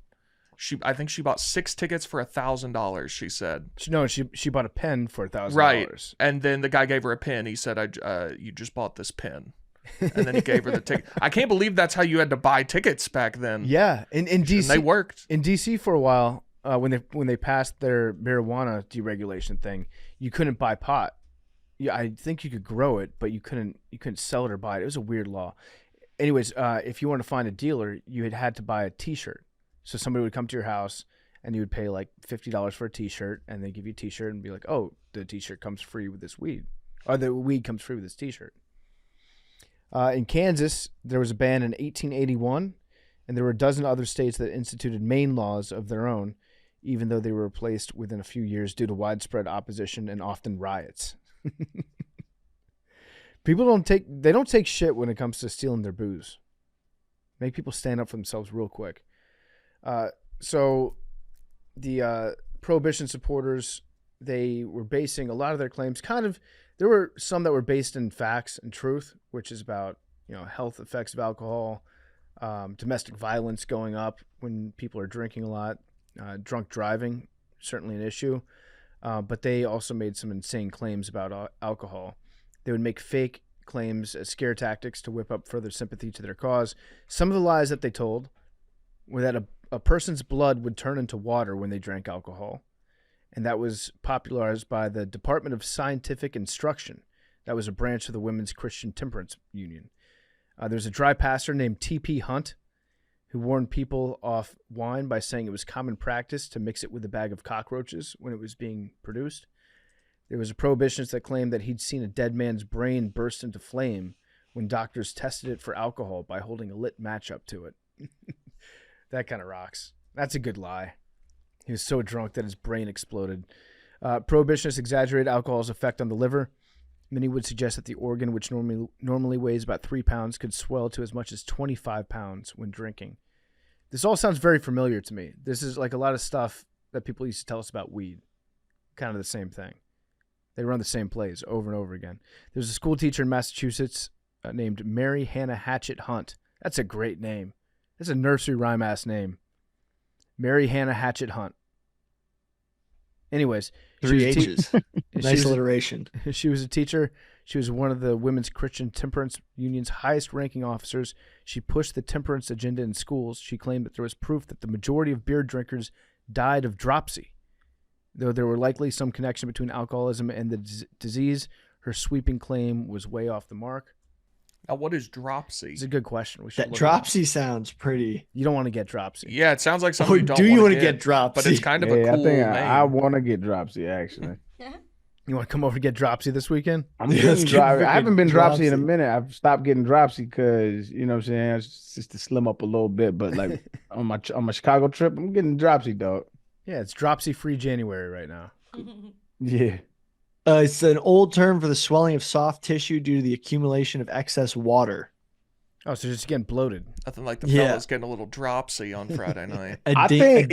I think she bought 6 tickets for $1,000. She said. She bought a pen for $1,000. Right, and then the guy gave her a pin. He said, "You just bought this pin," and then he gave her the ticket. I can't believe that's how you had to buy tickets back then. Yeah, in DC, and they worked. In DC for a while, when they passed their marijuana deregulation thing, you couldn't buy pot. Yeah, I think you could grow it, but you couldn't sell it or buy it. It was a weird law. Anyways, if you wanted to find a dealer, you had to buy a T-shirt. So somebody would come to your house and you would pay like $50 for a T-shirt, and they give you a T-shirt and be like, "Oh, the T-shirt comes free with this weed, or the weed comes free with this T-shirt." In Kansas, there was a ban in 1881, and there were a dozen other states that instituted Maine laws of their own, even though they were replaced within a few years due to widespread opposition and often riots. People don't take shit when it comes to stealing their booze. Make people stand up for themselves real quick. So the Prohibition supporters, they were basing a lot of their claims there were some that were based in facts and truth, which is about, health effects of alcohol, domestic violence going up when people are drinking a lot, drunk driving, certainly an issue. But they also made some insane claims about alcohol. They would make fake claims as scare tactics to whip up further sympathy to their cause. Some of the lies that they told were that a person's blood would turn into water when they drank alcohol. And that was popularized by the Department of Scientific Instruction. That was a branch of the Women's Christian Temperance Union. There's a dry pastor named T.P. Hunt who warned people off wine by saying it was common practice to mix it with a bag of cockroaches when it was being produced. There was a prohibitionist that claimed that he'd seen a dead man's brain burst into flame when doctors tested it for alcohol by holding a lit match up to it. That kind of rocks. That's a good lie. He was so drunk that his brain exploded. Prohibitionists exaggerated alcohol's effect on the liver. Many would suggest that the organ, which normally weighs about 3 pounds, could swell to as much as 25 pounds when drinking. This all sounds very familiar to me. This is like a lot of stuff that people used to tell us about weed. Kind of the same thing. They run the same plays over and over again. There's a school teacher in Massachusetts named Mary Hannah Hatchet Hunt. That's a great name. That's a nursery rhyme-ass name. Mary Hannah Hatchet Hunt. Anyways. 3 H's. Nice alliteration. She was a teacher. She was one of the Women's Christian Temperance Union's highest-ranking officers. She pushed the temperance agenda in schools. She claimed that there was proof that the majority of beer drinkers died of dropsy. Though there were likely some connection between alcoholism and the disease, her sweeping claim was way off the mark. Now, what is dropsy? It's a good question. That dropsy sounds pretty. You don't want to get dropsy. Yeah, it sounds like something Oh, you don't do you want to get dropsy? But it's kind of a cool I think name. I want to get dropsy, actually. You want to come over to get dropsy this weekend? I'm Yeah, getting let's get dropsy. I haven't been freaking dropsy in a dropsy. minute. I've stopped getting dropsy because you know what I'm saying. It's just to slim up a little bit, but like on my Chicago trip, I'm getting dropsy, dog. Yeah, it's dropsy free January right now. Yeah. It's an old term for the swelling of soft tissue due to the accumulation of excess water. Oh, so just getting bloated. Nothing like the Yeah. fellas getting a little dropsy on Friday night. I think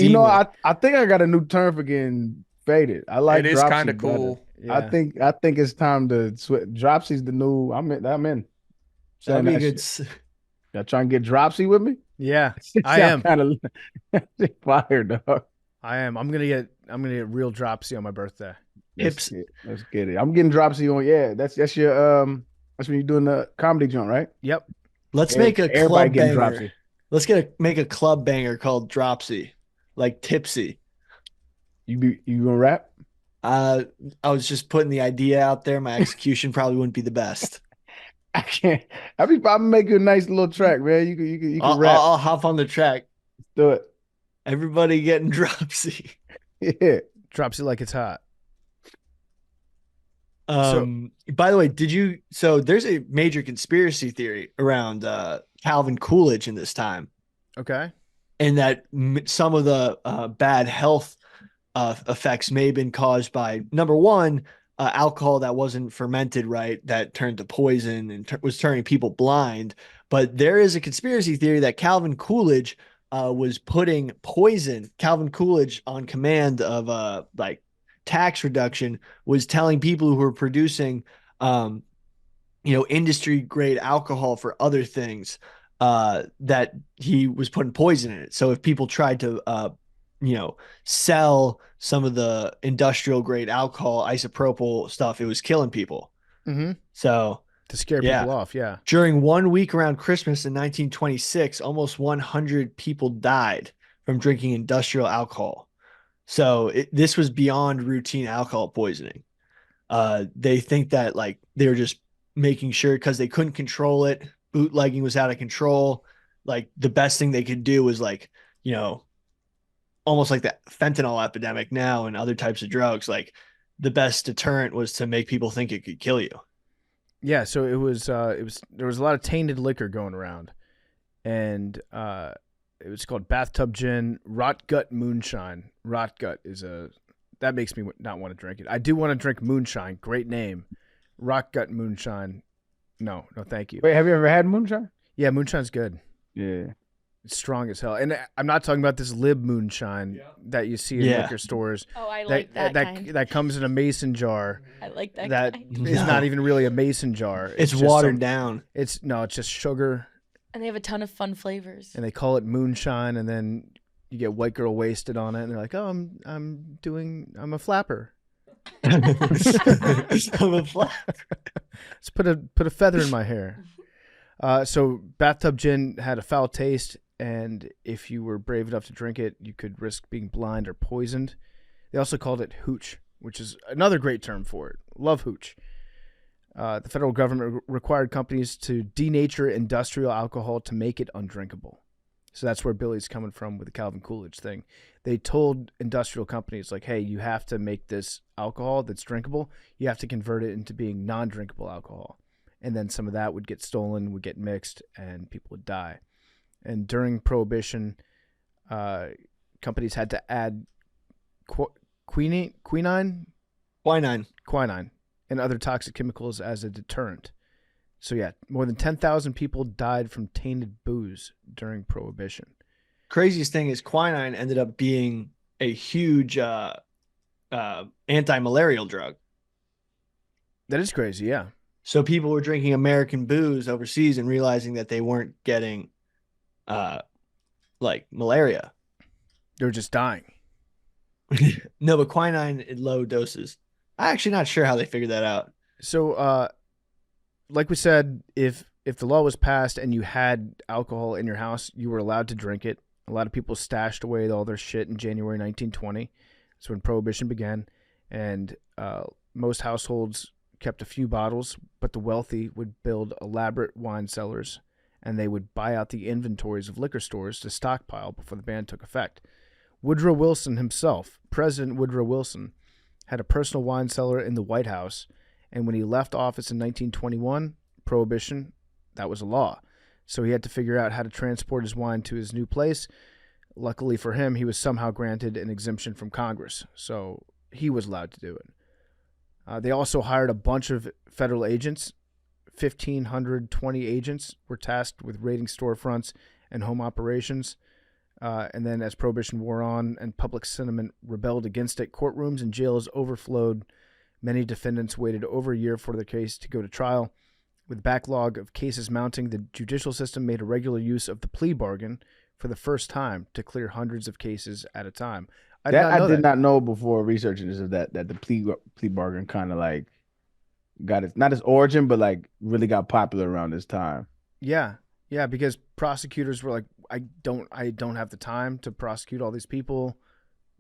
I think I got a new term for getting faded. I like It is dropsy kind of better. cool. Yeah. I think it's time to switch. Dropsy's the new. I'm in. That'd Saying be that good. shit. Y'all trying to get dropsy with me? Yeah, I am. Kind of fired, dog. I am. I'm gonna get real dropsy on my birthday. Hips. Let's get it. I'm getting dropsy on. Yeah, that's your that's when you're doing the comedy joint, right? Yep. Let's make a Everybody club getting banger. dropsy. Let's make a club banger called Dropsy, like Tipsy. You gonna rap? I was just putting the idea out there. My execution probably wouldn't be the best. I can't. I'll make you a nice little track, man. You can rap. I'll hop on the track. Do it. Everybody getting Dropsy. Yeah. Dropsy like it's hot. By the way, so there's a major conspiracy theory around Calvin Coolidge in this time, Okay. and that some of the bad health effects may have been caused by, number one, alcohol that wasn't fermented right, that turned to poison and was turning people blind. But there is a conspiracy theory that Calvin Coolidge was putting poison. Calvin Coolidge, on command of like tax reduction, was telling people who were producing industry grade alcohol for other things that he was putting poison in it. So if people tried to sell some of the industrial grade alcohol, isopropyl stuff, it was killing people. Mm-hmm. So To scare people off, yeah. during 1 week around Christmas in 1926, almost 100 people died from drinking industrial alcohol. So this was beyond routine alcohol poisoning. They think that like they were just making sure, because they couldn't control it. Bootlegging was out of control. Like the best thing they could do was like, almost like the fentanyl epidemic now and other types of drugs. Like the best deterrent was to make people think it could kill you. Yeah, so there was a lot of tainted liquor going around, and it was called bathtub gin, rot gut moonshine. Rot gut that makes me not want to drink it. I do want to drink moonshine. Great name, rot gut moonshine. No, thank you. Wait, have you ever had moonshine? Yeah, moonshine's good. Yeah. It's strong as hell, and I'm not talking about this lib moonshine that you see in liquor stores. Oh, I like that kind. That comes in a mason jar. I like that That kind. is not even really a mason jar. It's just watered down. It's just sugar, And they have a ton of fun flavors. and they call it moonshine, and then you get white girl wasted on it, and they're like, "Oh, I'm a flapper. I'm a flap. Let's put a feather in my hair." So bathtub gin had a foul taste, and if you were brave enough to drink it, you could risk being blind or poisoned. They also called it hooch, which is another great term for it. Love hooch. The federal government required companies to denature industrial alcohol to make it undrinkable. So that's where Billy's coming from with the Calvin Coolidge thing. They told industrial companies, like, hey, you have to make this alcohol that's drinkable. You have to convert it into being non-drinkable alcohol. And then some of that would get stolen, would get mixed, and people would die. And during Prohibition, companies had to add quinine, and other toxic chemicals as a deterrent. So yeah, more than 10,000 people died from tainted booze during Prohibition. Craziest thing is quinine ended up being a huge anti-malarial drug. That is crazy, yeah. So people were drinking American booze overseas and realizing that they weren't getting like malaria. They were just dying. No, but quinine in low doses. I'm actually not sure how they figured that out. So like we said, if the law was passed and you had alcohol in your house, you were allowed to drink it. A lot of people stashed away all their shit in January 1920. That's when Prohibition began. And most households kept a few bottles, but the wealthy would build elaborate wine cellars, and they would buy out the inventories of liquor stores to stockpile before the ban took effect. Woodrow Wilson himself, President Woodrow Wilson, had a personal wine cellar in the White House, and when he left office in 1921, Prohibition, that was a law. So he had to figure out how to transport his wine to his new place. Luckily for him, he was somehow granted an exemption from Congress, so he was allowed to do it. They also hired a bunch of federal agents. 1,520 agents were tasked with raiding storefronts and home operations. And then as Prohibition wore on and public sentiment rebelled against it, courtrooms and jails overflowed. Many defendants waited over a year for their case to go to trial. With backlog of cases mounting, the judicial system made a regular use of the plea bargain for the first time to clear hundreds of cases at a time. I did not know before researching this that the plea bargain kind of like got its, not its origin, but like really got popular around this time. Yeah, because prosecutors were like, I don't have the time to prosecute all these people.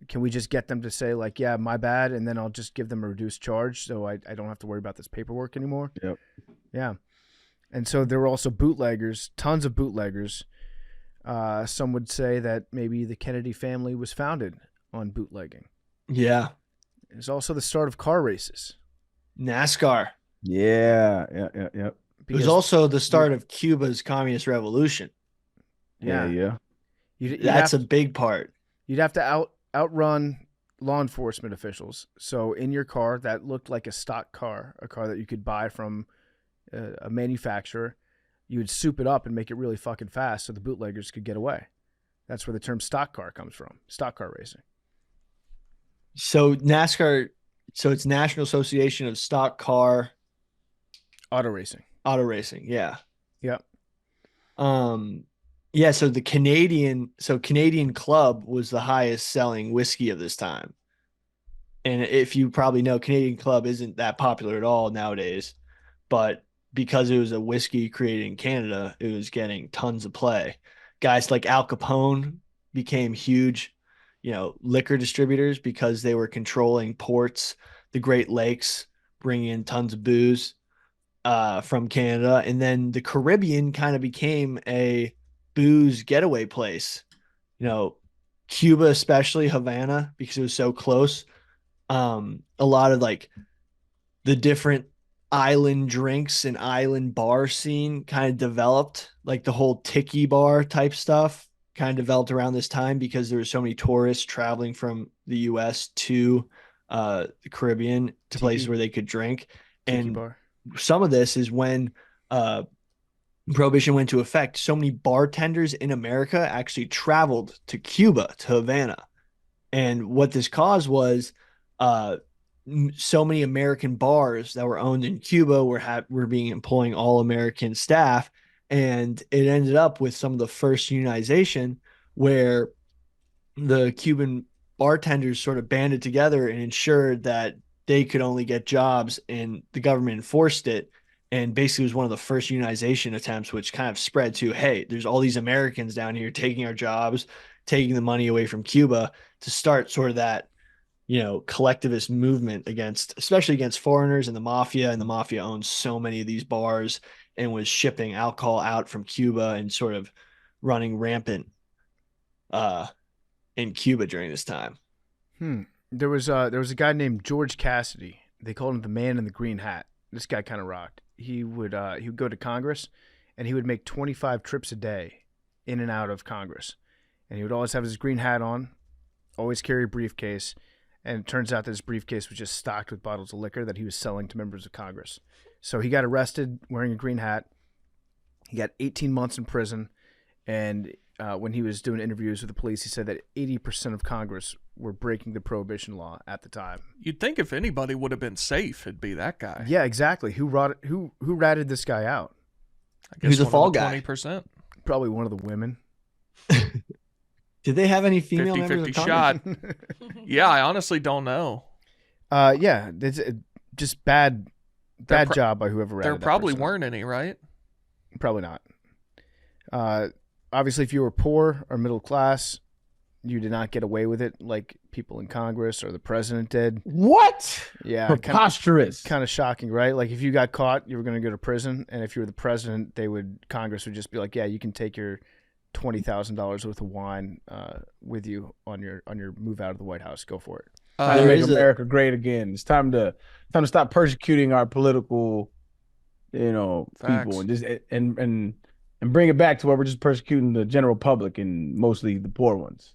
Can we just get them to say like, yeah, my bad, and then I'll just give them a reduced charge so I don't have to worry about this paperwork anymore? Yep. Yeah. And so there were also bootleggers, tons of bootleggers. Some would say that maybe the Kennedy family was founded on bootlegging. Yeah. It's also the start of car races. NASCAR. Yeah. It was also the start of Cuba's communist revolution. Yeah. That's a big part. You'd have to outrun law enforcement officials. So in your car that looked like a stock car, a car that you could buy from a manufacturer, you would soup it up and make it really fucking fast so the bootleggers could get away. That's where the term stock car comes from, stock car racing. So NASCAR, so it's National Association of Stock Car Auto Racing. Yeah. Yep. Yeah, so Canadian Club was the highest selling whiskey of this time. And if you probably know, Canadian Club isn't that popular at all nowadays, but because it was a whiskey created in Canada, it was getting tons of play. Guys like Al Capone became huge, liquor distributors because they were controlling ports, the Great Lakes, bringing in tons of booze from Canada. And then the Caribbean kind of became a booze getaway place, Cuba, especially Havana, because it was so close. A lot of like the different island drinks and island bar scene kind of developed, like the whole tiki bar type stuff kind of developed around this time because there were so many tourists traveling from the US to the Caribbean to places where they could drink. And bar. Some of this is when Prohibition went into effect. So many bartenders in America actually traveled to Cuba, to Havana. And what this caused was so many American bars that were owned in Cuba were being employing all American staff. And it ended up with some of the first unionization where the Cuban bartenders sort of banded together and ensured that they could only get jobs, and the government enforced it. And basically it was one of the first unionization attempts, which kind of spread to, hey, there's all these Americans down here taking our jobs, taking the money away from Cuba, to start sort of that, collectivist movement especially against foreigners and the mafia. And the mafia owns so many of these bars and was shipping alcohol out from Cuba and sort of running rampant in Cuba during this time. There was a guy named George Cassidy. They called him the man in the green hat. This guy kind of rocked. He would go to Congress, and he would make 25 trips a day in and out of Congress. And he would always have his green hat on, always carry a briefcase. And it turns out that his briefcase was just stocked with bottles of liquor that he was selling to members of Congress. So he got arrested wearing a green hat. He got 18 months in prison. And when he was doing interviews with the police, he said that 80% of Congress were breaking the Prohibition law at the time. You'd think if anybody would have been safe, it'd be that guy. Yeah, exactly. Who ratted this guy out? I guess who's the fall guy? 20%. Probably one of the women. Did they have any female 50-50 members of shot. Yeah, I honestly don't know. Yeah, it's just bad job by whoever ratted There probably that person. weren't any, right? Probably not. Obviously, if you were poor or middle class, you did not get away with it like people in Congress or the president did. What? Yeah. Preposterous. Kind of shocking, right? Like if you got caught, you were going to go to prison. And if you were the president, Congress would just be like, yeah, you can take your $20,000 worth of wine with you on your move out of the White House. Go for it. Time to There make is a- America great again. It's time to stop persecuting our political, people, Facts. and just and bring it back to where we're just persecuting the general public and mostly the poor ones.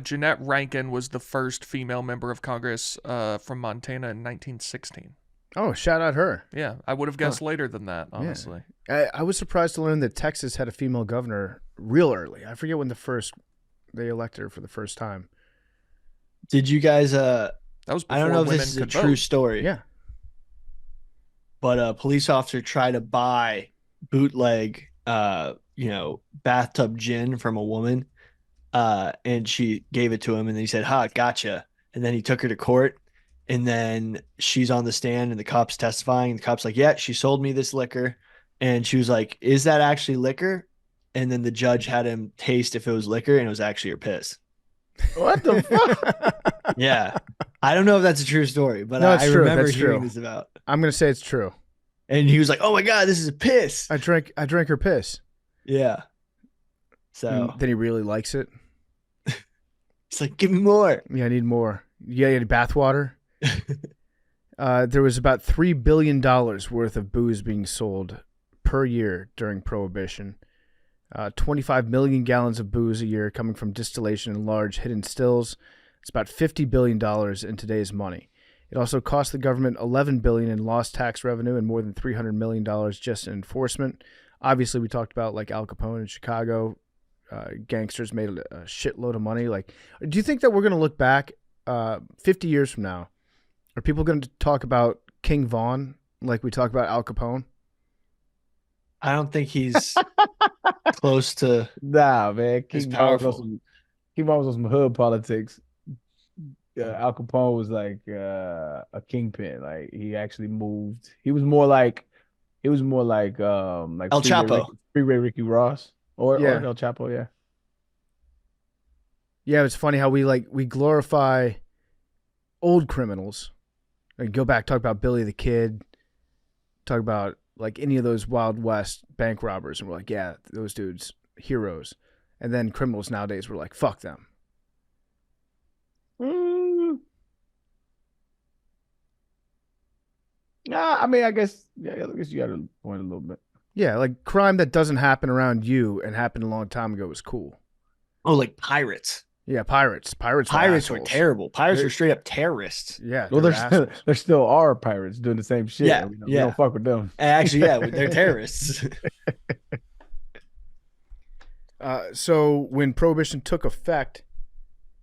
Jeanette Rankin was the first female member of Congress from Montana in 1916. Oh, shout out her. Yeah, I would have guessed later than that, honestly. I was surprised to learn that Texas had a female governor real early. I forget when they elected her for the first time. Did you guys? That was before I don't know if women this is a could true vote. story. Yeah. But a police officer tried to buy bootleg, bathtub gin from a woman, and she gave it to him, and then he said, "Ha, gotcha." And then he took her to court, and then she's on the stand, and the cop's testifying. The cop's like, "Yeah, she sold me this liquor," and she was like, "Is that actually liquor?" And then the judge had him taste if it was liquor, and it was actually her piss. What the fuck? Yeah, I don't know if that's a true story, but No, it's I true. remember That's hearing true. this about. I'm gonna say it's true. And he was like, "Oh my god, this is a piss." I drank her piss. Yeah. So And then he really likes it. it's like, give me more. Yeah, I need more. Yeah, you need bath water. There was about $3 billion worth of booze being sold per year during Prohibition. 25 million gallons of booze a year coming from distillation in large hidden stills. It's about $50 billion in today's money. It also cost the government $11 billion in lost tax revenue and more than $300 million just in enforcement. Obviously, we talked about like Al Capone in Chicago. Gangsters made a shitload of money. Like, do you think that we're going to look back 50 years from now? Are people going to talk about King Von like we talk about Al Capone? I don't think he's close to Nah, man. He's King Von was powerful. on some hood politics. Al Capone was like a kingpin. Like he actually moved. He was more like El Chapo. Freeway Ricky Ross or Yeah. El Chapo. Yeah. Yeah, it's funny how we glorify old criminals. Like go back, talk about Billy the Kid, talk about like any of those Wild West bank robbers, and we're like, yeah, those dudes, heroes. And then criminals nowadays, we're like, fuck them. Nah, I mean, I guess you got to point a little bit. Yeah, like crime that doesn't happen around you and happened a long time ago is cool. Oh, like pirates. Yeah, pirates. Pirates were Terrible. Pirates They're- were straight up terrorists. Yeah, Well, they're assholes. there still are pirates doing the same shit. Yeah, We don't fuck with them. Actually, yeah, they're terrorists. So when Prohibition took effect,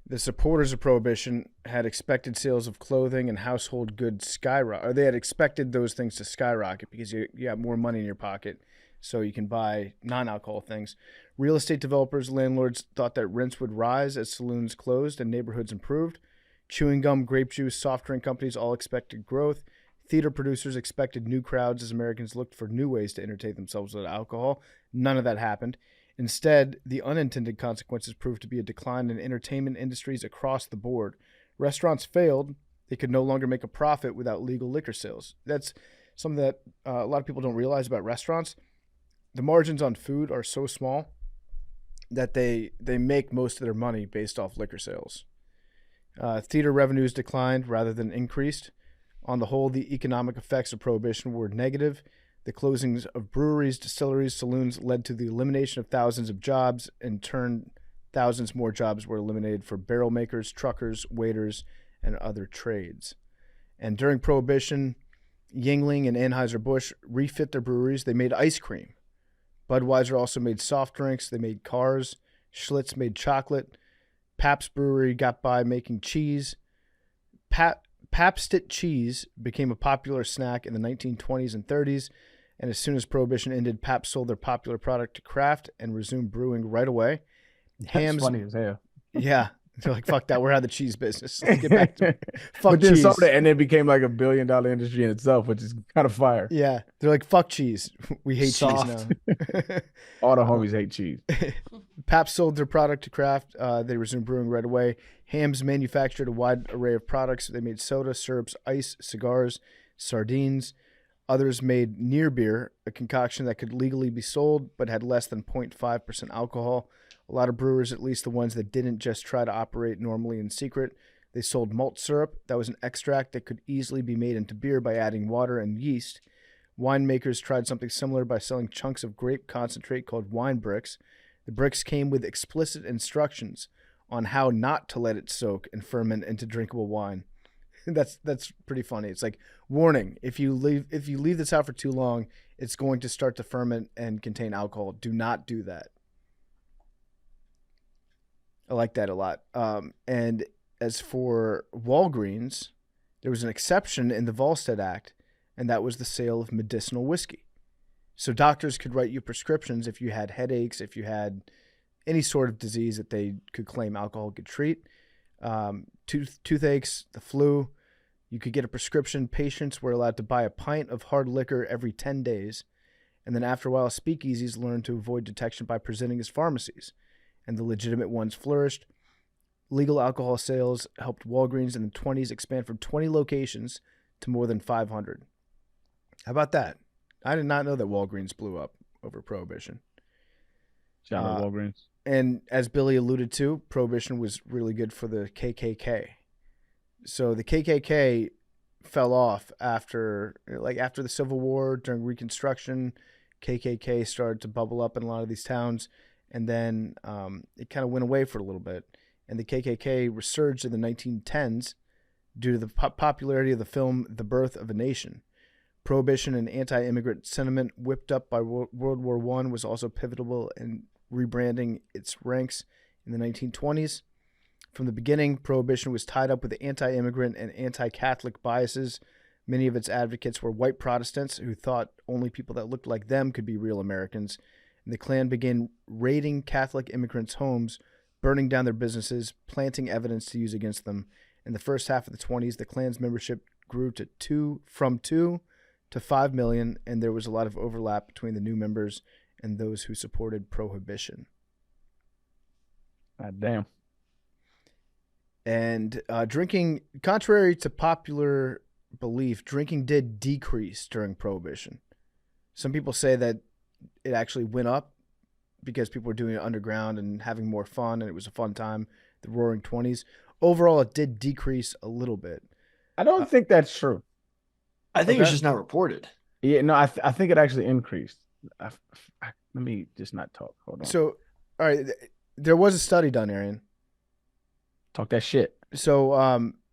the supporters of Prohibition had expected sales of clothing and household goods skyrocket. Or they had expected those things to skyrocket because you got more money in your pocket, so you can buy non-alcohol things. Real estate developers, landlords thought that rents would rise as saloons closed and neighborhoods improved. Chewing gum, grape juice, soft drink companies all expected growth. Theater producers expected new crowds as Americans looked for new ways to entertain themselves with alcohol. None of that happened. Instead, the unintended consequences proved to be a decline in entertainment industries across the board. Restaurants failed. They could no longer make a profit without legal liquor sales. That's something that a lot of people don't realize about restaurants. The margins on food are so small that they make most of their money based off liquor sales. Theater revenues declined rather than increased. On the whole, the economic effects of Prohibition were negative. The closings of breweries, distilleries, saloons led to the elimination of thousands of jobs. In turn, thousands more jobs were eliminated for barrel makers, truckers, waiters, and other trades. And during Prohibition, Yuengling and Anheuser-Busch refit their breweries. They made ice cream. Budweiser also made soft drinks. They made cars. Schlitz made chocolate. Pabst Brewery got by making cheese. Pabst cheese became a popular snack in the 1920s and 30s, and as soon as Prohibition ended, Pabst sold their popular product to Kraft and resumed brewing right away. That's funny as hell. Yeah. They're like, fuck that. We're out of the cheese business. Let's get back to it. Fuck But then cheese. soda, and it became like $1 billion industry in itself, which is kind of fire. Yeah. They're like, fuck cheese. We hate Soft. cheese now. All the homies hate cheese. Pabst sold their product to Kraft. They resumed brewing right away. Hamm's manufactured a wide array of products. They made soda, syrups, ice, cigars, sardines. Others made near beer, a concoction that could legally be sold but had less than 0.5% alcohol. A lot of brewers, at least the ones that didn't just try to operate normally in secret, They sold malt syrup. That was an extract that could easily be made into beer by adding water and yeast. Winemakers tried something similar by selling chunks of grape concentrate called wine bricks. The bricks came with explicit instructions on how not to let it soak and ferment into drinkable wine. That's pretty funny. It's like, warning, if you leave this out for too long, it's going to start to ferment and contain alcohol. Do not do that. I like that a lot. And as for Walgreens, there was an exception in the Volstead Act, and that was the sale of medicinal whiskey. So doctors could write you prescriptions if you had headaches, if you had any sort of disease that they could claim alcohol could treat. Toothaches, the flu, you could get a prescription. Patients were allowed to buy a pint of hard liquor every 10 days. And then after a while, speakeasies learned to avoid detection by presenting as pharmacies, and the legitimate ones flourished. Legal alcohol sales helped Walgreens in the 20s expand from 20 locations to more than 500. How about that? I did not know that Walgreens blew up over Prohibition. Shout out Walgreens. And as Billy alluded to, Prohibition was really good for the KKK. So the KKK fell off after the Civil War, during Reconstruction. KKK started to bubble up in a lot of these towns, and then it kind of went away for a little bit. And the KKK resurged in the 1910s due to the popularity of the film The Birth of a Nation. Prohibition and anti-immigrant sentiment whipped up by World War I was also pivotal in rebranding its ranks in the 1920s. From the beginning, Prohibition was tied up with anti-immigrant and anti-Catholic biases. Many of its advocates were white Protestants who thought only people that looked like them could be real Americans. And the Klan began raiding Catholic immigrants' homes, burning down their businesses, planting evidence to use against them. In the first half of the 20s, the Klan's membership grew from 2 to 5 million, and there was a lot of overlap between the new members and those who supported Prohibition. God damn. And drinking, contrary to popular belief, drinking did decrease during Prohibition. Some people say that it actually went up because people were doing it underground and having more fun, and it was a fun time, the Roaring 20s. Overall, it did decrease a little bit. I don't think that's true. I think it's just not reported. Yeah, no, I think it actually increased. Let me just not talk. Hold on. So, all right, there was a study done, Arian. Talk that shit. So,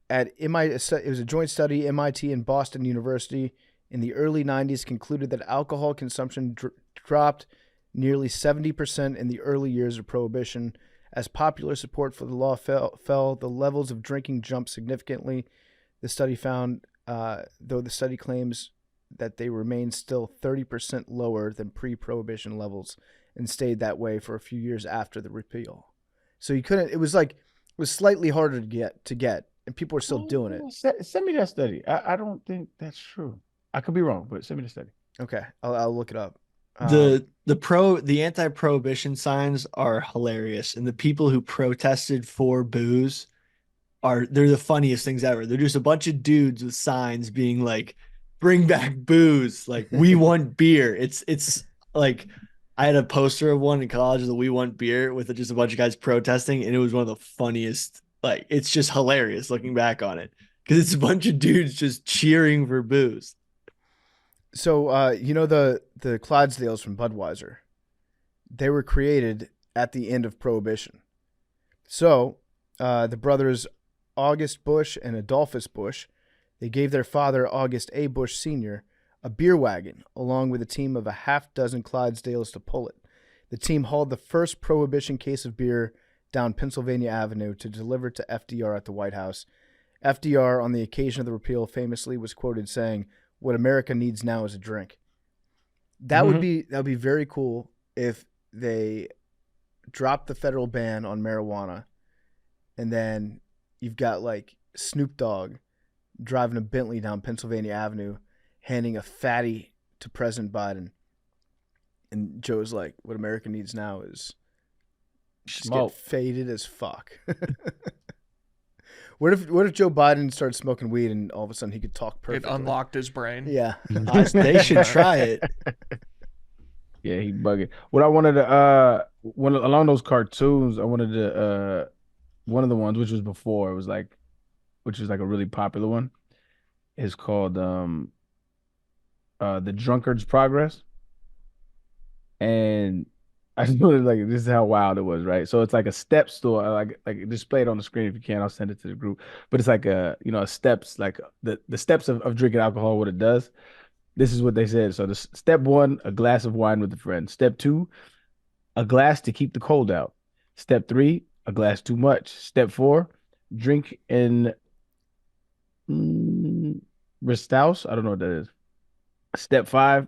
at MIT, it was a joint study. MIT and Boston University in the early 90s concluded that alcohol consumption dropped nearly 70% in the early years of Prohibition. As popular support for the law fell, the levels of drinking jumped significantly. The study found, though the study claims that they remained still 30% lower than pre-Prohibition levels and stayed that way for a few years after the repeal. So you couldn't. It was slightly harder to get, and people were still doing it. Send me that study. I don't think that's true. I could be wrong, but send me the study. Okay, I'll look it up. The anti-prohibition signs are hilarious, and the people who protested for booze they're the funniest things ever. They're just a bunch of dudes with signs being like, "Bring back booze!" Like, "We want beer." It's like, I had a poster of one in college of the "We want beer" with just a bunch of guys protesting, and it was one of the funniest. Like, it's just hilarious looking back on it because it's a bunch of dudes just cheering for booze. So, you know the Clydesdales from Budweiser, they were created at the end of Prohibition. So, the brothers August Bush and Adolphus Bush, they gave their father, August A. Bush Sr., a beer wagon, along with a team of a half dozen Clydesdales to pull it. The team hauled the first Prohibition case of beer down Pennsylvania Avenue to deliver to FDR at the White House. FDR, on the occasion of the repeal, famously was quoted saying, "What America needs now is a drink." That would be very cool if they dropped the federal ban on marijuana, and then you've got like Snoop Dogg driving a Bentley down Pennsylvania Avenue, handing a fatty to President Biden, and Joe's like, "What America needs now is just get faded as fuck." What if Joe Biden started smoking weed and all of a sudden he could talk perfectly? It unlocked his brain. Yeah. They should try it. Yeah, he bugging. What I wanted to along those cartoons, I wanted to one of the ones which was before, it was like which is like a really popular one, is called The Drunkard's Progress. And I just noticed like this is how wild it was, right? So it's like a step store, like display it on the screen if you can. I'll send it to the group. But it's like a steps, like the steps of drinking alcohol, what it does. This is what they said. So the step 1, a glass of wine with a friend. Step 2, a glass to keep the cold out. Step 3, a glass too much. Step 4, drink in Ristaus. I don't know what that is. Step 5,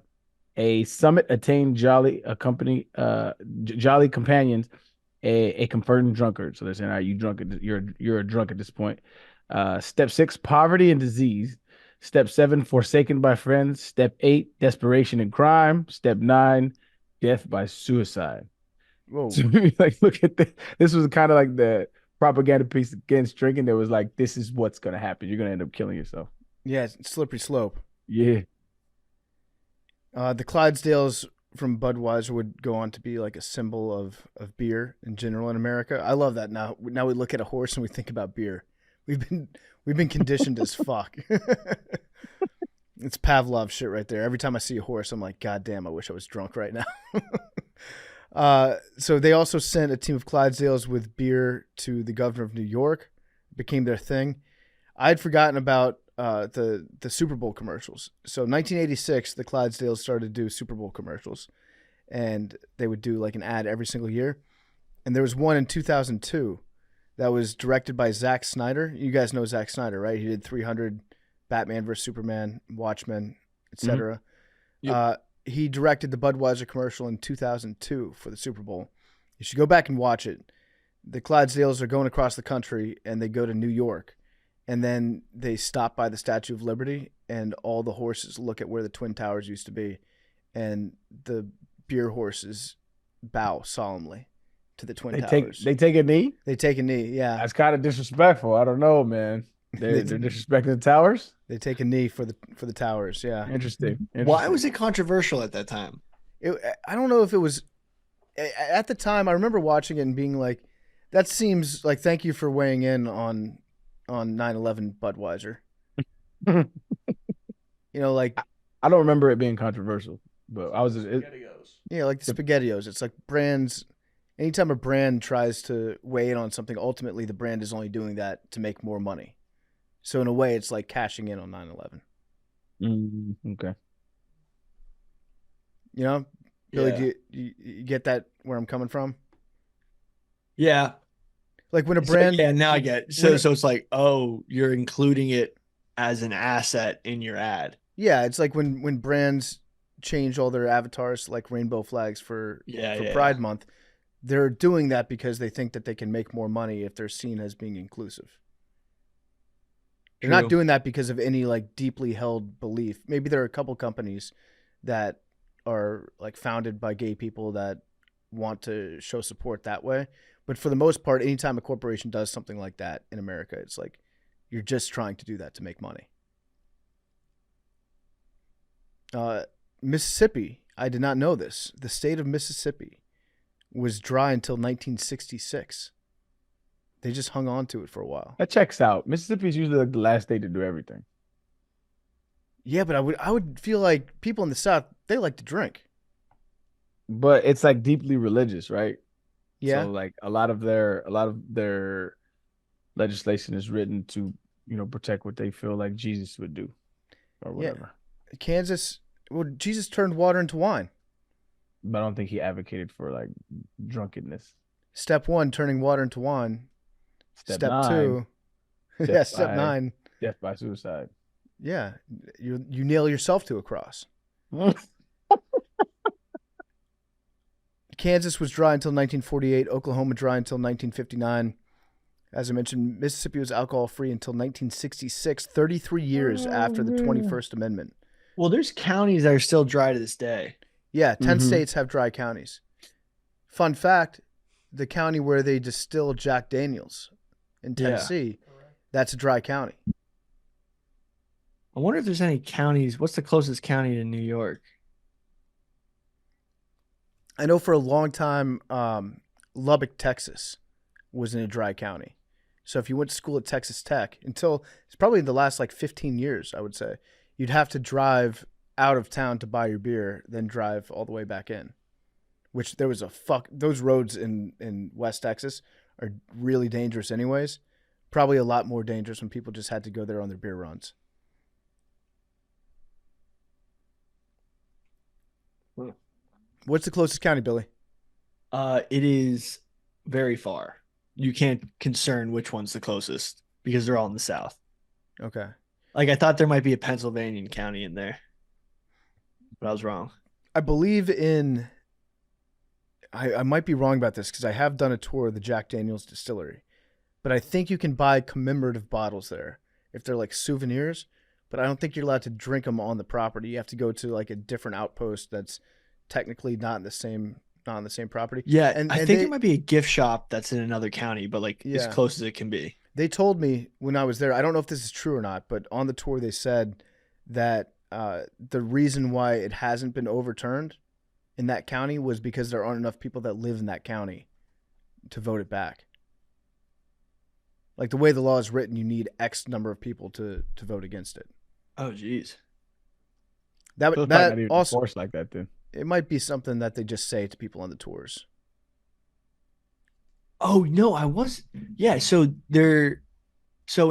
a summit attained jolly companions, a confirmed drunkard. So they're saying, all right, you drunk, you're a drunk at this point. Step 6, poverty and disease. Step 7, forsaken by friends. Step 8, desperation and crime. Step 9, death by suicide. Whoa. So like, look at this. This was kind of like the propaganda piece against drinking. That was like, this is what's gonna happen. You're gonna end up killing yourself. Yeah, it's slippery slope. Yeah. The Clydesdales from Budweiser would go on to be like a symbol of beer in general in America. I love that now. Now we look at a horse and we think about beer. We've been conditioned as fuck. It's Pavlov shit right there. Every time I see a horse, I'm like, God damn, I wish I was drunk right now. So they also sent a team of Clydesdales with beer to the governor of New York. It became their thing. I'd forgotten about the Super Bowl commercials. So 1986, the Clydesdales started to do Super Bowl commercials, and they would do like an ad every single year. And there was one in 2002 that was directed by Zack Snyder. You guys know Zack Snyder, right? He did 300, Batman vs Superman, Watchmen, etc. Mm-hmm. Yep. He directed the Budweiser commercial in 2002 for the Super Bowl. You should go back and watch it. The Clydesdales are going across the country, and they go to New York. And then they stop by the Statue of Liberty, and all the horses look at where the Twin Towers used to be. And the beer horses bow solemnly to the Twin Towers. They take a knee? They take a knee, yeah. That's kind of disrespectful. I don't know, man. They're disrespecting the towers? They take a knee for the towers, yeah. Interesting. Why was it controversial at that time? I don't know if it was... At the time, I remember watching it and being like, that seems like, thank you for weighing in on 9/11 Budweiser. Like... I don't remember it being controversial, but I was... Yeah, like the SpaghettiOs. It's like brands... Anytime a brand tries to weigh in on something, ultimately the brand is only doing that to make more money. So in a way, it's like cashing in on 9/11. Okay. Billy, yeah. Do you get that where I'm coming from? Yeah. Like when a brand... So, yeah, now I get it. So it's like, oh, you're including it as an asset in your ad. Yeah, it's like when brands change all their avatars, like rainbow flags for Pride Month. They're doing that because they think that they can make more money if they're seen as being inclusive. They're not doing that because of any like deeply held belief. Maybe there are a couple companies that are like founded by gay people that want to show support that way. But for the most part, anytime a corporation does something like that in America, it's like you're just trying to do that to make money. Mississippi, I did not know this. The state of Mississippi was dry until 1966. They just hung on to it for a while. That checks out. Mississippi is usually like the last state to do everything. Yeah, but I would feel like people in the South, they like to drink. But it's like deeply religious, right? Yeah. So like a lot of their legislation is written to, protect what they feel like Jesus would do or whatever. Yeah. Kansas, Jesus turned water into wine. But I don't think he advocated for like drunkenness. Step 1, turning water into wine. Step 9, 2. Step 9. Death by suicide. Yeah. You nail yourself to a cross. Kansas was dry until 1948. Oklahoma dry until 1959. As I mentioned, Mississippi was alcohol-free until 1966, 33 years after the 21st Amendment. Well, there's counties that are still dry to this day. Yeah, 10 states have dry counties. Fun fact, the county where they distill Jack Daniels in Tennessee, that's a dry county. I wonder if there's any counties. What's the closest county to New York? I know for a long time, Lubbock, Texas was in a dry county. So if you went to school at Texas Tech, until it's probably the last like 15 years, I would say, you'd have to drive out of town to buy your beer, then drive all the way back in. Which there was those roads in West Texas are really dangerous anyways. Probably a lot more dangerous when people just had to go there on their beer runs. What's the closest county, Billy? It is very far. You can't concern which one's the closest because they're all in the South. Okay. Like I thought there might be a Pennsylvania county in there, but I was wrong. I believe in. I might be wrong about this because I have done a tour of the Jack Daniel's distillery, but I think you can buy commemorative bottles there if they're like souvenirs. But I don't think you're allowed to drink them on the property. You have to go to like a different outpost that's technically not in the same property. Yeah, and I think there might be a gift shop that's in another county, but like as Yeah. close as it can be. They told me when I was there, I don't know if this is true or not, but on the tour they said that the reason why it hasn't been overturned in that county was because there aren't enough people that live in that county to vote it back. Like the way the law is written, you need X number of people to vote against it. Oh, geez. That So it's that not even also forced like that then. it might be something that they just say to people on the tours. Oh no, yeah. So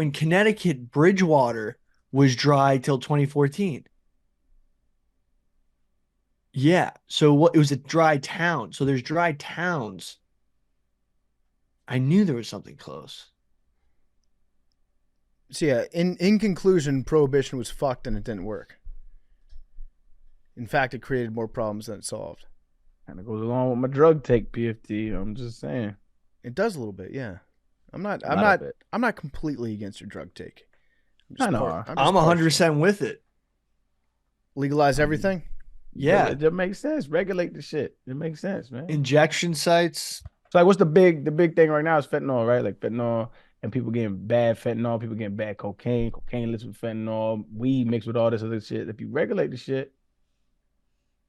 in Connecticut, Bridgewater was dry till 2014. Yeah. So it was a dry town. So there's dry towns. I knew there was something close. So yeah, in conclusion, Prohibition was fucked and it didn't work. In fact, it created more problems than it solved. Kind of goes along with my drug take, PFT. I'm just saying. It does a little bit, yeah. I'm not completely against your drug take. I know. I'm 100% with it. Legalize everything? Yeah. It just makes sense. Regulate the shit. It makes sense, man. Injection sites. So like, what's the big thing right now is fentanyl, right? Like fentanyl and people getting bad fentanyl, people getting bad cocaine laced with fentanyl, weed mixed with all this other shit. If you regulate the shit,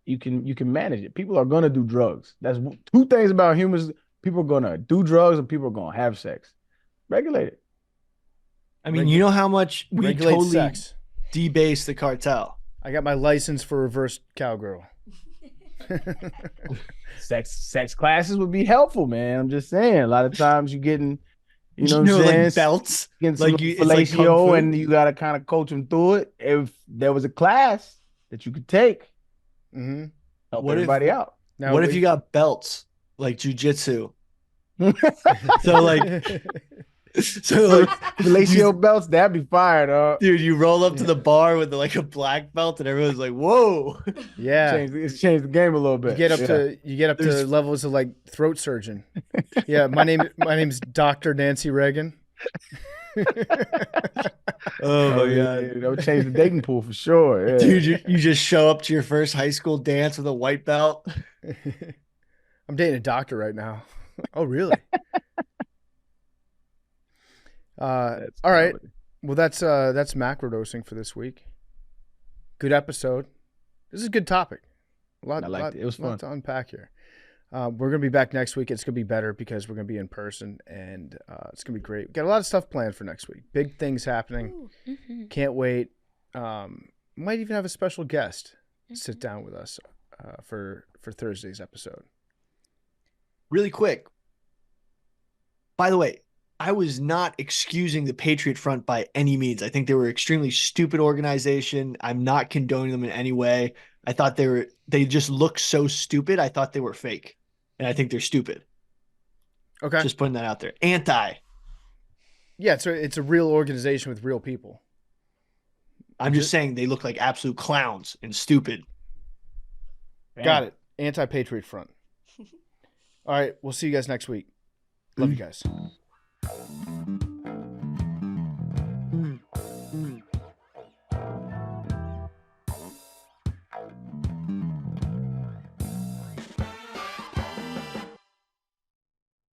you can manage it. People are gonna do drugs. That's two things about humans. People are gonna do drugs and people are gonna have sex. Regulate it. I mean, you know how much we Regulate totally sex. debase the cartel. I got my license for reverse cowgirl. Sex classes would be helpful, man. I'm just saying. A lot of times you getting, what I'm like saying? belts. Getting some Like it's like kung fellatio fu. and you gotta kind of coach them through it. If there was a class that you could take, Mm-hmm. help What if- everybody out. Now, What if you got belts like jujitsu? So like Fellatio belts, that'd be fire, dog. dude, you roll up to the bar with like a black belt and everyone's like, whoa. yeah, It's changed the game a little bit. you get up to levels of like throat surgeon. Yeah, my name's Dr. Nancy Reagan. Oh my yeah, god. that would change the dating pool for sure. Yeah. Dude, you just show up to your first high school dance with a white belt. I'm dating a doctor right now. Oh, really? All right. Well, that's macrodosing for this week. Good episode. This is a good topic. I liked it. It was lot fun. to unpack here. We're gonna be back next week. It's gonna be better because we're gonna be in person, and it's gonna be great. We got a lot of stuff planned for next week. Big things happening. Can't wait. Might even have a special guest sit down with us for Thursday's episode. Really quick. By the way, I was not excusing the Patriot Front by any means. I think they were an extremely stupid organization. I'm not condoning them in any way. I thought they just look so stupid. I thought they were fake. And I think they're stupid. Okay. Just putting that out there. Anti. Yeah, it's a real organization with real people. I'm just saying they look like absolute clowns and stupid. Got it. Anti-Patriot Front. All right, we'll see you guys next week. Love you guys.